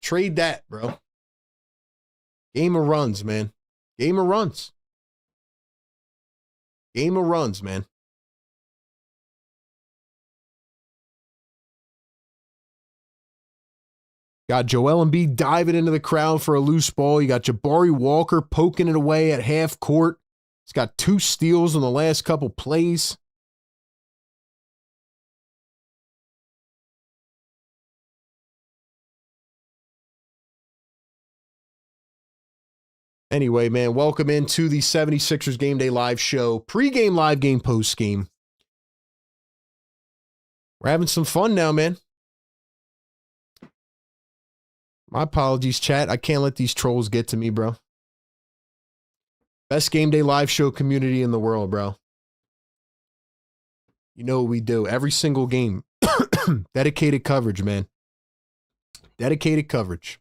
Trade that, bro. Game of runs, man. Game of runs. Game of runs, man. Got Joel Embiid diving into the crowd for a loose ball. You got Jabari Walker poking it away at half court. He's got 2 steals in the last couple plays. Anyway, man, welcome into the 76ers Game Day Live show. Pre-game, live game, post-game. We're having some fun now, man. My apologies, chat. I can't let these trolls get to me, bro. Best Game Day Live show community in the world, bro. You know what we do. Every single game. Dedicated coverage, man. Dedicated coverage.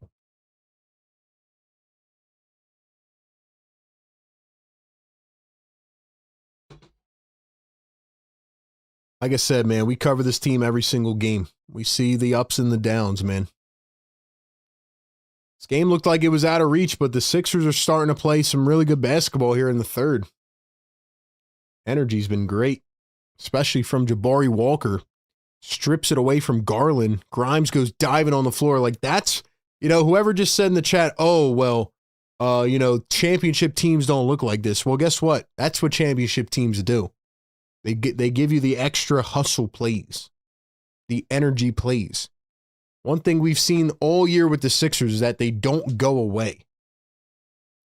Like I said, man, we cover this team every single game. We see the ups and the downs, man. This game looked like it was out of reach, but the Sixers are starting to play some really good basketball here in the third. Energy's been great, especially from Jabari Walker. Strips it away from Garland. Grimes goes diving on the floor. Like, that's, you know, whoever just said in the chat, oh, well, you know, championship teams don't look like this. Well, guess what? That's what championship teams do. They give you the extra hustle plays, the energy plays. One thing we've seen all year with the Sixers is that they don't go away.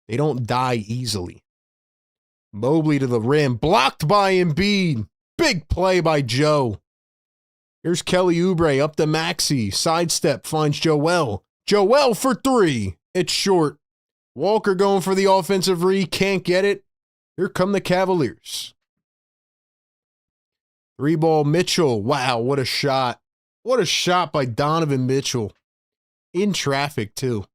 They don't die easily. Mobley to the rim, blocked by Embiid. Big play by Joe. Here's Kelly Oubre up to Maxey. Sidestep finds Joel. Joel for three. It's short. Walker going for the offensive re. Can't get it. Here come the Cavaliers. 3-ball Mitchell. Wow, what a shot. What a shot by Donovan Mitchell. In traffic, too.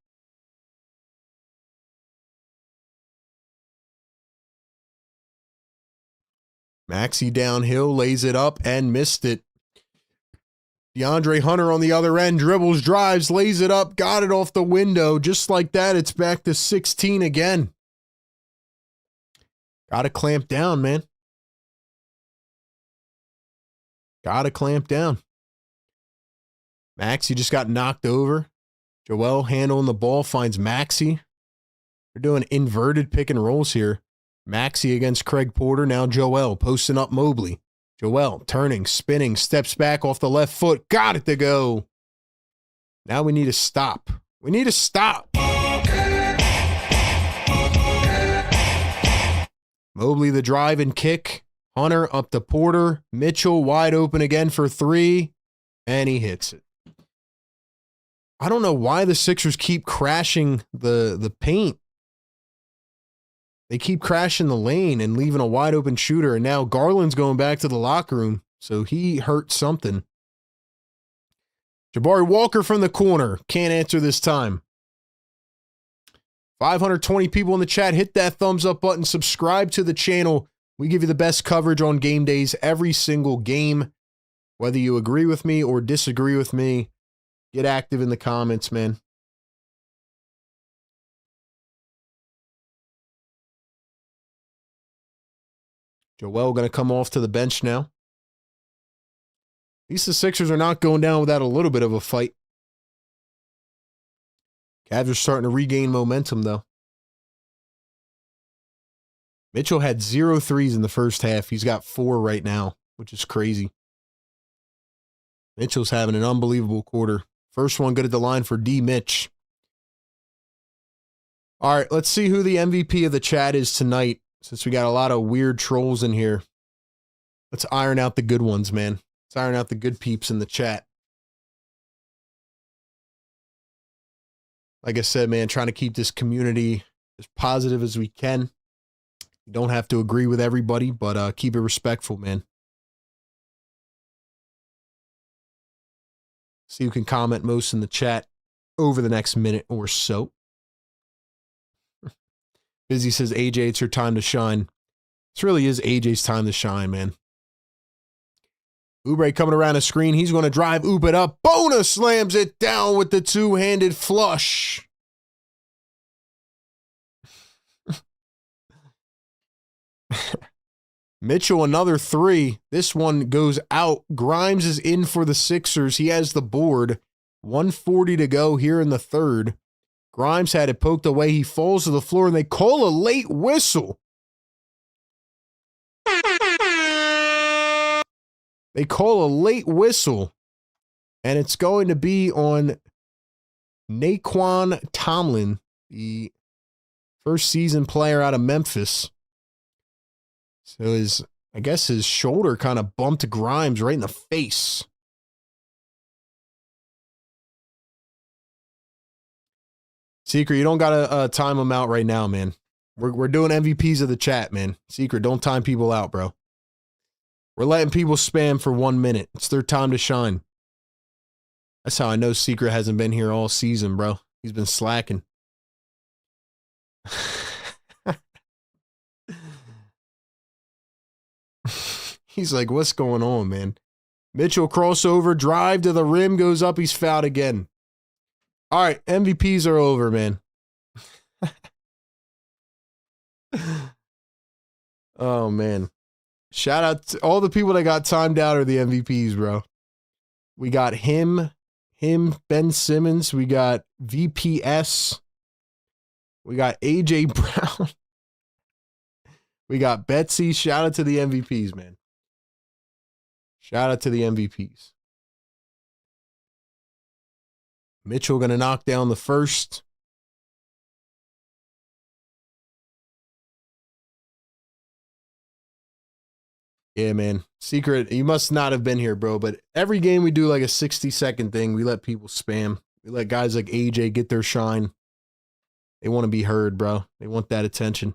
Maxey downhill, lays it up, and missed it. DeAndre Hunter on the other end, dribbles, drives, lays it up, got it off the window. Just like that, it's back to 16 again. Got to clamp down, man. Got to clamp down. Maxey just got knocked over. Joel handling the ball, finds Maxey. They're doing inverted pick and rolls here. Maxey against Craig Porter. Now Joel posting up Mobley. Joel turning, spinning, steps back off the left foot. Got it to go. Now we need to stop. We need to stop. Mobley the drive and kick. Hunter up to Porter. Mitchell wide open again for three. And he hits it. I don't know why the Sixers keep crashing the paint. They keep crashing the lane and leaving a wide open shooter. And now Garland's going back to the locker room. So he hurt something. Jabari Walker from the corner. Can't answer this time. 520 people in the chat. Hit that thumbs up button. Subscribe to the channel. We give you the best coverage on game days every single game. Whether you agree with me or disagree with me, get active in the comments, man. Joel going to come off to the bench now. least the Sixers are not going down without a little bit of a fight. Cavs are starting to regain momentum, though. Mitchell had 0 threes in the first half. He's got 4 right now, which is crazy. Mitchell's having an unbelievable quarter. First one good at the line for D. Mitch. All right, let's see who the MVP of the chat is tonight, since we got a lot of weird trolls in here. Let's iron out the good ones, man. Let's iron out the good peeps in the chat. Like I said, man, trying to keep this community as positive as we can. You don't have to agree with everybody, but keep it respectful, man. See who can comment most in the chat over the next minute or so. Busy says, AJ, it's your time to shine. This really is AJ's time to shine, man. Oubre coming around the screen. He's going to drive Oop it up. Bona slams it down with the two-handed flush. Mitchell, another 3. This one goes out. Grimes is in for the Sixers. He has the board. 1:40 to go here in the third. Grimes had it poked away. He falls to the floor, and they call a late whistle. They call a late whistle, and it's going to be on Naquan Tomlin, the first season player out of Memphis. So I guess his shoulder kind of bumped Grimes right in the face. Secret, you don't got to time him out right now, man. We're doing MVPs of the chat, man. Secret, don't time people out, bro. We're letting people spam for 1 minute. It's their time to shine. That's how I know Secret hasn't been here all season, bro. He's been slacking. He's like, what's going on, man? Mitchell crossover, drive to the rim, goes up, he's fouled again. All right, MVPs are over, man. Oh, man. Shout out to all the people that got timed out are the MVPs, bro. We got him, Ben Simmons. We got VPS. We got AJ Brown. We got Betsy. Shout out to the MVPs, man. Shout out to the MVPs. Mitchell going to knock down the first. Yeah, man. Secret, you must not have been here, bro. But every game we do like a 60-second thing. We let people spam. We let guys like AJ get their shine. They want to be heard, bro. They want that attention.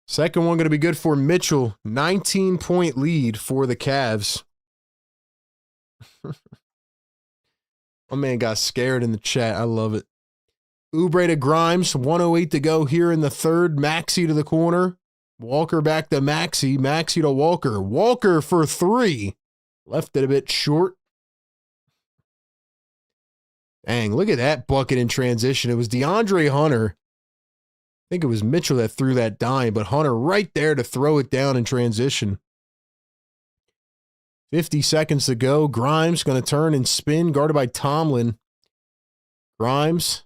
Second one going to be good for Mitchell. 19-point lead for the Cavs. My man got scared in the chat. I love it. Oubre to Grimes. 1:08 to go here in the third. Maxey to the corner. Walker back to Maxey. Maxey to Walker. Walker for 3. Left it a bit short. Dang, look at that bucket in transition. It was DeAndre Hunter. I think it was Mitchell that threw that dime, but Hunter right there to throw it down in transition. 50 seconds to go. Grimes going to turn and spin, guarded by Tomlin. Grimes.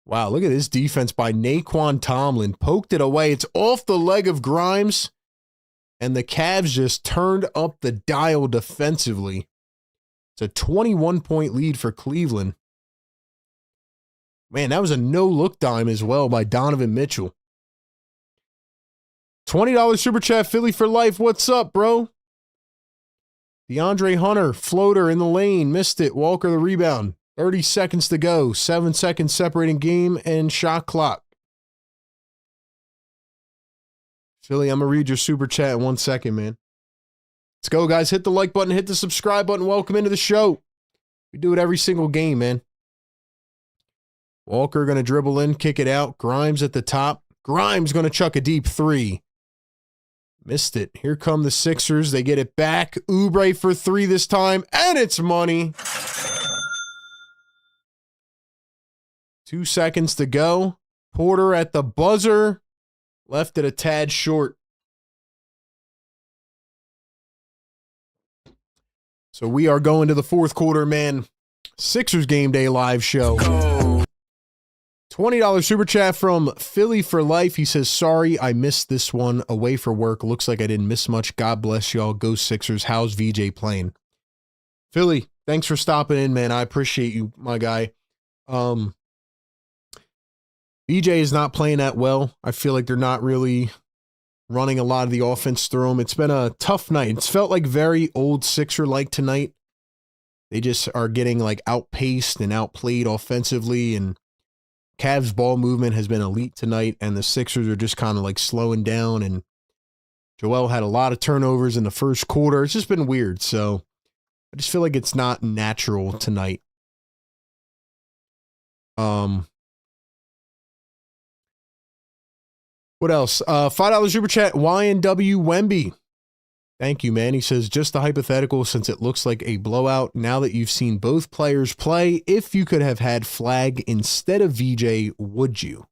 Wow, look at this defense by Naquan Tomlin. Poked it away. It's off the leg of Grimes, and the Cavs just turned up the dial defensively. It's a 21-point lead for Cleveland. Man, that was a no-look dime as well by Donovan Mitchell. $20 Super Chat, Philly for life. What's up, bro? DeAndre Hunter, floater in the lane. Missed it. Walker the rebound. 30 seconds to go. 7 seconds separating game and shot clock. Philly, I'm going to read your Super Chat in 1 second, man. Let's go, guys. Hit the like button. Hit the subscribe button. Welcome into the show. We do it every single game, man. Walker going to dribble in, kick it out. Grimes at the top. Grimes going to chuck a deep 3. Missed it. Here come the Sixers. They get it back. Oubre for 3 this time, and it's money. 2 seconds to go. Porter at the buzzer. Left it a tad short. So we are going to the fourth quarter, man. Sixers game day live show. $20 super chat from Philly for Life. He says, sorry, I missed this one. Away for work. Looks like I didn't miss much. God bless y'all. Go Sixers. How's VJ playing? Philly, thanks for stopping in, man. I appreciate you, my guy. VJ is not playing that well. I feel like they're not really running a lot of the offense through him. It's been a tough night. It's felt like very old Sixer-like tonight. They just are getting like outpaced and outplayed offensively, and Cavs ball movement has been elite tonight, and the Sixers are just kind of like slowing down, and Joel had a lot of turnovers in the first quarter. It's just been weird, so I just feel like it's not natural tonight. What else? $5 super chat, YNW Wemby. Thank you, man. He says, just a hypothetical, since it looks like a blowout. Now that you've seen both players play, if you could have had Flag instead of VJ, would you?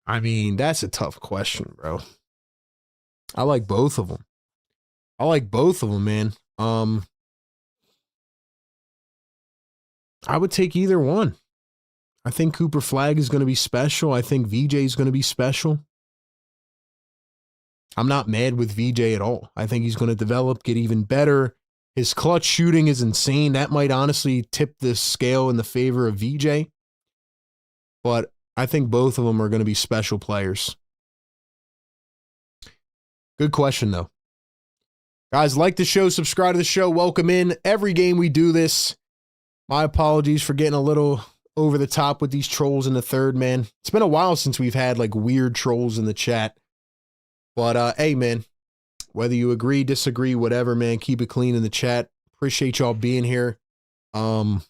I mean, that's a tough question, bro. I like both of them. Man. I would take either one. I think Cooper Flag is going to be special. I think VJ is going to be special. I'm not mad with VJ at all. I think he's going to develop, get even better. His clutch shooting is insane. That might honestly tip the scale in the favor of VJ. But I think both of them are going to be special players. Good question, though. Guys, like the show, subscribe to the show, welcome in. Every game we do this. My apologies for getting a little over the top with these trolls in the third, man. It's been a while since we've had like weird trolls in the chat. But hey, man, whether you agree, disagree, whatever, man, keep it clean in the chat. Appreciate y'all being here. Yeah,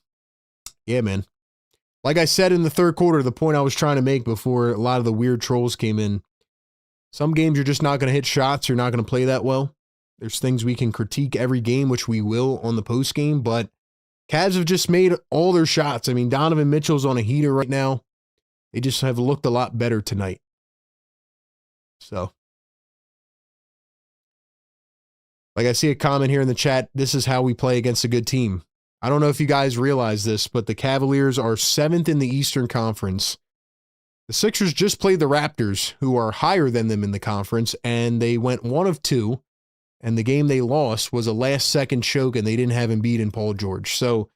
man. Like I said in the third quarter, the point I was trying to make before a lot of the weird trolls came in. Some games you're just not going to hit shots. You're not going to play that well. There's things we can critique every game, which we will on the post game, but Cavs have just made all their shots. I mean, Donovan Mitchell's on a heater right now. They just have looked a lot better tonight. So, like I see a comment here in the chat, this is how we play against a good team. I don't know if you guys realize this, but the Cavaliers are 7th in the Eastern Conference. The Sixers just played the Raptors, who are higher than them in the conference, and they went 1 of 2. And the game they lost was a last-second choke, and they didn't have Embiid and Paul George. So,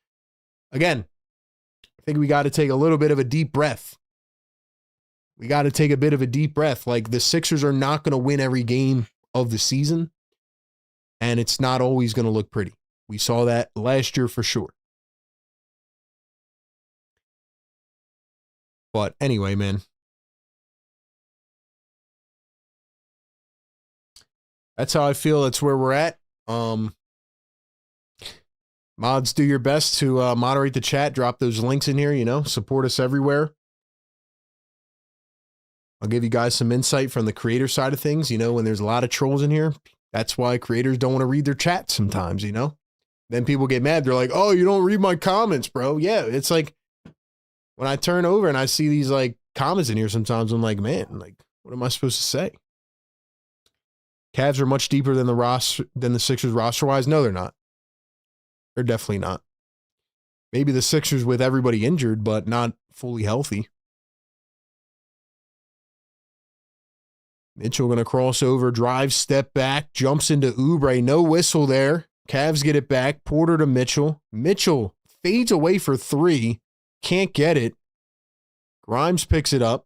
again, I think we got to take a little bit of a deep breath. Like, the Sixers are not going to win every game of the season, and it's not always going to look pretty. We saw that last year for sure. But anyway, man. That's how I feel. That's where we're at. Mods, do your best to moderate the chat. Drop those links in here, support us everywhere. I'll give you guys some insight from the creator side of things. When there's a lot of trolls in here, that's why creators don't want to read their chat sometimes, Then people get mad. They're like, oh, you don't read my comments, bro. Yeah, it's like when I turn over and I see these like comments in here sometimes, I'm like, man, like, what am I supposed to say? Cavs are much deeper than the Sixers roster-wise. No, they're not. They're definitely not. Maybe the Sixers with everybody injured, but not fully healthy. Mitchell going to cross over, drive, step back, jumps into Oubre. No whistle there. Cavs get it back. Porter to Mitchell. Mitchell fades away for 3. Can't get it. Grimes picks it up.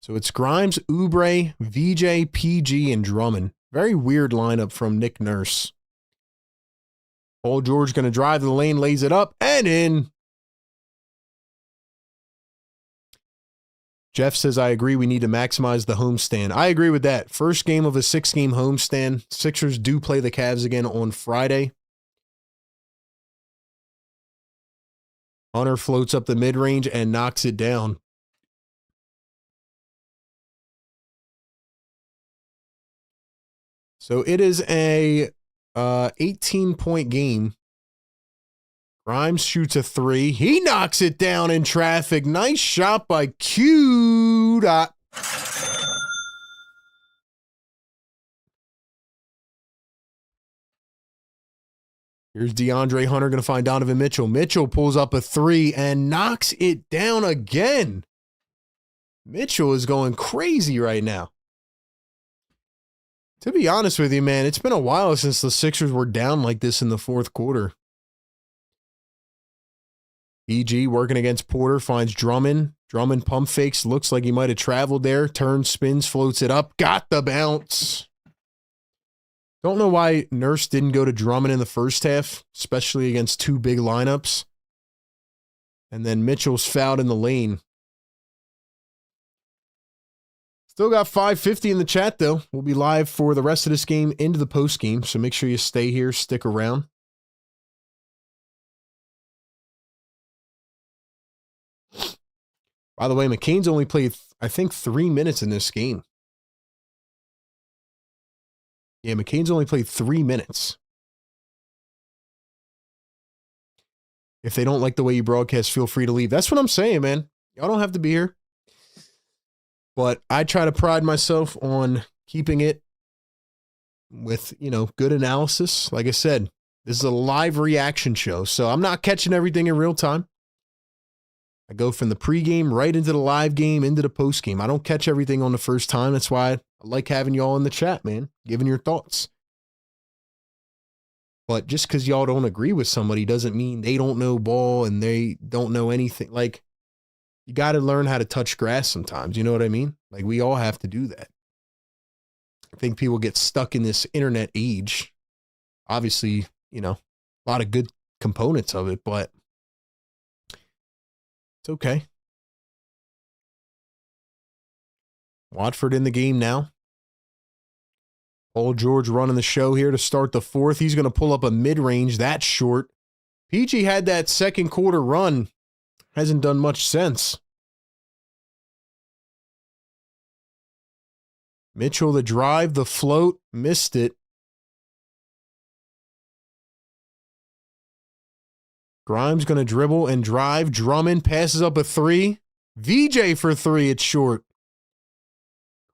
So it's Grimes, Oubre, VJ, PG, and Drummond. Very weird lineup from Nick Nurse. Paul George going to drive to the lane, lays it up, and in. Jeff says, I agree, we need to maximize the homestand. I agree with that. First game of a 6-game homestand. Sixers do play the Cavs again on Friday. Hunter floats up the mid-range and knocks it down. So it is a 18-point game. Grimes shoots a 3. He knocks it down in traffic. Nice shot by Q. Here's DeAndre Hunter going to find Donovan Mitchell. Mitchell pulls up a three and knocks it down again. Mitchell is going crazy right now. To be honest with you, man, it's been a while since the Sixers were down like this in the fourth quarter. EG working against Porter, finds Drummond. Drummond pump fakes, looks like he might have traveled there. Turns, spins, floats it up. Got the bounce. Don't know why Nurse didn't go to Drummond in the first half, especially against two big lineups. And then Mitchell's fouled in the lane. Still got 550 in the chat, though. We'll be live for the rest of this game into the post game, so make sure you stay here, stick around. By the way, McCain's only played, I think, 3 minutes in this game. Yeah, McCain's only played 3 minutes. If they don't like the way you broadcast, feel free to leave. That's what I'm saying, man. Y'all don't have to be here. But I try to pride myself on keeping it with, good analysis. Like I said, this is a live reaction show, so I'm not catching everything in real time. I go from the pregame right into the live game, into the postgame. I don't catch everything on the first time. That's why I like having y'all in the chat, man, giving your thoughts. But just because y'all don't agree with somebody doesn't mean they don't know ball and they don't know anything. Like, you got to learn how to touch grass sometimes. You know what I mean? Like, we all have to do that. I think people get stuck in this internet age. Obviously, a lot of good components of it, but it's okay. Watford in the game now. Paul George running the show here to start the fourth. He's going to pull up a mid-range. That's short. PG had that second quarter run. Hasn't done much since. Mitchell, the drive, the float, missed it. Grimes going to dribble and drive. Drummond passes up a three. VJ for three. It's short.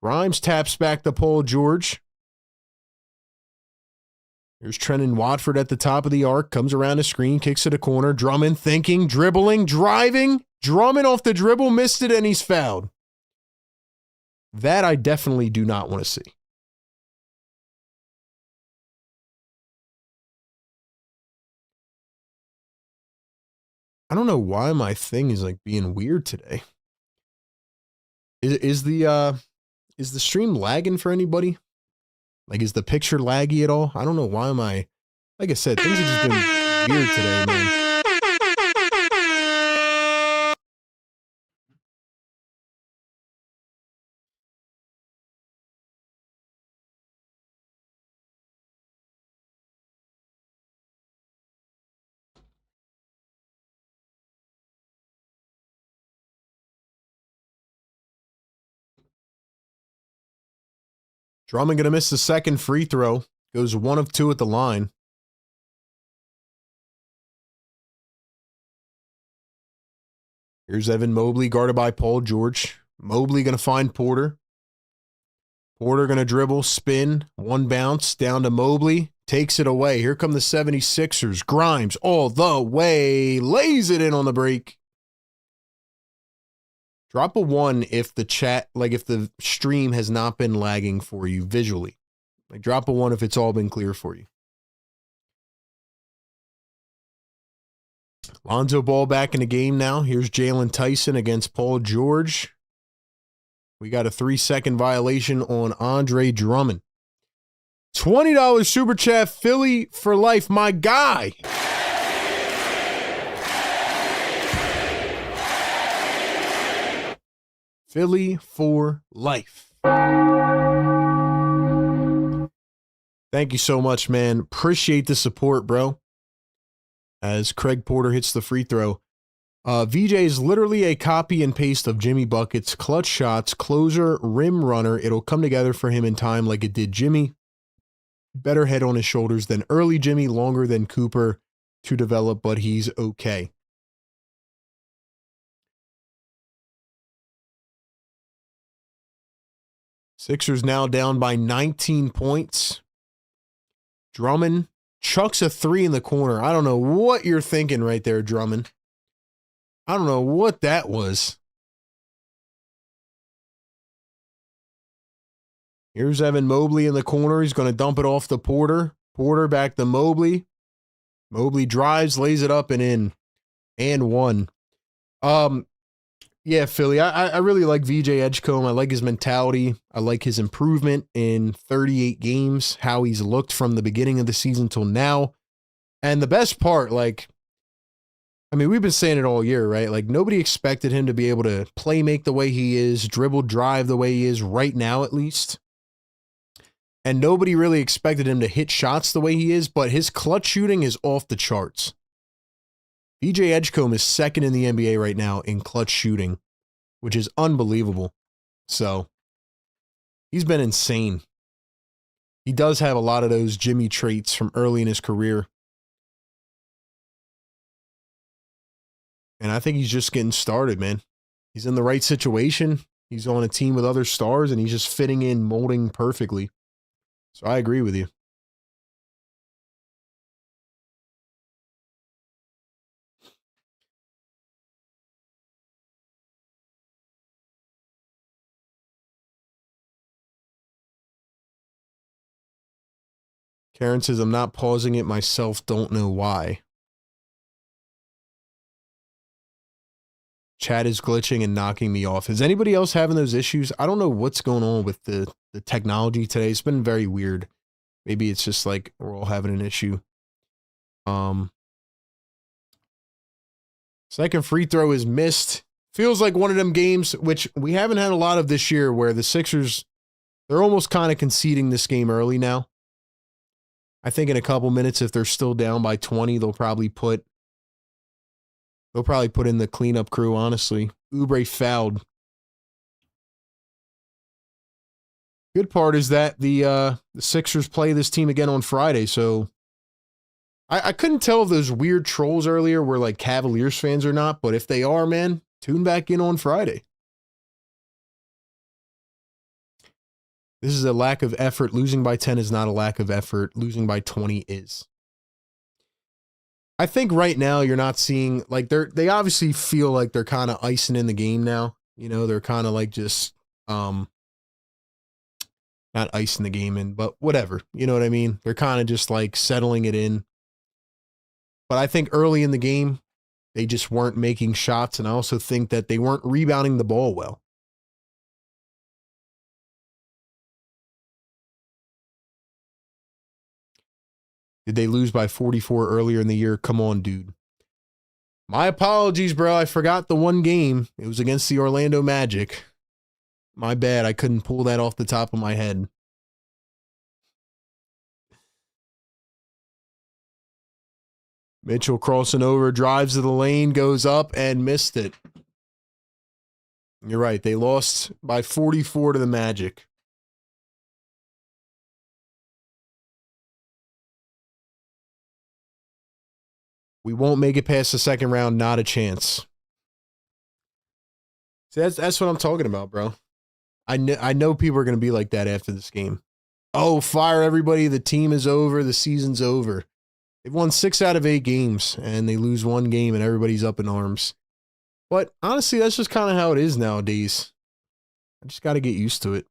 Grimes taps back to Paul George. Here's Trenton Watford at the top of the arc. Comes around the screen. Kicks to the corner. Drummond thinking. Dribbling. Driving. Drummond off the dribble. Missed it and he's fouled. That I definitely do not want to see. I don't know why my thing is like being weird today. Is the stream lagging for anybody? Like, is the picture laggy at all? I don't know why like I said, things have just been weird today, man. Drummond going to miss the second free throw. Goes 1 of 2 at the line. Here's Evan Mobley guarded by Paul George. Mobley going to find Porter. Porter going to dribble, spin, one bounce, down to Mobley. Takes it away. Here come the 76ers. Grimes all the way. Lays it in on the break. Drop a 1 if the chat, like if the stream has not been lagging for you visually. Like, drop a 1 if it's all been clear for you. Lonzo Ball back in the game now. Here's Jalen Tyson against Paul George. We got a 3-second violation on Andre Drummond. $20 super chat, Philly for life, my guy. Philly for life. Thank you so much, man. Appreciate the support, bro. As Craig Porter hits the free throw. VJ is literally a copy and paste of Jimmy Bucket's clutch shots, closer, rim runner. It'll come together for him in time like it did Jimmy. Better head on his shoulders than early Jimmy, longer than Cooper to develop, but he's okay. Sixers now down by 19 points. Drummond chucks a three in the corner. I don't know what you're thinking right there, Drummond. I don't know what that was. Here's Evan Mobley in the corner. He's going to dump it off to Porter. Porter back to Mobley. Mobley drives, lays it up and in. And one. Yeah, Philly. I really like VJ Edgecombe. I like his mentality. I like his improvement in 38 games, how he's looked from the beginning of the season till now. And the best part, like, I mean, we've been saying it all year, right? Like, nobody expected him to be able to play make the way he is, dribble, drive the way he is right now, at least. And nobody really expected him to hit shots the way he is, but his clutch shooting is off the charts. VJ Edgecombe is second in the NBA right now in clutch shooting, which is unbelievable. So, he's been insane. He does have a lot of those Jimmy traits from early in his career. And I think he's just getting started, man. He's in the right situation. He's on a team with other stars, and he's just fitting in, molding perfectly. So I agree with you. Karen says, I'm not pausing it myself. Don't know why. Chat is glitching and knocking me off. Is anybody else having those issues? I don't know what's going on with the technology today. It's been very weird. Maybe it's just like we're all having an issue. Second free throw is missed. Feels like one of them games, which we haven't had a lot of this year, where the Sixers, they're almost kind of conceding this game early now. I think in a couple minutes, if they're still down by 20, they'll probably put in the cleanup crew, honestly. Oubre fouled. Good part is that the Sixers play this team again on Friday, so I couldn't tell if those weird trolls earlier were like Cavaliers fans or not, but if they are, man, tune back in on Friday. This is a lack of effort. Losing by 10 is not a lack of effort. Losing by 20 is. I think right now you're not seeing, like, they obviously feel like they're kind of icing in the game now. You know, they're kind of like just, not icing the game in, but whatever. You know what I mean? They're kind of just like settling it in. But I think early in the game, they just weren't making shots. And I also think that they weren't rebounding the ball well. Did they lose by 44 earlier in the year? Come on, dude. My apologies, bro. I forgot the one game. It was against the Orlando Magic. My bad. I couldn't pull that off the top of my head. Mitchell crossing over, drives to the lane, goes up and missed it. You're right. They lost by 44 to the Magic. We won't make it past the second round. Not a chance. See, that's what I'm talking about, bro. I know people are going to be like that after this game. Oh, fire everybody. The team is over. The season's over. They've won 6 out of 8 games, and they lose one game, and everybody's up in arms. But honestly, that's just kind of how it is nowadays. I just got to get used to it.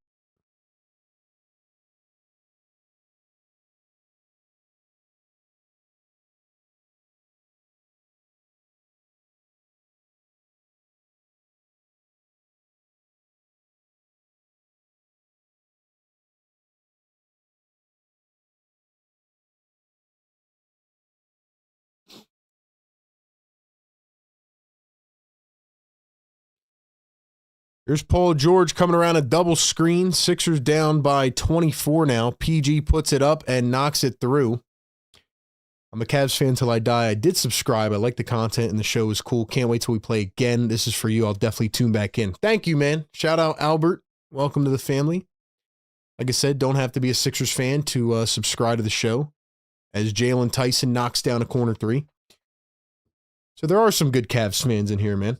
Here's Paul George coming around a double screen. Sixers down by 24 now. PG puts it up and knocks it through. I'm a Cavs fan till I die. I did subscribe. I like the content and the show is cool. Can't wait till we play again. This is for you. I'll definitely tune back in. Thank you, man. Shout out Albert. Welcome to the family. Like I said, don't have to be a Sixers fan to subscribe to the show, as Jalen Tyson knocks down a corner 3. So there are some good Cavs fans in here, man.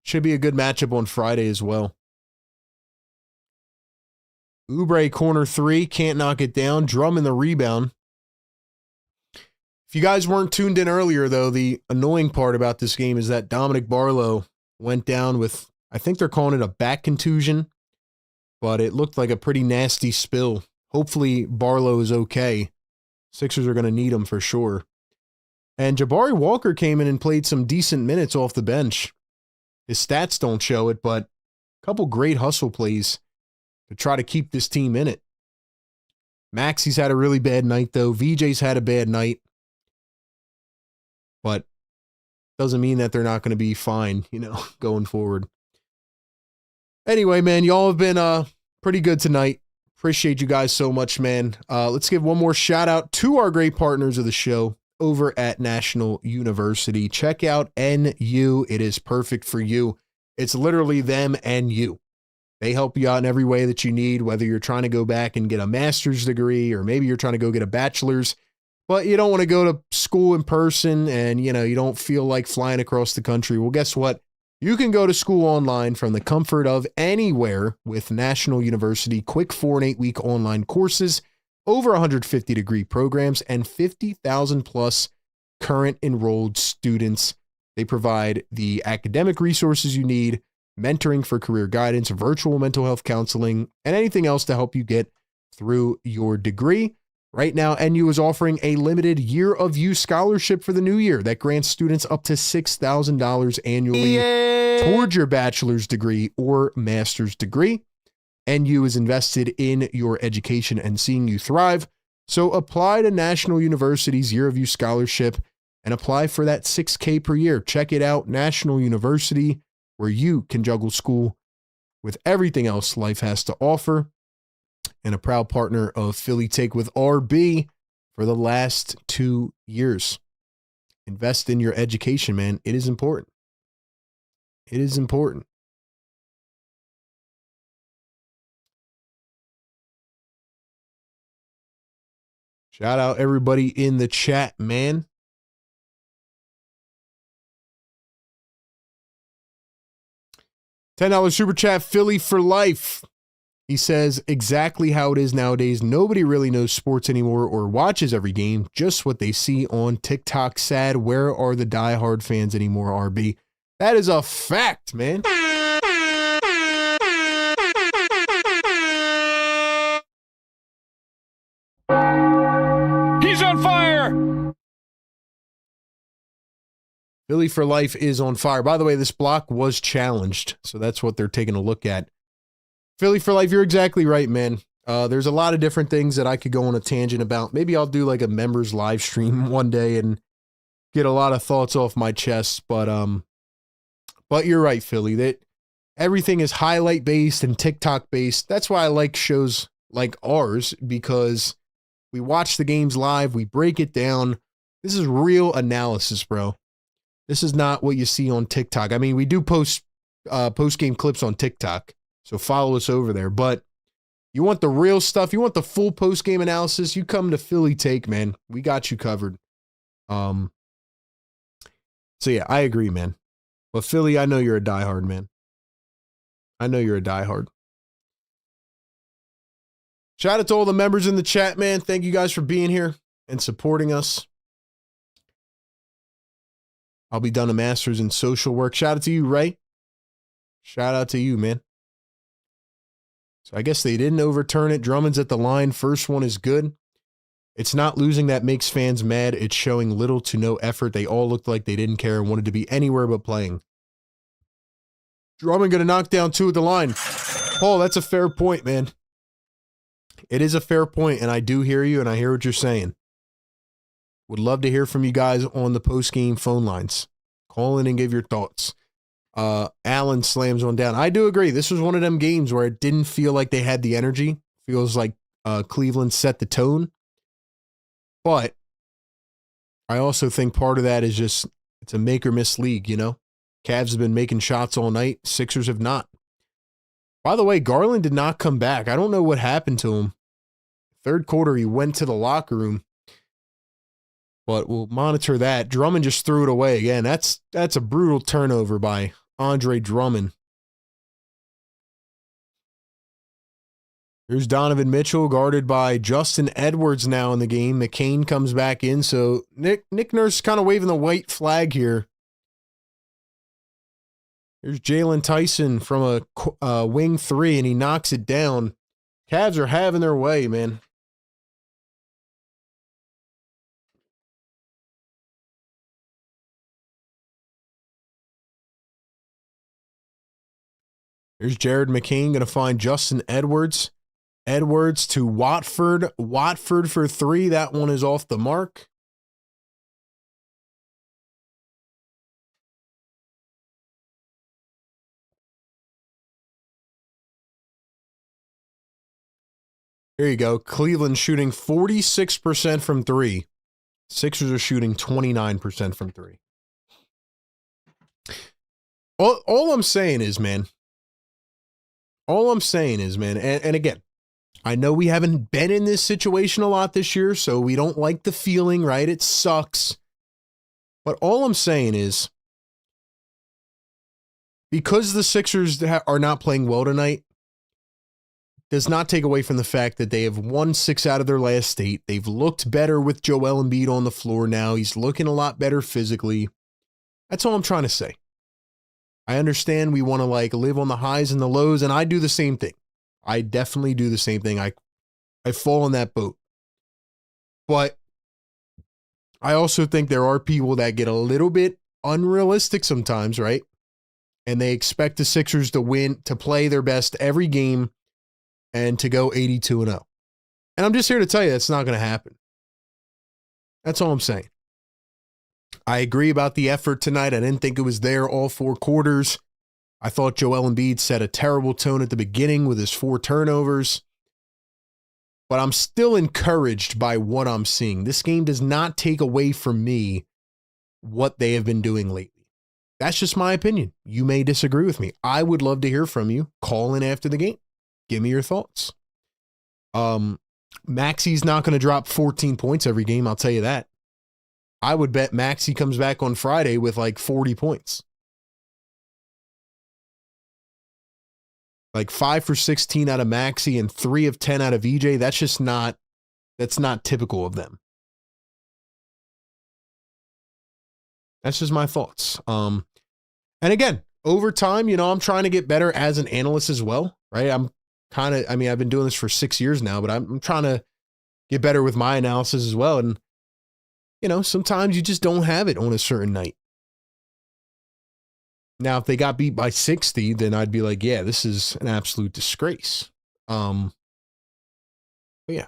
Should be a good matchup on Friday as well. Oubre corner 3, can't knock it down. Drummond the rebound. If you guys weren't tuned in earlier, though, the annoying part about this game is that Dominic Barlow went down with, I think they're calling it a back contusion, but it looked like a pretty nasty spill. Hopefully Barlow is okay. Sixers are going to need him for sure. And Jabari Walker came in and played some decent minutes off the bench. His stats don't show it, but a couple great hustle plays to try to keep this team in it. Maxey's had a really bad night, though. VJ's had a bad night. But doesn't mean that they're not going to be fine, going forward. Anyway, man, y'all have been pretty good tonight. Appreciate you guys so much, man. Let's give one more shout out to our great partners of the show over at National University. Check out NU. It is perfect for you. It's literally them and you. They help you out in every way that you need, whether you're trying to go back and get a master's degree or maybe you're trying to go get a bachelor's, but you don't want to go to school in person and, you don't feel like flying across the country. Well, guess what? You can go to school online from the comfort of anywhere with National University. Quick 4 and 8 week online courses, over 150 degree programs, and 50,000 plus current enrolled students. They provide the academic resources you need, mentoring for career guidance, virtual mental health counseling, and anything else to help you get through your degree. Right now, NU is offering a limited Year of You scholarship for the new year that grants students up to $6,000 annually towards your bachelor's degree or master's degree. NU is invested in your education and seeing you thrive. So apply to National University's Year of You scholarship and apply for that $6,000 per year. Check it out, National University, where you can juggle school with everything else life has to offer. And a proud partner of Philly Take with RB for the last 2 years. Invest in your education, man. It is important. It is important. Shout out everybody in the chat, man. $10 super chat, Philly for life. He says exactly how it is nowadays. Nobody really knows sports anymore or watches every game, just what they see on TikTok. Sad. Where are the diehard fans anymore, RB? That is a fact, man. He's on fire! Philly for life is on fire. By the way, this block was challenged, so that's what they're taking a look at. Philly for life, you're exactly right, man. There's a lot of different things that I could go on a tangent about. Maybe I'll do like a members live stream one day and get a lot of thoughts off my chest. But you're right, Philly. That everything is highlight based and TikTok based. That's why I like shows like ours, because we watch the games live, we break it down. This is real analysis, bro. This is not what you see on TikTok. I mean, we do post game clips on TikTok. So follow us over there. But you want the real stuff, you want the full post-game analysis, you come to Philly Take, man. We got you covered. So yeah, I agree, man. But Philly, I know you're a diehard, man. I know you're a diehard. Shout out to all the members in the chat, man. Thank you guys for being here and supporting us. I'll be done a master's in social work. Shout out to you, Ray. Shout out to you, man. So I guess they didn't overturn it. Drummond's at the line. First one is good. It's not losing that makes fans mad. It's showing little to no effort. They all looked like they didn't care and wanted to be anywhere but playing. Drummond going to knock down 2 at the line. Paul, that's a fair point, man. It is a fair point, and I do hear you, and I hear what you're saying. Would love to hear from you guys on the post-game phone lines. Call in and give your thoughts. Allen slams one down. I do agree. This was one of them games where it didn't feel like they had the energy. Feels like Cleveland set the tone. But I also think part of that is just it's a make or miss league, Cavs have been making shots all night. Sixers have not. By the way, Garland did not come back. I don't know what happened to him. Third quarter, he went to the locker room. But we'll monitor that. Drummond just threw it away again. That's a brutal turnover by Andre Drummond. Here's Donovan Mitchell guarded by Justin Edwards now in the game. McCain comes back in. So Nick Nurse kind of waving the white flag here. Here's Jalen Tyson from a wing three, and he knocks it down. Cavs are having their way, man. Here's Jared McCain going to find Justin Edwards. Edwards to Watford. Watford for three. That one is off the mark. There you go. Cleveland shooting 46% from three. Sixers are shooting 29% from three. All I'm saying is, man. And again, I know we haven't been in this situation a lot this year, so we don't like the feeling, right? It sucks. But all I'm saying is, because the Sixers are not playing well tonight, does not take away from the fact that they have won 6 out of their last 8. They've looked better with Joel Embiid on the floor now. He's looking a lot better physically. That's all I'm trying to say. I understand we want to live on the highs and the lows, and I do the same thing. I definitely do the same thing. I fall in that boat. But I also think there are people that get a little bit unrealistic sometimes, right? And they expect the Sixers to win, to play their best every game, and to go 82-0. And I'm just here to tell you that's not going to happen. That's all I'm saying. I agree about the effort tonight. I didn't think it was there all 4 quarters. I thought Joel Embiid set a terrible tone at the beginning with his 4 turnovers. But I'm still encouraged by what I'm seeing. This game does not take away from me what they have been doing lately. That's just my opinion. You may disagree with me. I would love to hear from you. Call in after the game. Give me your thoughts. Maxi's not going to drop 14 points every game, I'll tell you that. I would bet Maxey comes back on Friday with 40 points. 5 for 16 out of Maxey and 3 of 10 out of EJ. That's not typical of them. That's just my thoughts. And again, over time, I'm trying to get better as an analyst as well, right? I've been doing this for 6 years now, but I'm trying to get better with my analysis as well. And, sometimes you just don't have it on a certain night. Now, if they got beat by 60, then I'd be like, yeah, this is an absolute disgrace. But yeah.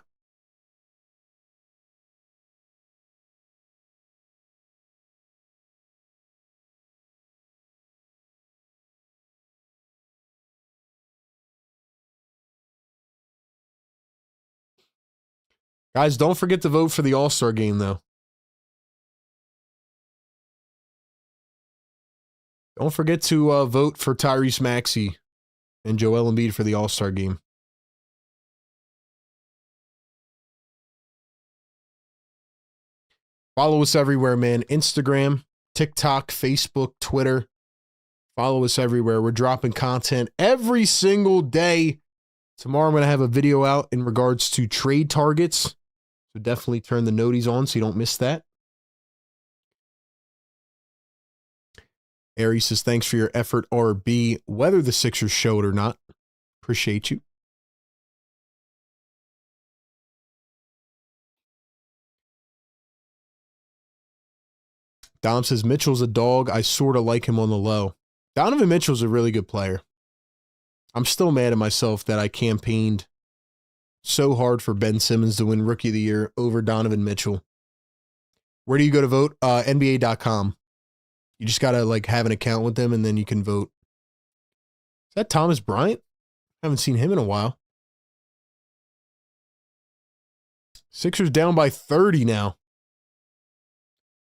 Guys, don't forget to vote for the All-Star game, though. Don't forget to vote for Tyrese Maxey and Joel Embiid for the All-Star game. Follow us everywhere, man. Instagram, TikTok, Facebook, Twitter. Follow us everywhere. We're dropping content every single day. Tomorrow I'm going to have a video out in regards to trade targets. So definitely turn the noties on so you don't miss that. Aries says, thanks for your effort, RB. Whether the Sixers show it or not, appreciate you. Dom says, Mitchell's a dog. I sort of like him on the low. Donovan Mitchell's a really good player. I'm still mad at myself that I campaigned so hard for Ben Simmons to win Rookie of the Year over Donovan Mitchell. Where do you go to vote? NBA.com. You just got to have an account with them and then you can vote. Is that Thomas Bryant? I haven't seen him in a while. Sixers down by 30 now.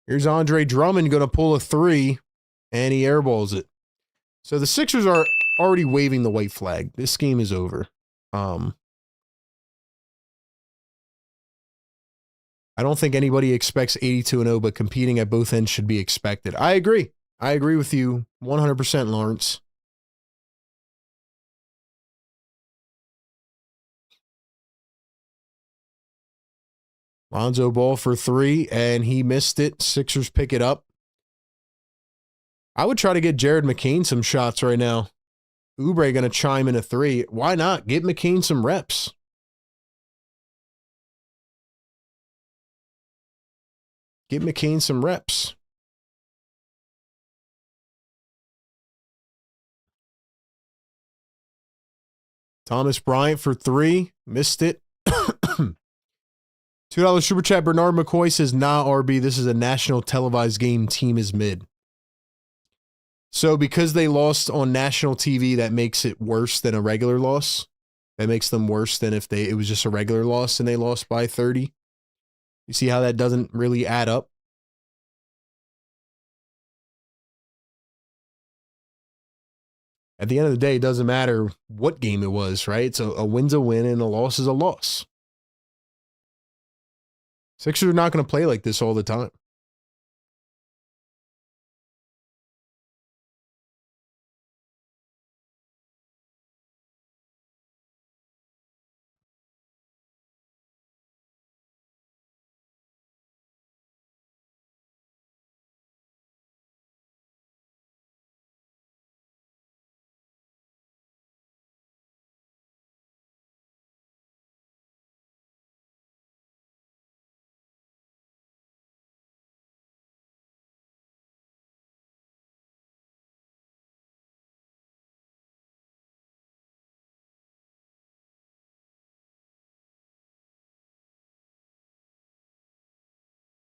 Here's Andre Drummond going to pull a 3 and he airballs it. So the Sixers are already waving the white flag. This game is over. I don't think anybody expects 82-0, but competing at both ends should be expected. I agree. I agree with you 100%, Lawrence. Lonzo Ball for 3, and he missed it. Sixers pick it up. I would try to get Jared McCain some shots right now. Oubre going to chime in a 3. Why not? Get McCain some reps. Get McCain some reps. Thomas Bryant for 3. Missed it. $2 super chat. Bernard McCoy says, nah, RB, this is a national televised game. Team is mid. So because they lost on national TV, that makes it worse than a regular loss. That makes them worse than if it was just a regular loss and they lost by 30. You see how that doesn't really add up? At the end of the day, it doesn't matter what game it was, right? So a win's a win and a loss is a loss. Sixers are not going to play like this all the time.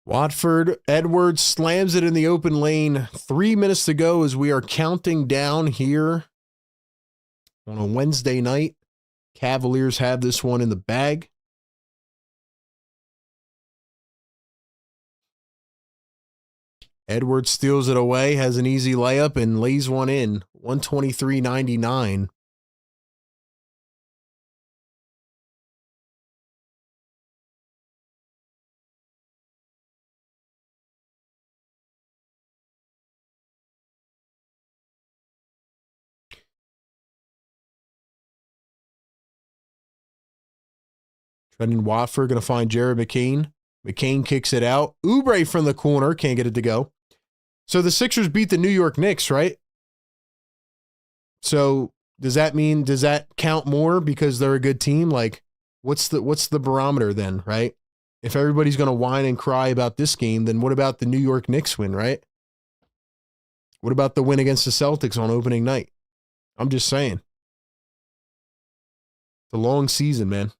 Watford, Edwards slams it in the open lane. 3 minutes to go as we are counting down here on a Wednesday night. Cavaliers have this one in the bag. Edwards steals it away, has an easy layup, and lays one in. 123.99. Trendon Watford going to find Jared McCain. McCain kicks it out. Oubre from the corner. Can't get it to go. So the Sixers beat the New York Knicks, right? So does that count more because they're a good team? Like, what's the barometer then, right? If everybody's going to whine and cry about this game, then what about the New York Knicks win, right? What about the win against the Celtics on opening night? I'm just saying. It's a long season, man.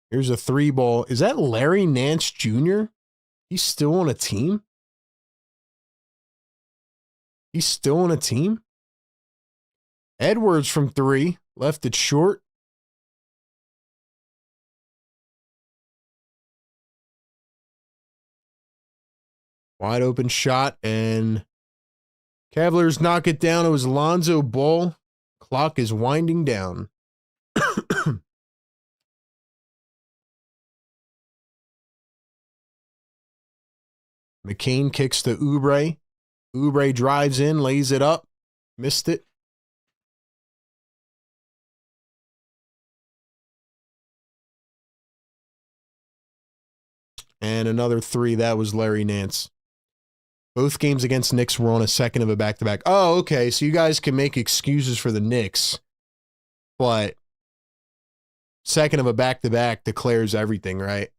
Here's a 3 ball. Is that Larry Nance Jr.? He's still on a team? He's still on a team? Edwards from 3. Left it short. Wide open shot, and Cavaliers knock it down. It was Lonzo Ball. Clock is winding down. McCain kicks to Oubre. Oubre drives in, lays it up. Missed it. And another 3. That was Larry Nance. Both games against Knicks were on a second of a back-to-back. Oh, okay. So you guys can make excuses for the Knicks, but second of a back-to-back declares everything, right?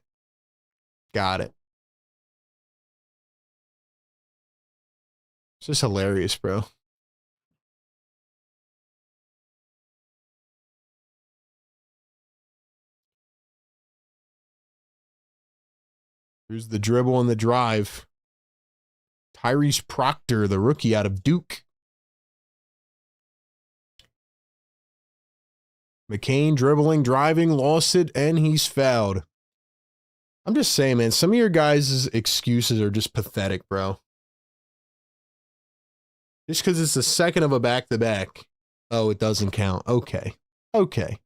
Got it. It's just hilarious, bro. Here's the dribble and the drive. Tyrese Proctor, the rookie out of Duke. McCain dribbling, driving, lost it, and he's fouled. I'm just saying, man, some of your guys' excuses are just pathetic, bro. Just because it's the second of a back-to-back. Oh, it doesn't count. Okay. Okay.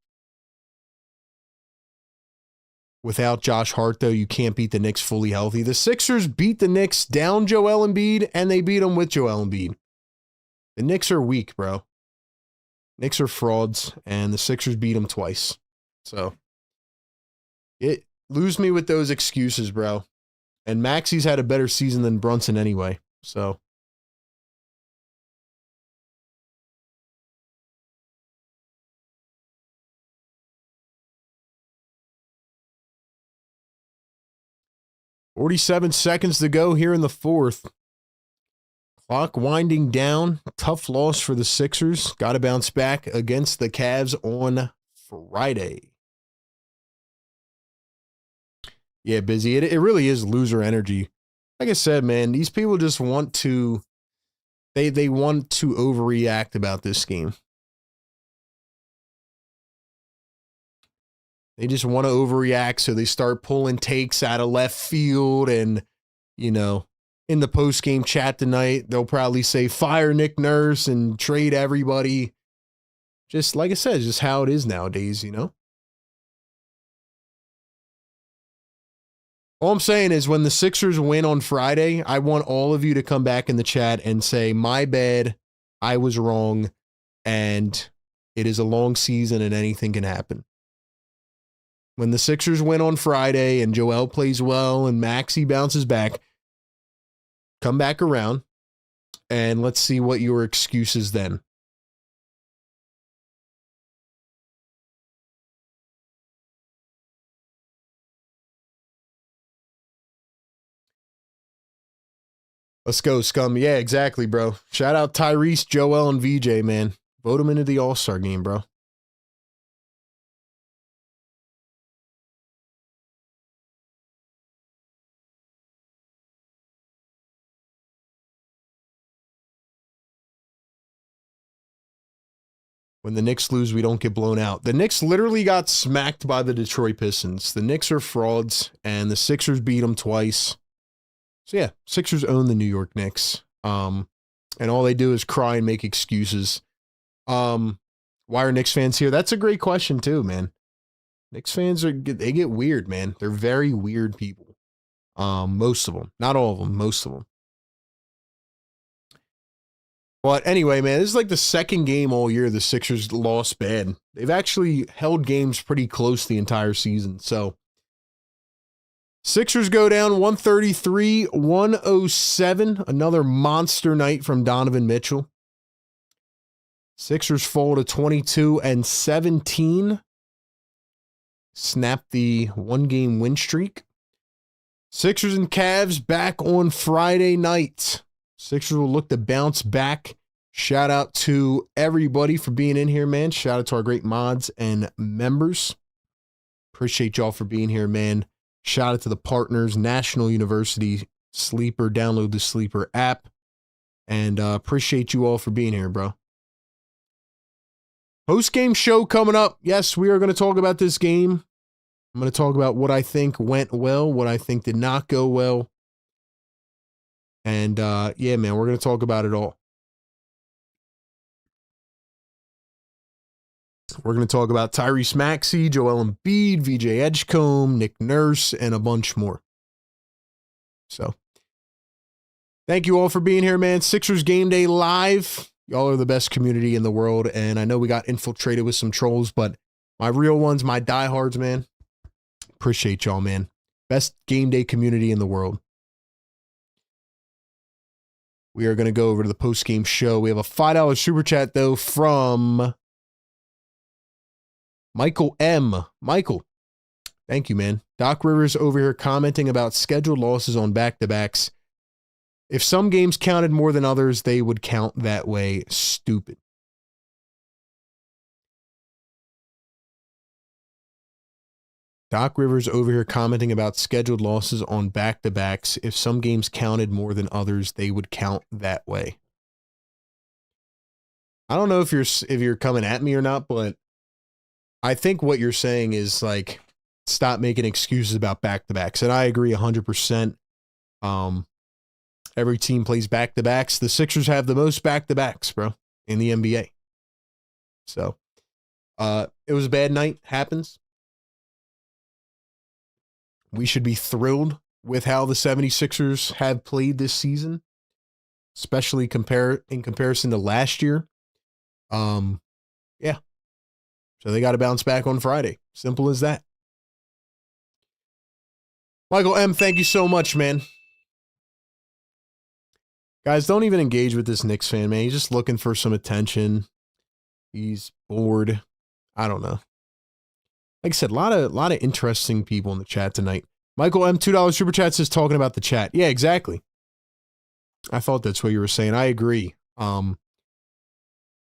Without Josh Hart, though, you can't beat the Knicks fully healthy. The Sixers beat the Knicks down Joel Embiid, and they beat them with Joel Embiid. The Knicks are weak, bro. Knicks are frauds, and the Sixers beat them twice. So, Lose me with those excuses, bro. And Maxi's had a better season than Brunson anyway. So. "47 seconds to go here in the fourth. Clock winding down. Tough loss for the Sixers. Got to bounce back against the Cavs on Friday." Yeah, busy. It really is loser energy. Like I said, man, these people just want to, they want to overreact about this game. They just want to overreact, so they start pulling takes out of left field. And, you know, in the post-game chat tonight, they'll probably say, fire Nick Nurse and trade everybody. Just like I said, just how it is nowadays, you know? All I'm saying is when the Sixers win on Friday, I want all of you to come back in the chat and say, my bad, I was wrong, and it is a long season and anything can happen. When the Sixers win on Friday and Joel plays well and Maxey bounces back, come back around and let's see what your excuse is then. Let's go, scum. Yeah, exactly, bro. Shout out Tyrese, Joel, and VJ, man. Vote them into the All-Star game, bro. When the Knicks lose, we don't get blown out. The Knicks literally got smacked by the Detroit Pistons. The Knicks are frauds, and the Sixers beat them twice. So, yeah, Sixers own the New York Knicks. And all they do is cry and make excuses. Why are Knicks fans here? That's a great question, too, man. Knicks fans, they get weird, man. They're very weird people. Most of them. Not all of them. Most of them. But anyway, man, this is like the second game all year the Sixers lost bad. They've actually held games pretty close the entire season. So, Sixers go down 133-107. Another monster night from Donovan Mitchell. Sixers fall to 22-17. Snap the one-game win streak. Sixers and Cavs back on Friday night. Sixers will look to bounce back. Shout out to everybody for being in here, man. Shout out to our great mods and members. Appreciate y'all for being here, man. Shout out to the partners, National University, Sleeper. Download the Sleeper app. And appreciate you all for being here, bro. Post-game show coming up. Yes, we are going to talk about this game. I'm going to talk about what I think went well, what I think did not go well. And, yeah, man, we're going to talk about it all. We're going to talk about Tyrese Maxey, Joel Embiid, VJ Edgecombe, Nick Nurse, and a bunch more. So, thank you all for being here, man. Sixers Game Day Live. Y'all are the best community in the world, and I know we got infiltrated with some trolls, but my real ones, my diehards, man, appreciate y'all, man. Best game day community in the world. We are going to go over to the post-game show. We have a $5 super chat, though, from Michael M. Michael, thank you, man. Doc Rivers over here commenting about scheduled losses on back-to-backs. If some games counted more than others, they would count that way. Stupid. Doc Rivers over here commenting about scheduled losses on back-to-backs. If some games counted more than others, they would count that way. I don't know if you're coming at me or not, but I think what you're saying is like, stop making excuses about back-to-backs. And I agree 100%. Every team plays back-to-backs. The Sixers have the most back-to-backs, bro, in the NBA. So, it was a bad night. Happens. We should be thrilled with how the 76ers have played this season, especially in comparison to last year. Yeah. So they got to bounce back on Friday. Simple as that. Michael M., thank you so much, man. Guys, don't even engage with this Knicks fan, man. He's just looking for some attention. He's bored. I don't know. Like I said, a lot of interesting people in the chat tonight. Michael M., $2 super chat says talking about the chat. Yeah, exactly. I thought that's what you were saying. I agree. Like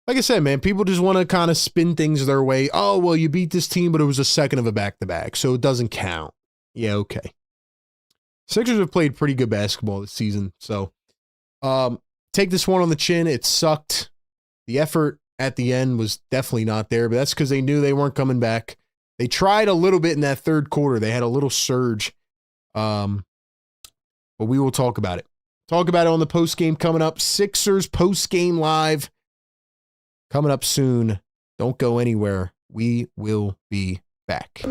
I said, man, people just want to kind of spin things their way. Oh, well, you beat this team, but it was a second of a back-to-back, so it doesn't count. Yeah, okay. Sixers have played pretty good basketball this season, so take this one on the chin. It sucked. The effort at the end was definitely not there, but that's because they knew they weren't coming back. They tried a little bit in that third quarter. They had a little surge, but we will talk about it. Talk about it on the postgame coming up. Sixers postgame live coming up soon. Don't go anywhere. We will be back.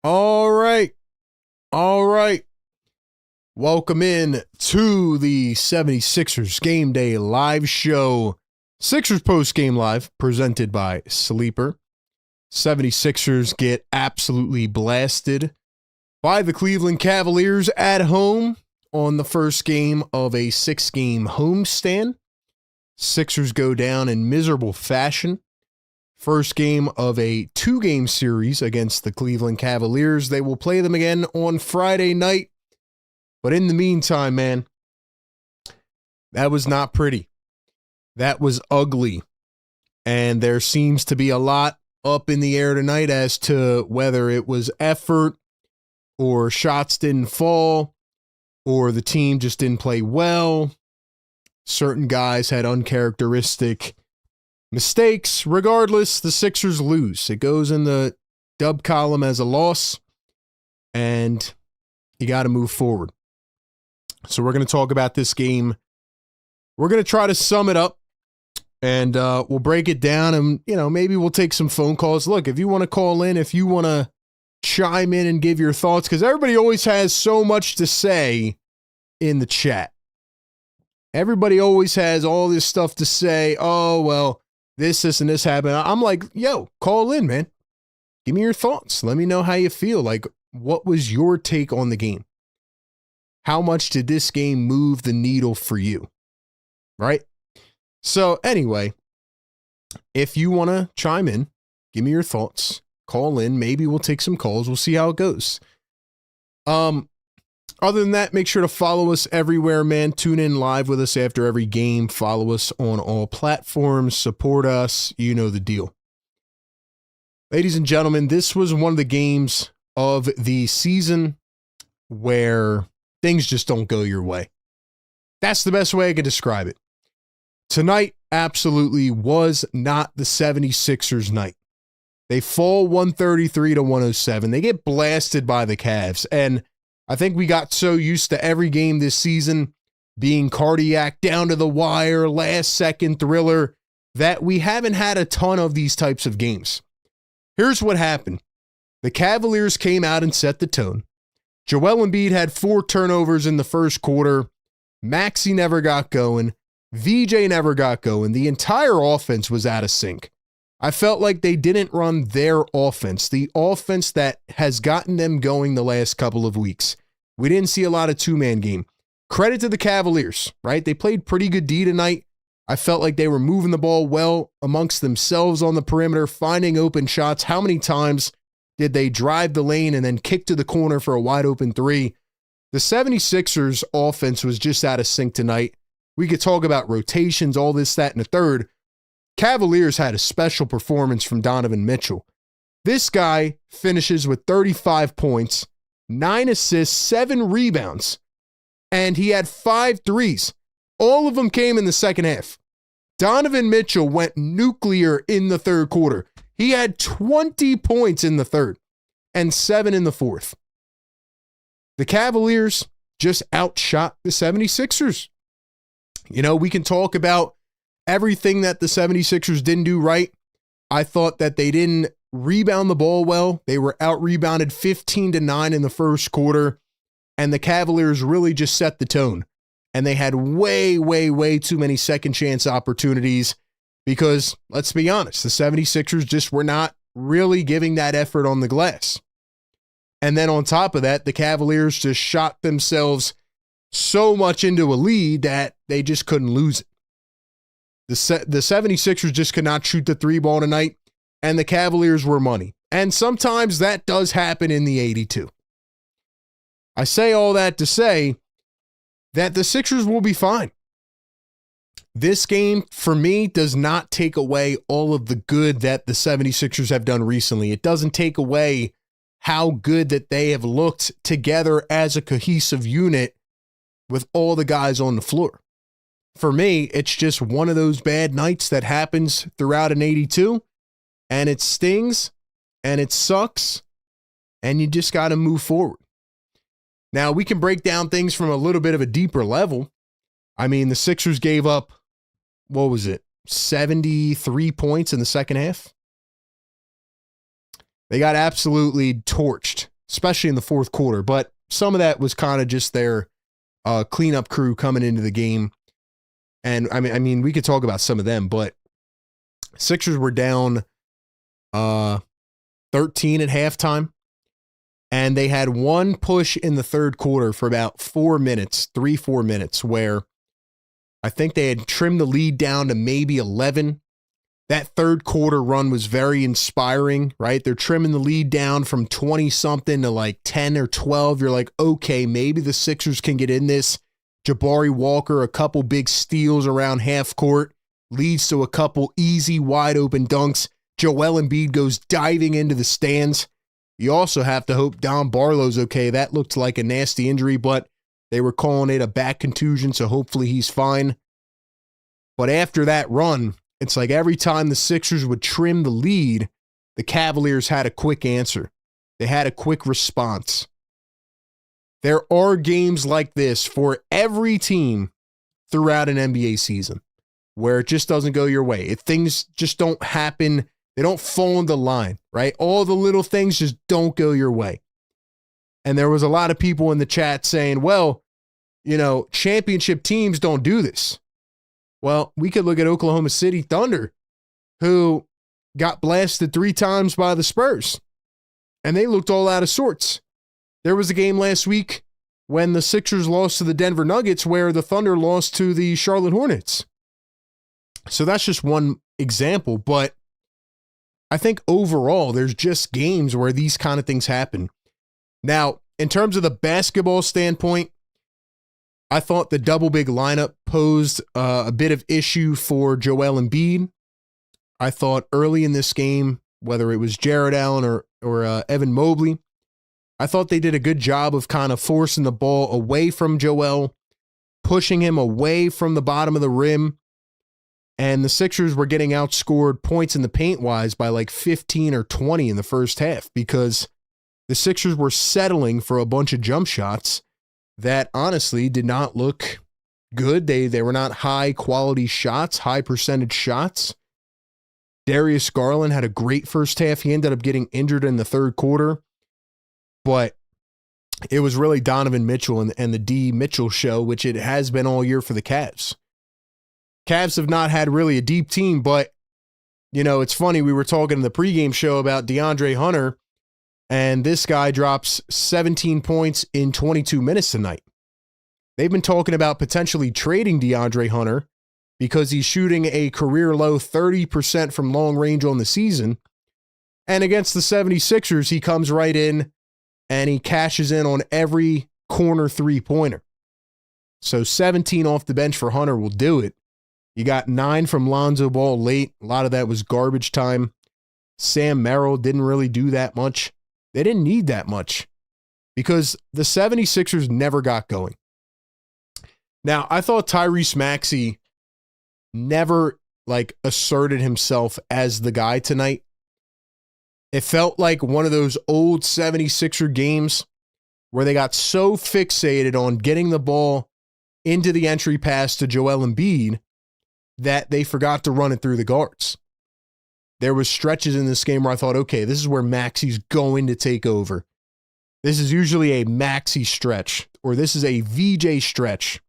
All right. All right. Welcome in to the 76ers Game Day live show. Sixers Postgame Live presented by Sleeper. 76ers get absolutely blasted by the Cleveland Cavaliers at home on the first game of a 6-game homestand. Sixers go down in miserable fashion. First game of a 2-game series against the Cleveland Cavaliers. They will play them again on Friday night. But in the meantime, man, that was not pretty. That was ugly. And there seems to be a lot up in the air tonight as to whether it was effort or shots didn't fall or the team just didn't play well. Certain guys had uncharacteristic mistakes. Regardless, the Sixers lose. It goes in the dub column as a loss, and you got to move forward. So we're going to talk about this game. We're going to try to sum it up, and we'll break it down, and maybe we'll take some phone calls. Look, if you want to call in, if you want to chime in and give your thoughts, because everybody always has so much to say in the chat. Everybody always has all this stuff to say. Oh, well, this, and this happened. I'm like, yo, call in, man. Give me your thoughts. Let me know how you feel. Like, what was your take on the game? How much did this game move the needle for you? Right? So anyway, if you want to chime in, give me your thoughts. Call in. Maybe we'll take some calls. We'll see how it goes. Other than that, make sure to follow us everywhere, man. Tune in live with us after every game. Follow us on all platforms. Support us. You know the deal. Ladies and gentlemen, this was one of the games of the season where things just don't go your way. That's the best way I could describe it. Tonight absolutely was not the 76ers night. They fall 133-107. They get blasted by the Cavs, and I think we got so used to every game this season being cardiac, down to the wire, last-second thriller, that we haven't had a ton of these types of games. Here's what happened. The Cavaliers came out and set the tone. Joel Embiid had 4 turnovers in the first quarter. Maxey never got going. VJ never got going. The entire offense was out of sync. I felt like they didn't run their offense, the offense that has gotten them going the last couple of weeks. We didn't see a lot of two-man game. Credit to the Cavaliers, right? They played pretty good D tonight. I felt like they were moving the ball well amongst themselves on the perimeter, finding open shots. How many times did they drive the lane and then kick to the corner for a wide-open 3? The 76ers offense was just out of sync tonight. We could talk about rotations, all this, that, and the third. Cavaliers had a special performance from Donovan Mitchell. This guy finishes with 35 points, 9 assists, 7 rebounds, and he had 5 threes. All of them came in the second half. Donovan Mitchell went nuclear in the third quarter. He had 20 points in the third and 7 in the fourth. The Cavaliers just outshot the 76ers. We can talk about everything that the 76ers didn't do right. I thought that they didn't rebound the ball well. They were out-rebounded 15-9 in the first quarter, and the Cavaliers really just set the tone. And they had way, way, way too many second-chance opportunities because, let's be honest, the 76ers just were not really giving that effort on the glass. And then on top of that, the Cavaliers just shot themselves so much into a lead that they just couldn't lose it. The 76ers just could not shoot the 3-ball tonight, and the Cavaliers were money. And sometimes that does happen in the 82. I say all that to say that the Sixers will be fine. This game, for me, does not take away all of the good that the 76ers have done recently. It doesn't take away how good that they have looked together as a cohesive unit with all the guys on the floor. For me, it's just one of those bad nights that happens throughout an 82, and it stings, and it sucks, and you just got to move forward. Now, we can break down things from a little bit of a deeper level. I mean, the Sixers gave up, 73 points in the second half? They got absolutely torched, especially in the fourth quarter, but some of that was kind of just their cleanup crew coming into the game. And I mean, we could talk about some of them, but Sixers were down 13 at halftime. And they had one push in the third quarter for about 4 minutes, 3-4 minutes, where I think they had trimmed the lead down to maybe 11. That third quarter run was very inspiring, right? They're trimming the lead down from 20-something to like 10 or 12. You're like, okay, maybe the Sixers can get in this. Jabari Walker, a couple big steals around half court, leads to a couple easy, wide-open dunks. Joel Embiid goes diving into the stands. You also have to hope Don Barlow's okay. That looked like a nasty injury, but they were calling it a back contusion, so hopefully he's fine. But after that run, it's like every time the Sixers would trim the lead, the Cavaliers had a quick answer. They had a quick response. There are games like this for every team throughout an NBA season where it just doesn't go your way. If things just don't happen, they don't fall into line, right? All the little things just don't go your way. And there was a lot of people in the chat saying, well, you know, championship teams don't do this. Well, we could look at Oklahoma City Thunder, who got blasted 3 times by the Spurs, and they looked all out of sorts. There was a game last week when the Sixers lost to the Denver Nuggets where the Thunder lost to the Charlotte Hornets. So that's just one example, but I think overall there's just games where these kind of things happen. Now, in terms of the basketball standpoint, I thought the double big lineup posed a bit of issue for Joel Embiid. I thought early in this game, whether it was Jared Allen or Evan Mobley, I thought they did a good job of kind of forcing the ball away from Joel, pushing him away from the bottom of the rim, and the Sixers were getting outscored points in the paint-wise by like 15 or 20 in the first half because the Sixers were settling for a bunch of jump shots that honestly did not look good. They were not high-quality shots, high-percentage shots. Darius Garland had a great first half. He ended up getting injured in the third quarter. But it was really Donovan Mitchell and the D. Mitchell show, which it has been all year for the Cavs. Cavs have not had really a deep team, but, you know, it's funny. We were talking in the pregame show about DeAndre Hunter, and this guy drops 17 points in 22 minutes tonight. They've been talking about potentially trading DeAndre Hunter because he's shooting a career-low 30% from long range on the season. And against the 76ers, he comes right in and he cashes in on every corner three-pointer. So 17 off the bench for Hunter will do it. You got 9 from Lonzo Ball late. A lot of that was garbage time. Sam Merrill didn't really do that much. They didn't need that much because the 76ers never got going. Now, I thought Tyrese Maxey never asserted himself as the guy tonight. It felt like one of those old 76er games where they got so fixated on getting the ball into the entry pass to Joel Embiid that they forgot to run it through the guards. There was stretches in this game where I thought, okay, this is where Maxey's going to take over. This is usually a Maxey stretch, or this is a VJ stretch.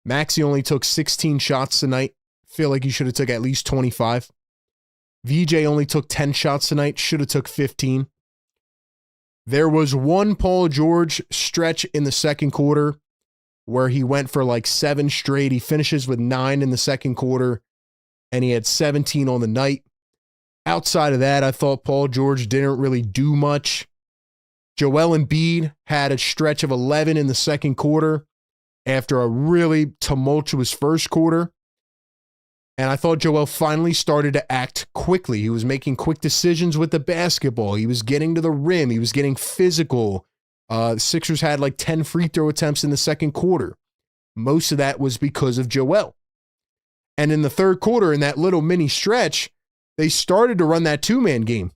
Maxey only took 16 shots tonight. Feel like he should have took at least 25. VJ only took 10 shots tonight, should have took 15. There was one Paul George stretch in the second quarter where he went for like 7 straight. He finishes with 9 in the second quarter, and he had 17 on the night. Outside of that, I thought Paul George didn't really do much. Joel Embiid had a stretch of 11 in the second quarter after a really tumultuous first quarter. And I thought Joel finally started to act quickly. He was making quick decisions with the basketball. He was getting to the rim. He was getting physical. The Sixers had like 10 free throw attempts in the second quarter. Most of that was because of Joel. And in the third quarter, in that little mini stretch, they started to run that two-man game.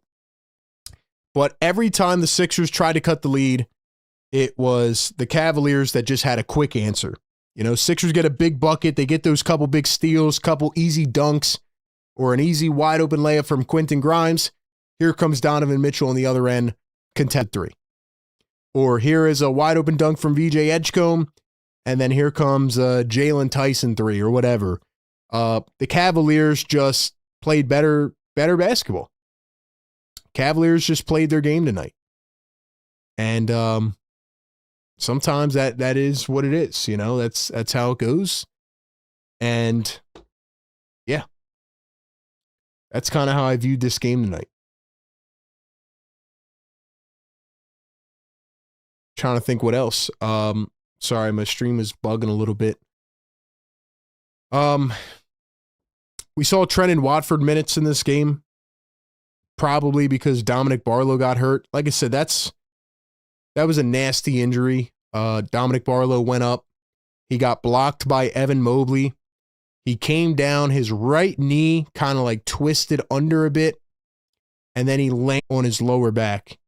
But every time the Sixers tried to cut the lead, it was the Cavaliers that just had a quick answer. You know, Sixers get a big bucket. They get those couple big steals, couple easy dunks, or an easy wide open layup from Quentin Grimes. Here comes Donovan Mitchell on the other end, contest 3. Or here is a wide open dunk from VJ Edgecombe, and then here comes Jalen Tyson 3 or whatever. The Cavaliers just played better basketball. Cavaliers just played their game tonight. And sometimes that is what it is, you know, that's how it goes. And yeah, that's kind of how I viewed this game tonight. Trying to think what else. Sorry, my stream is bugging a little bit. We saw Trenton Watford minutes in this game, probably because Dominic Barlow got hurt. Like I said, that was a nasty injury. Dominic Barlow went up. He got blocked by Evan Mobley. He came down, his right knee kind of like twisted under a bit, and then he landed on his lower back.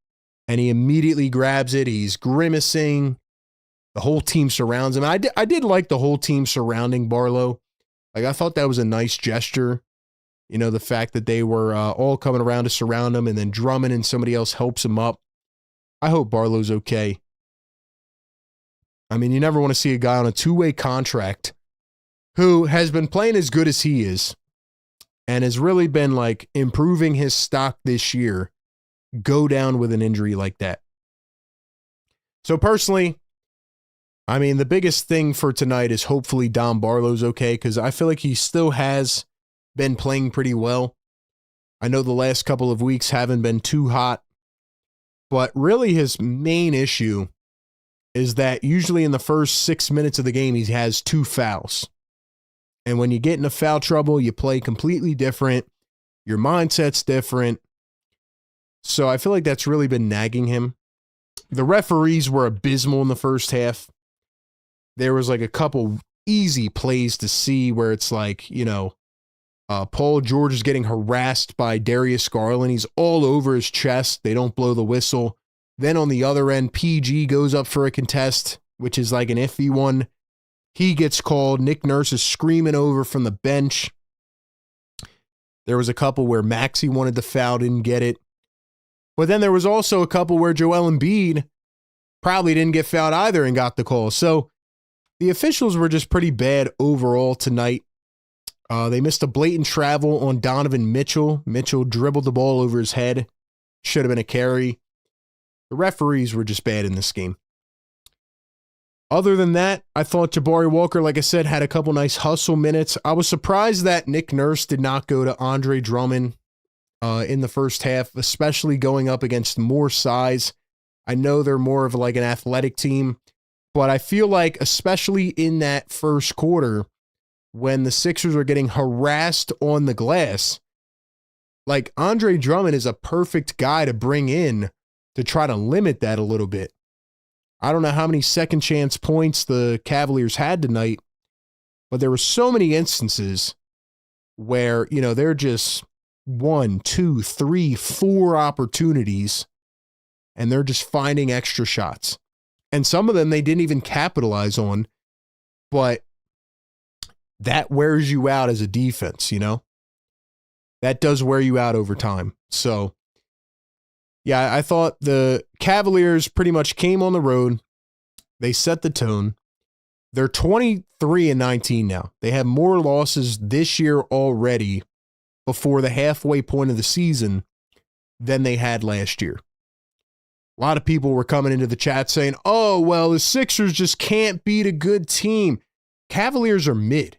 And he immediately grabs it. He's grimacing. The whole team surrounds him. I did like the whole team surrounding Barlow. Like, I thought that was a nice gesture. You know, the fact that they were all coming around to surround him, and then Drummond and somebody else helps him up. I hope Barlow's okay. I mean, you never want to see a guy on a two-way contract who has been playing as good as he is and has really been, like, improving his stock this year go down with an injury like that. So personally, I mean, the biggest thing for tonight is hopefully Dom Barlow's okay, because I feel like he still has been playing pretty well. I know the last couple of weeks haven't been too hot, but really his main issue is that usually in the first 6 minutes of the game, he has 2 fouls. And when you get into foul trouble, you play completely different. Your mindset's different. So I feel like that's really been nagging him. The referees were abysmal in the first half. There was like a couple easy plays to see where it's like, you know, Paul George is getting harassed by Darius Garland. He's all over his chest. They don't blow the whistle. Then on the other end, PG goes up for a contest, which is like an iffy one. He gets called. Nick Nurse is screaming over from the bench. There was a couple where Maxey wanted the foul, didn't get it. But then there was also a couple where Joel Embiid probably didn't get fouled either and got the call. So the officials were just pretty bad overall tonight. They missed a blatant travel on Donovan Mitchell. Mitchell dribbled the ball over his head. Should have been a carry. The referees were just bad in this game. Other than that, I thought Jabari Walker, like I said, had a couple nice hustle minutes. I was surprised that Nick Nurse did not go to Andre Drummond in the first half, especially going up against more size. I know they're more of like an athletic team, but I feel like especially in that first quarter when the Sixers are getting harassed on the glass, like Andre Drummond is a perfect guy to bring in to try to limit that a little bit. I don't know how many second chance points the Cavaliers had tonight, but there were so many instances where, you know, they're just 1, 2, 3, 4 opportunities, and they're just finding extra shots. And some of them they didn't even capitalize on, but that wears you out as a defense, you know? That does wear you out over time. So, yeah, I thought the Cavaliers pretty much came on the road. They set the tone. They're 23-19 now. They have more losses this year already before the halfway point of the season than they had last year. A lot of people were coming into the chat saying, oh, well, the Sixers just can't beat a good team. Cavaliers are mid.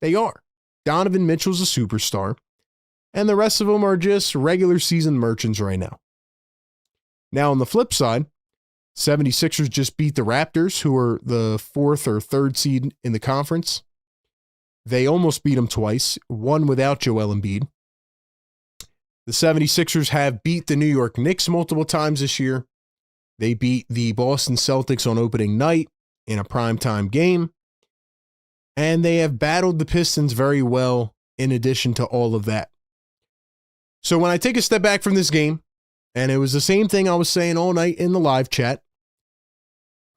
They are. Donovan Mitchell's a superstar, and the rest of them are just regular season merchants right now. Now, on the flip side, 76ers just beat the Raptors, who are the 4th or 3rd seed in the conference. They almost beat them twice, one without Joel Embiid. The 76ers have beat the New York Knicks multiple times this year. They beat the Boston Celtics on opening night in a primetime game. And they have battled the Pistons very well in addition to all of that. So when I take a step back from this game, and it was the same thing I was saying all night in the live chat,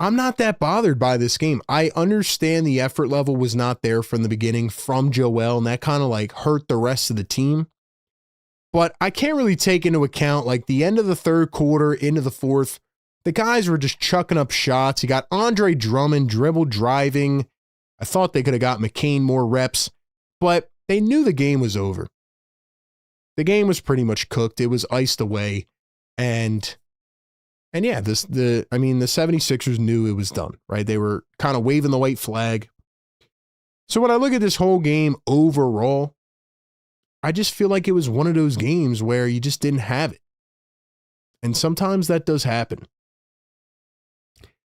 I'm not that bothered by this game. I understand the effort level was not there from the beginning from Joel, and that kind of like hurt the rest of the team. But I can't really take into account like the end of the third quarter into the fourth. The guys were just chucking up shots. You got Andre Drummond dribble driving. I thought they could have got McCain more reps, but they knew the game was over. The game was pretty much cooked. It was iced away. And And yeah, the 76ers knew it was done, right? They were kind of waving the white flag. So when I look at this whole game overall, I just feel like it was one of those games where you just didn't have it. And sometimes that does happen.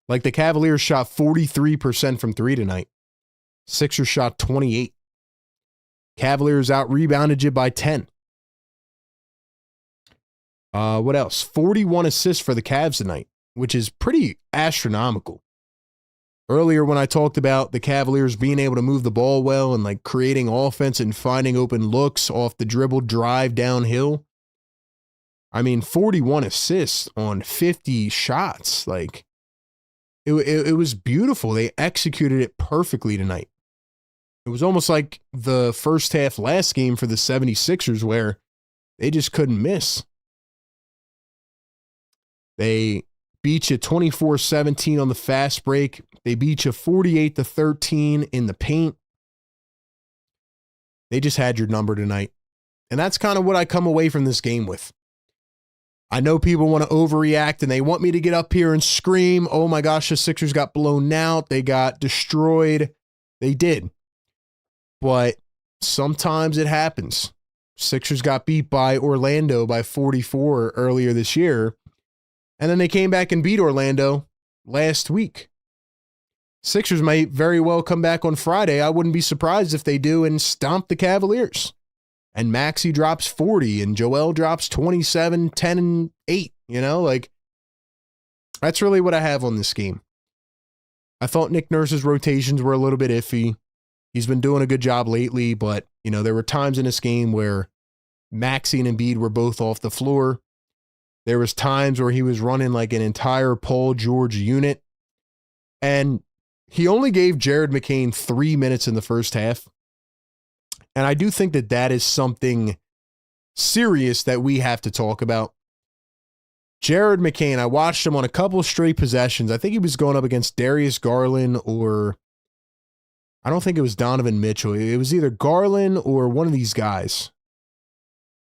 Like the Cavaliers shot 43% from three tonight. Sixers shot 28. Cavaliers out-rebounded you by 10. What else? 41 assists for the Cavs tonight, which is pretty astronomical. Earlier when I talked about the Cavaliers being able to move the ball well and like creating offense and finding open looks off the dribble drive downhill. 41 assists on 50 shots. Like it was beautiful. They executed it perfectly tonight. It was almost like the first half last game for the 76ers where they just couldn't miss. They beat you 24-17 on the fast break. They beat you 48-13 in the paint. They just had your number tonight. And that's kind of what I come away from this game with. I know people want to overreact and they want me to get up here and scream, oh my gosh, the Sixers got blown out. They got destroyed. They did. But sometimes it happens. Sixers got beat by Orlando by 44 earlier this year. And then they came back and beat Orlando last week. Sixers might very well come back on Friday. I wouldn't be surprised if they do and stomp the Cavaliers. And Maxey drops 40 and Joel drops 27, 10, and 8. That's really what I have on this game. I thought Nick Nurse's rotations were a little bit iffy. He's been doing a good job lately, but, there were times in this game where Maxey and Embiid were both off the floor. There was times where he was running like an entire Paul George unit. And he only gave Jared McCain 3 minutes in the first half. And I do think that is something serious that we have to talk about. Jared McCain, I watched him on a couple of straight possessions. I think he was going up against Darius Garland or I don't think it was Donovan Mitchell. It was either Garland or one of these guys.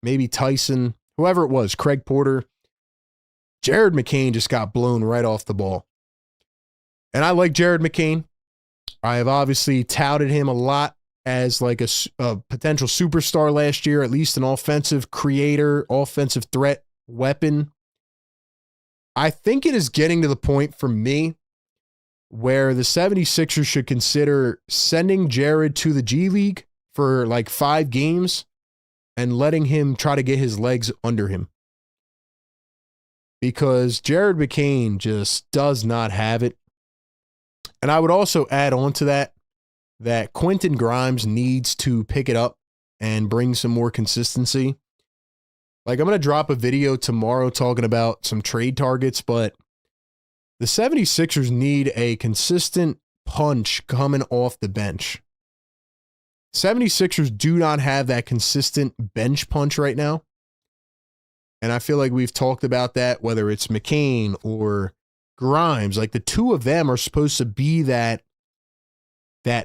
Maybe Tyson, whoever it was, Craig Porter. Jared McCain just got blown right off the ball. And I like Jared McCain. I have obviously touted him a lot as like a potential superstar last year, at least an offensive creator, offensive threat weapon. I think it is getting to the point for me where the 76ers should consider sending Jared to the G League for like 5 games and letting him try to get his legs under him. Because Jared McCain just does not have it. And I would also add on to that Quentin Grimes needs to pick it up and bring some more consistency. Like, I'm going to drop a video tomorrow talking about some trade targets, but the 76ers need a consistent punch coming off the bench. 76ers do not have that consistent bench punch right now. And I feel like we've talked about that, whether it's McCain or Grimes. Like, the two of them are supposed to be that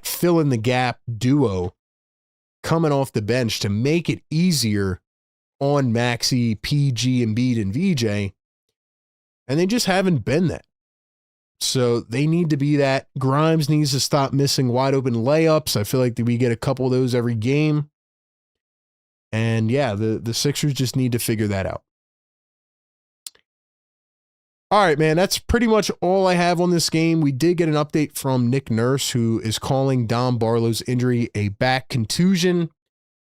fill-in-the-gap duo coming off the bench to make it easier on Maxey, PG, Embiid, and VJ. And they just haven't been that. So they need to be that. Grimes needs to stop missing wide-open layups. I feel like we get a couple of those every game. And, yeah, the Sixers just need to figure that out. All right, man, that's pretty much all I have on this game. We did get an update from Nick Nurse, who is calling Dom Barlow's injury a back contusion.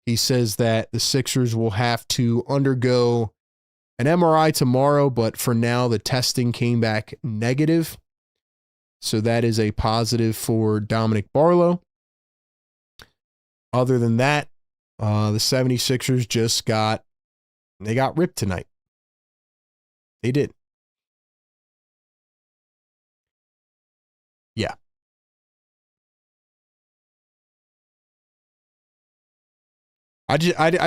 He says that the Sixers will have to undergo an MRI tomorrow, but for now, the testing came back negative. So that is a positive for Dominic Barlow. Other than that, the 76ers just got ripped tonight. They did. Yeah. I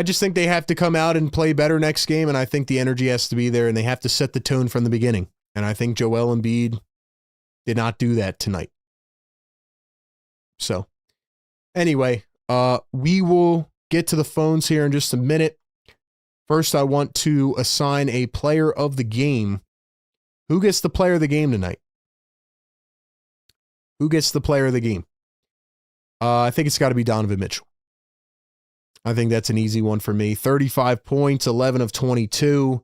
just think they have to come out and play better next game, and I think the energy has to be there, and they have to set the tone from the beginning. And I think Joel Embiid did not do that tonight. So, anyway, we will get to the phones here in just a minute. First, I want to assign a player of the game Who gets the player of the game tonight? Who gets the player of the game? I think it's got to be Donovan Mitchell. I think that's an easy one for me. 35 points, 11 of 22,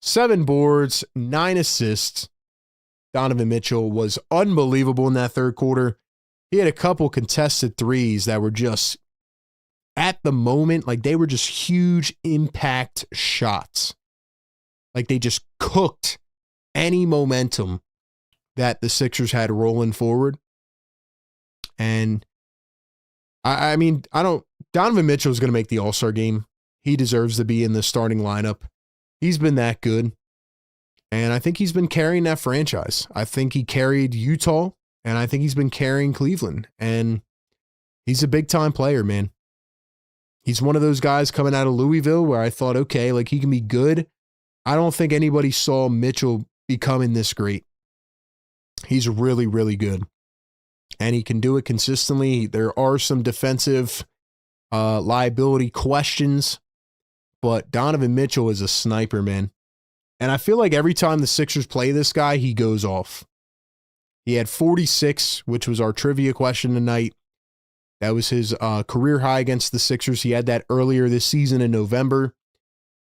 7 boards, 9 assists. Donovan Mitchell was unbelievable in that third quarter. He had a couple contested threes that were just, at the moment, like they were just huge impact shots. Like they just cooked any momentum that the Sixers had rolling forward. And I mean, Donovan Mitchell is going to make the All-Star game. He deserves to be in the starting lineup. He's been that good. And I think he's been carrying that franchise. I think he carried Utah, and I think he's been carrying Cleveland. And he's a big-time player, man. He's one of those guys coming out of Louisville where I thought, okay, like he can be good. I don't think anybody saw Mitchell becoming this great. He's really, really good. And he can do it consistently. There are some defensive liability questions, but Donovan Mitchell is a sniper, man. And I feel like every time the Sixers play this guy, he goes off. He had 46, which was our trivia question tonight. That was his career high against the Sixers. He had that earlier this season in November.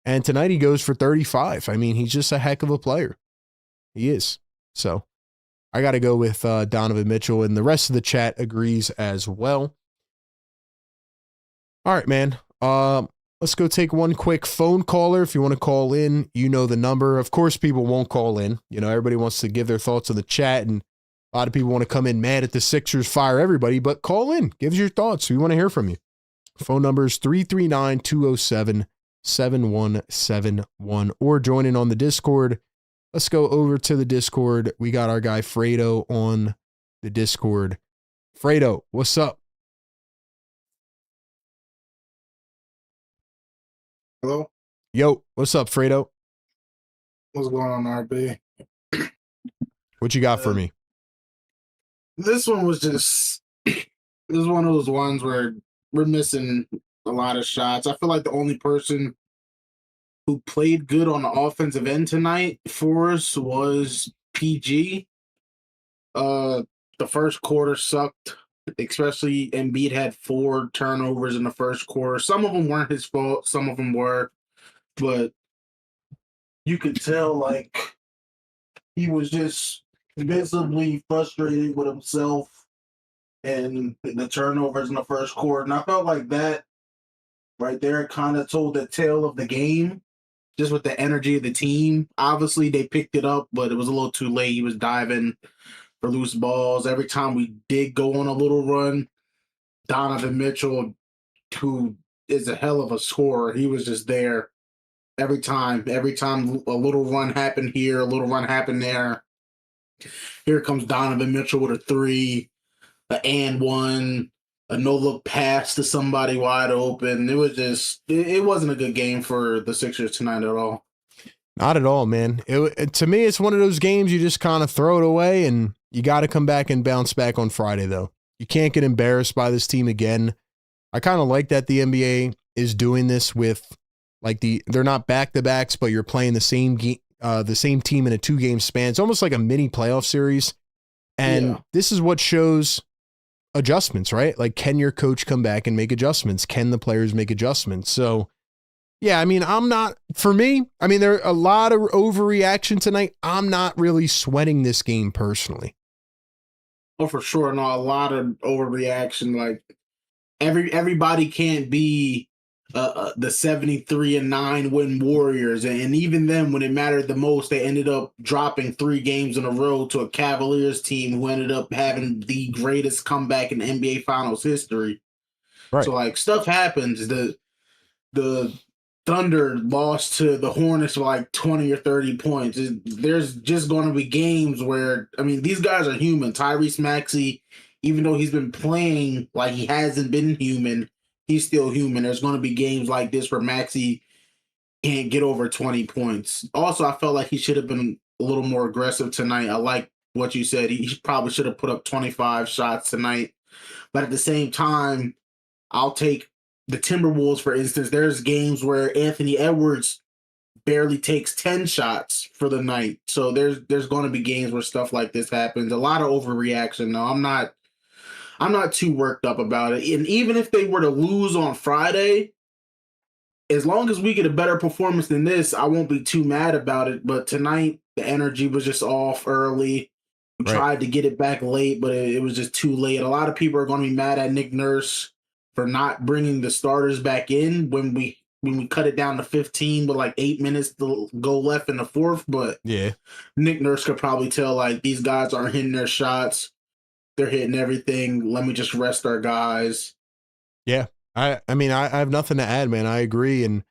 And tonight he goes for 35. I mean, he's just a heck of a player. He is. So I got to go with Donovan Mitchell, and the rest of the chat agrees as well. All right, man. Let's go take one quick phone caller. If you want to call in, you know the number. Of course, people won't call in. You know, everybody wants to give their thoughts on the chat, and a lot of people want to come in mad at the Sixers, fire everybody, but call in. Give us your thoughts. We want to hear from you. Phone number is 339-207-7171, or join in on the Discord. Let's go over to the Discord. We got our guy Fredo on the Discord. Fredo, what's up? Hello? Yo, what's up, Fredo? What's going on, RB? What you got for me? This one was just, this is one of those ones where we're missing a lot of shots. I feel like the only person who played good on the offensive end tonight for us was PG. The first quarter sucked, especially Embiid had 4 turnovers in the first quarter. Some of them weren't his fault, some of them were, but you could tell like he was just visibly frustrated with himself and the turnovers in the first quarter. And I felt like that right there kind of told the tale of the game, just with the energy of the team. Obviously, they picked it up, but it was a little too late. He was diving for loose balls. Every time we did go on a little run, Donovan Mitchell, who is a hell of a scorer, he was just there every time. Every time a little run happened here, a little run happened there, here comes Donovan Mitchell with a 3, an and 1, a no-look pass to somebody wide open. It was just, it wasn't a good game for the Sixers tonight at all. Not at all, man. To me, it's one of those games you just kind of throw it away, and you got to come back and bounce back on Friday, though. You can't get embarrassed by this team again. I kind of like that the NBA is doing this with, like, they're not back-to-backs, but you're playing the same team in a 2-game span. It's almost like a mini playoff series. And This is what shows adjustments, right? Like, can your coach come back and make adjustments? Can the players make adjustments? So, yeah, I mean, there are a lot of overreaction tonight. I'm not really sweating this game personally. Oh, for sure. No, a lot of overreaction. Like, everybody can't be the 73-9 win Warriors, and even then, when it mattered the most, they ended up dropping 3 games in a row to a Cavaliers team who ended up having the greatest comeback in NBA Finals history. Right. So, like, stuff happens. The Thunder lost to the Hornets by like 20 or 30 points. There's just going to be games where, I mean, these guys are human. Tyrese Maxey, even though he's been playing like he hasn't been human, he's still human. There's going to be games like this where Maxey can't get over 20 points. Also, I felt like he should have been a little more aggressive tonight. I like what you said. He probably should have put up 25 shots tonight. But at the same time, I'll take the Timberwolves, for instance. There's games where Anthony Edwards barely takes 10 shots for the night. So there's going to be games where stuff like this happens. A lot of overreaction. No, I'm not too worked up about it. And even if they were to lose on Friday, as long as we get a better performance than this, I won't be too mad about it. But tonight, the energy was just off early. We tried to get it back late, but it was just too late. A lot of people are going to be mad at Nick Nurse for not bringing the starters back in when we cut it down to 15 with like 8 minutes to go left in the fourth. But yeah, Nick Nurse could probably tell, like, these guys aren't hitting their shots. They're hitting everything. Let me just rest our guys. Yeah. I mean, I have nothing to add, man. I agree. And,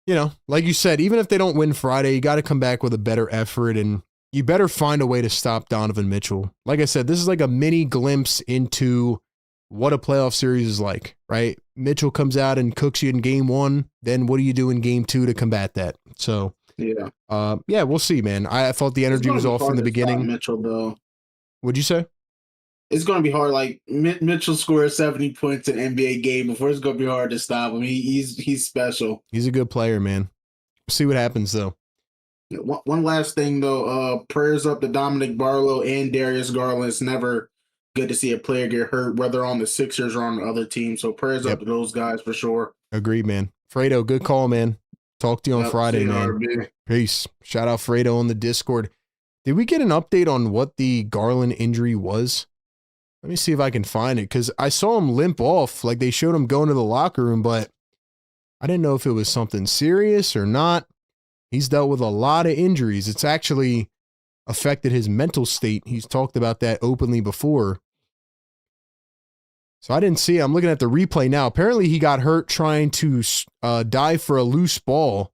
you know, like you said, even if they don't win Friday, you got to come back with a better effort, and you better find a way to stop Donovan Mitchell. Like I said, this is like a mini glimpse into what a playoff series is like, right? Mitchell comes out and cooks you in game one. Then what do you do in game two to combat that? So, yeah, we'll see, man. I thought the energy was off from the beginning. Mitchell, though. What'd you say? It's going to be hard. Like, Mitchell scored 70 points in an NBA game before. It's going to be hard to stop him. He's special. He's a good player, man. See what happens, though. One last thing, though. Prayers up to Dominic Barlow and Darius Garland. It's never good to see a player get hurt, whether on the Sixers or on the other team. So prayers up to those guys for sure. Agreed, man. Fredo, good call, man. Talk to you on Friday, man. RB. Peace. Shout out Fredo on the Discord. Did we get an update on what the Garland injury was? Let me see if I can find it, because I saw him limp off. Like, they showed him going to the locker room, but I didn't know if it was something serious or not. He's dealt with a lot of injuries. It's actually affected his mental state. He's talked about that openly before. So I didn't see it. I'm looking at the replay now. Apparently he got hurt trying to dive for a loose ball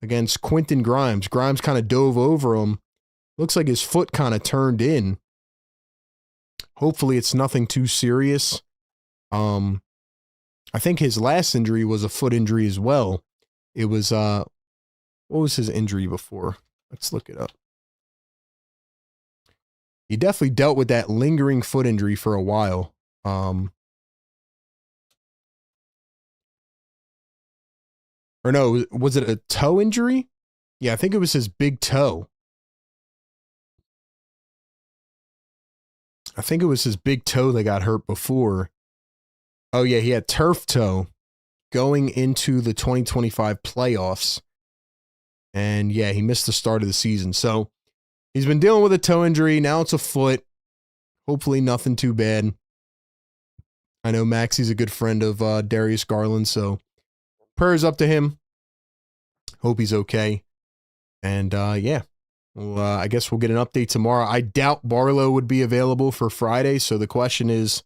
against Quentin Grimes. Grimes kind of dove over him. Looks like his foot kind of turned in. Hopefully it's nothing too serious. I think his last injury was a foot injury as well. It was, what was his injury before? Let's look it up. He definitely dealt with that lingering foot injury for a while. Or no, was it a toe injury? Yeah, I think it was his big toe. I think it was his big toe that got hurt before. Oh, yeah, he had turf toe going into the 2025 playoffs. And, yeah, he missed the start of the season. So, he's been dealing with a toe injury. Now it's a foot. Hopefully nothing too bad. I know Maxie's a good friend of Darius Garland, so prayers up to him. Hope he's okay. And, yeah. Well, I guess we'll get an update tomorrow. I doubt Barlow would be available for Friday, so the question is,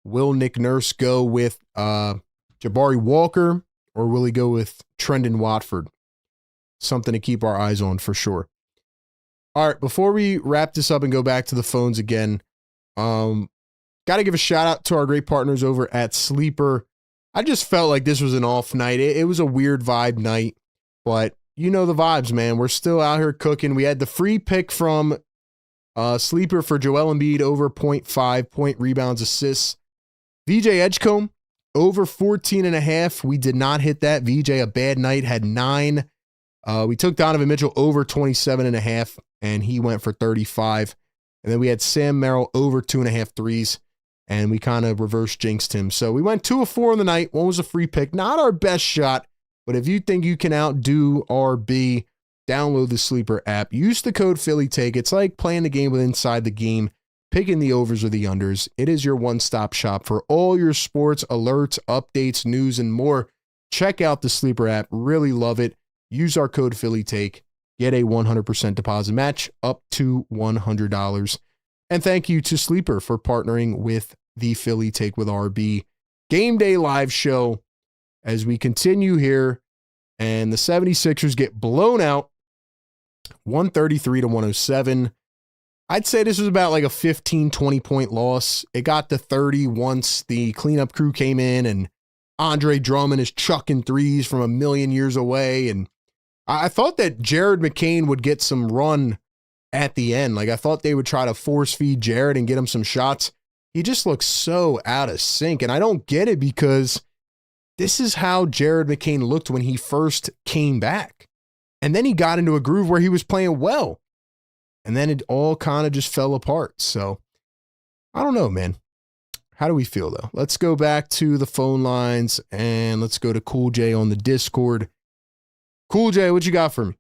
will Nick Nurse go with Jabari Walker, or will he go with Trendon Watford? Something to keep our eyes on for sure. All right, before we wrap this up and go back to the phones again, got to give a shout out to our great partners over at Sleeper. I just felt like this was an off night. It was a weird vibe night, but you know the vibes, man. We're still out here cooking. We had the free pick from Sleeper for Joel Embiid over 0.5 point rebounds, assists. VJ Edgecombe over 14.5. We did not hit that. VJ, a bad night, had 9. We took Donovan Mitchell over 27.5, and he went for 35. And then we had Sam Merrill over 2.5 threes, and we kind of reverse jinxed him. So we went 2 of 4 on the night. One was a free pick. Not our best shot, but if you think you can outdo RB, download the Sleeper app. Use the code PhillyTake. It's like playing the game with inside the game, picking the overs or the unders. It is your one-stop shop for all your sports, alerts, updates, news, and more. Check out the Sleeper app. Really love it. Use our code PhillyTake. Get a 100% deposit match up to $100. And thank you to Sleeper for partnering with the Philly Take with RB Game Day Live show as we continue here, and the 76ers get blown out 133-107. I'd say this was about like a 15, 20-point loss. It got to 30 once the cleanup crew came in, and Andre Drummond is chucking threes from a million years away, and I thought that Jared McCain would get some run at the end. Like, I thought they would try to force feed Jared and get him some shots. He just looks so out of sync, and I don't get it because this is how Jared McCain looked when he first came back. And then he got into a groove where he was playing well. And then it all kind of just fell apart. So I don't know, man. How do we feel, though? Let's go back to the phone lines and let's go to Cool J on the Discord. Cool J, what you got for me?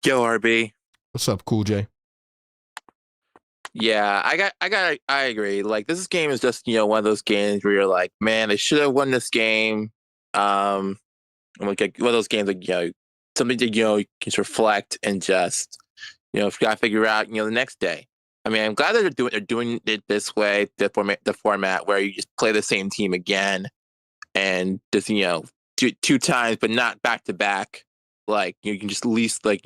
Yo, RB. What's up, Cool J? Yeah, I agree. Like, this game is just, one of those games where you're like, man, they should have won this game. Like one of those games, like, something that, you can reflect and just, gotta figure out, the next day. I mean, I'm glad that they're doing it this way, the format where you just play the same team again and just, two times, but not back to back. Like, you can just at least, like,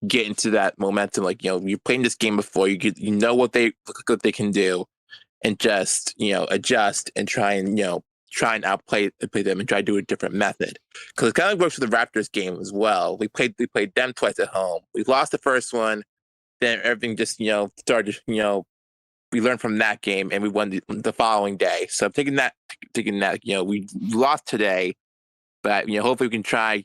get into that momentum. Like, you're playing this game before, you know what they can do, and just, adjust and try and outplay them and try to do a different method. Because it kind of works for the Raptors game as well. We played them twice at home. We lost the first one, then everything just, started, we learned from that game and we won the following day. So I'm taking that, we lost today, but, hopefully we can try,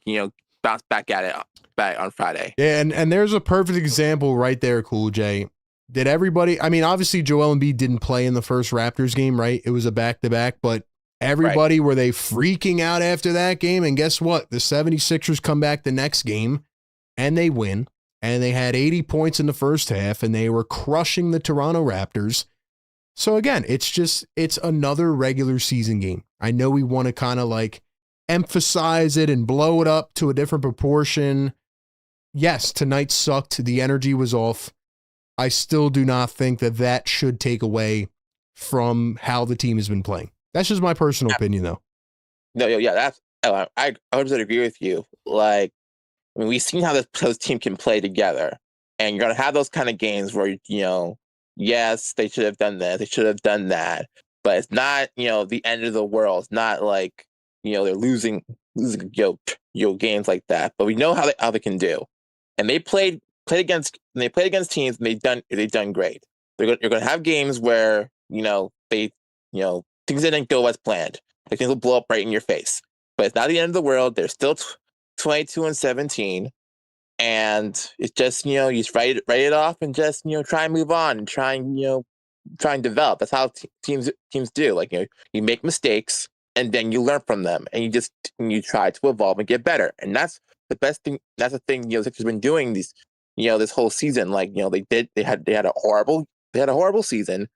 bounce back at it back on Friday. Yeah, and there's a perfect example right there, Cool J. Did everybody, I mean, obviously Joel Embiid didn't play in the first Raptors game, right? It was a back-to-back, but everybody, were they freaking out after that game? And guess what? The 76ers come back the next game and they win. And they had 80 points in the first half and they were crushing the Toronto Raptors. So again, it's another regular season game. I know we want to kind of like emphasize it and blow it up to a different proportion. Yes, tonight sucked. The energy was off. I still do not think that should take away from how the team has been playing. That's just my personal opinion, though. No, yeah, that's I 100% agree with you. Like, I mean, we've seen how this team can play together, and you're gonna have those kind of games where yes, they should have done this, they should have done that, but it's not the end of the world. It's not like they're losing games like that. But we know how they can do, and they played against teams and they've done great. You're gonna have games where they things didn't go as planned. Like, things will blow up right in your face. But it's not the end of the world. They're still 22-17, and it's just you just write it off and just try and move on and try and develop. That's how teams do. Like, you make mistakes and then you learn from them and you try to evolve and get better. And that's the best thing. That's the thing Sixers been doing this whole season. Like, they had a horrible season.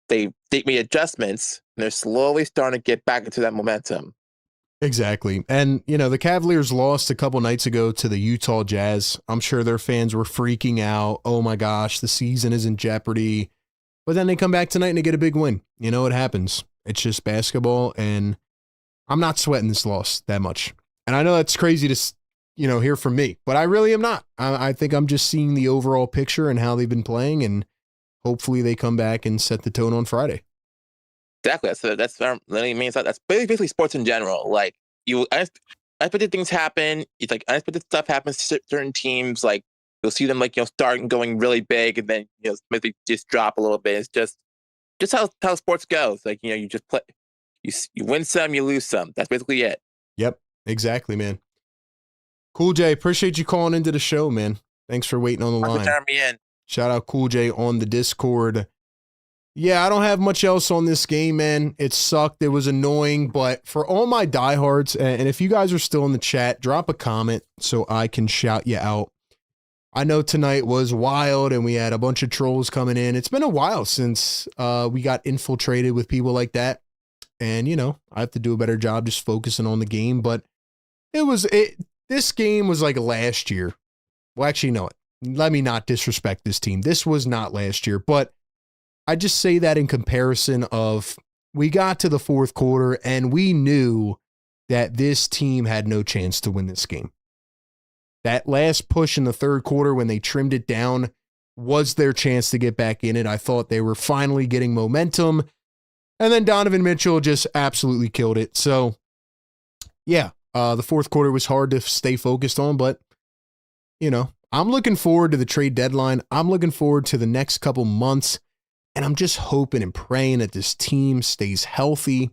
They made adjustments and they're slowly starting to get back into that momentum. Exactly. And, the Cavaliers lost a couple nights ago to the Utah Jazz. I'm sure their fans were freaking out. Oh my gosh, the season is in jeopardy. But then they come back tonight and they get a big win. It happens. It's just basketball, and I'm not sweating this loss that much. And I know that's crazy to, hear from me, but I really am not. I think I'm just seeing the overall picture and how they've been playing, and hopefully they come back and set the tone on Friday. Exactly. That's what I mean. That's basically sports in general. Like, unexpected things happen. It's like unexpected stuff happens to certain teams. Like, you'll see them start going really big, and then maybe just drop a little bit. It's just how sports goes. Like, you just play. You win some, you lose some. That's basically it. Yep. Exactly, man. Cool J, appreciate you calling into the show, man. Thanks for waiting on the line. Turn me in. Shout out Cool J on the Discord. Yeah, I don't have much else on this game, man. It sucked. It was annoying, but for all my diehards, and if you guys are still in the chat, drop a comment so I can shout you out. I know tonight was wild and we had a bunch of trolls coming in. It's been a while since we got infiltrated with people like that. And, I have to do a better job just focusing on the game, but this game was like last year. Well, actually, no, let me not disrespect this team. This was not last year, but I just say that in comparison of we got to the fourth quarter and we knew that this team had no chance to win this game. That last push in the third quarter when they trimmed it down was their chance to get back in it. I thought they were finally getting momentum. And then Donovan Mitchell just absolutely killed it. So, yeah, the fourth quarter was hard to stay focused on, but, I'm looking forward to the trade deadline. I'm looking forward to the next couple months. And I'm just hoping and praying that this team stays healthy,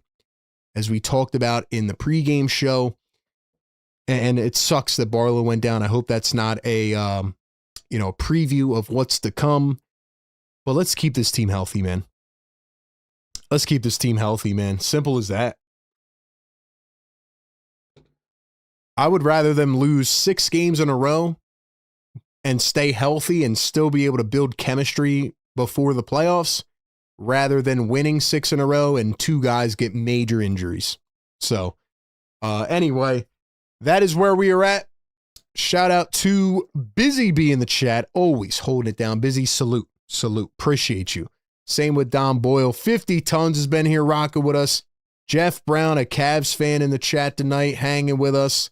as we talked about in the pregame show. And it sucks that Barlow went down. I hope that's not a preview of what's to come. But let's keep this team healthy, man. Let's keep this team healthy, man. Simple as that. I would rather them lose 6 games in a row and stay healthy and still be able to build chemistry before the playoffs, rather than winning 6 in a row and 2 guys get major injuries. So, anyway, that is where we are at. Shout out to Busy B in the chat, always holding it down. Busy, salute. Appreciate you. Same with Don Boyle. 50 Tons has been here rocking with us. Jeff Brown, a Cavs fan in the chat tonight, hanging with us.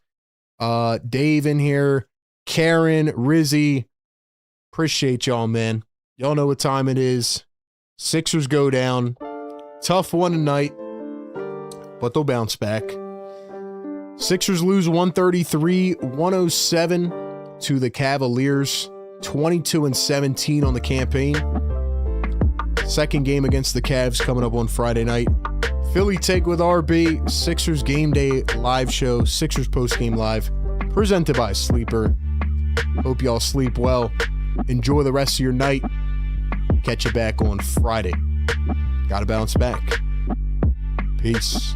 Dave in here. Karen, Rizzy. Appreciate y'all, man. Y'all know what time it is. Sixers go down. Tough one tonight, but they'll bounce back. Sixers lose 133-107 to the Cavaliers. 22-17 on the campaign. Second game against the Cavs coming up on Friday night. Philly Take with RB. Sixers Game Day live show. Sixers Postgame Live. Presented by Sleeper. Hope y'all sleep well. Enjoy the rest of your night. Catch you back on Friday. Gotta bounce back. Peace.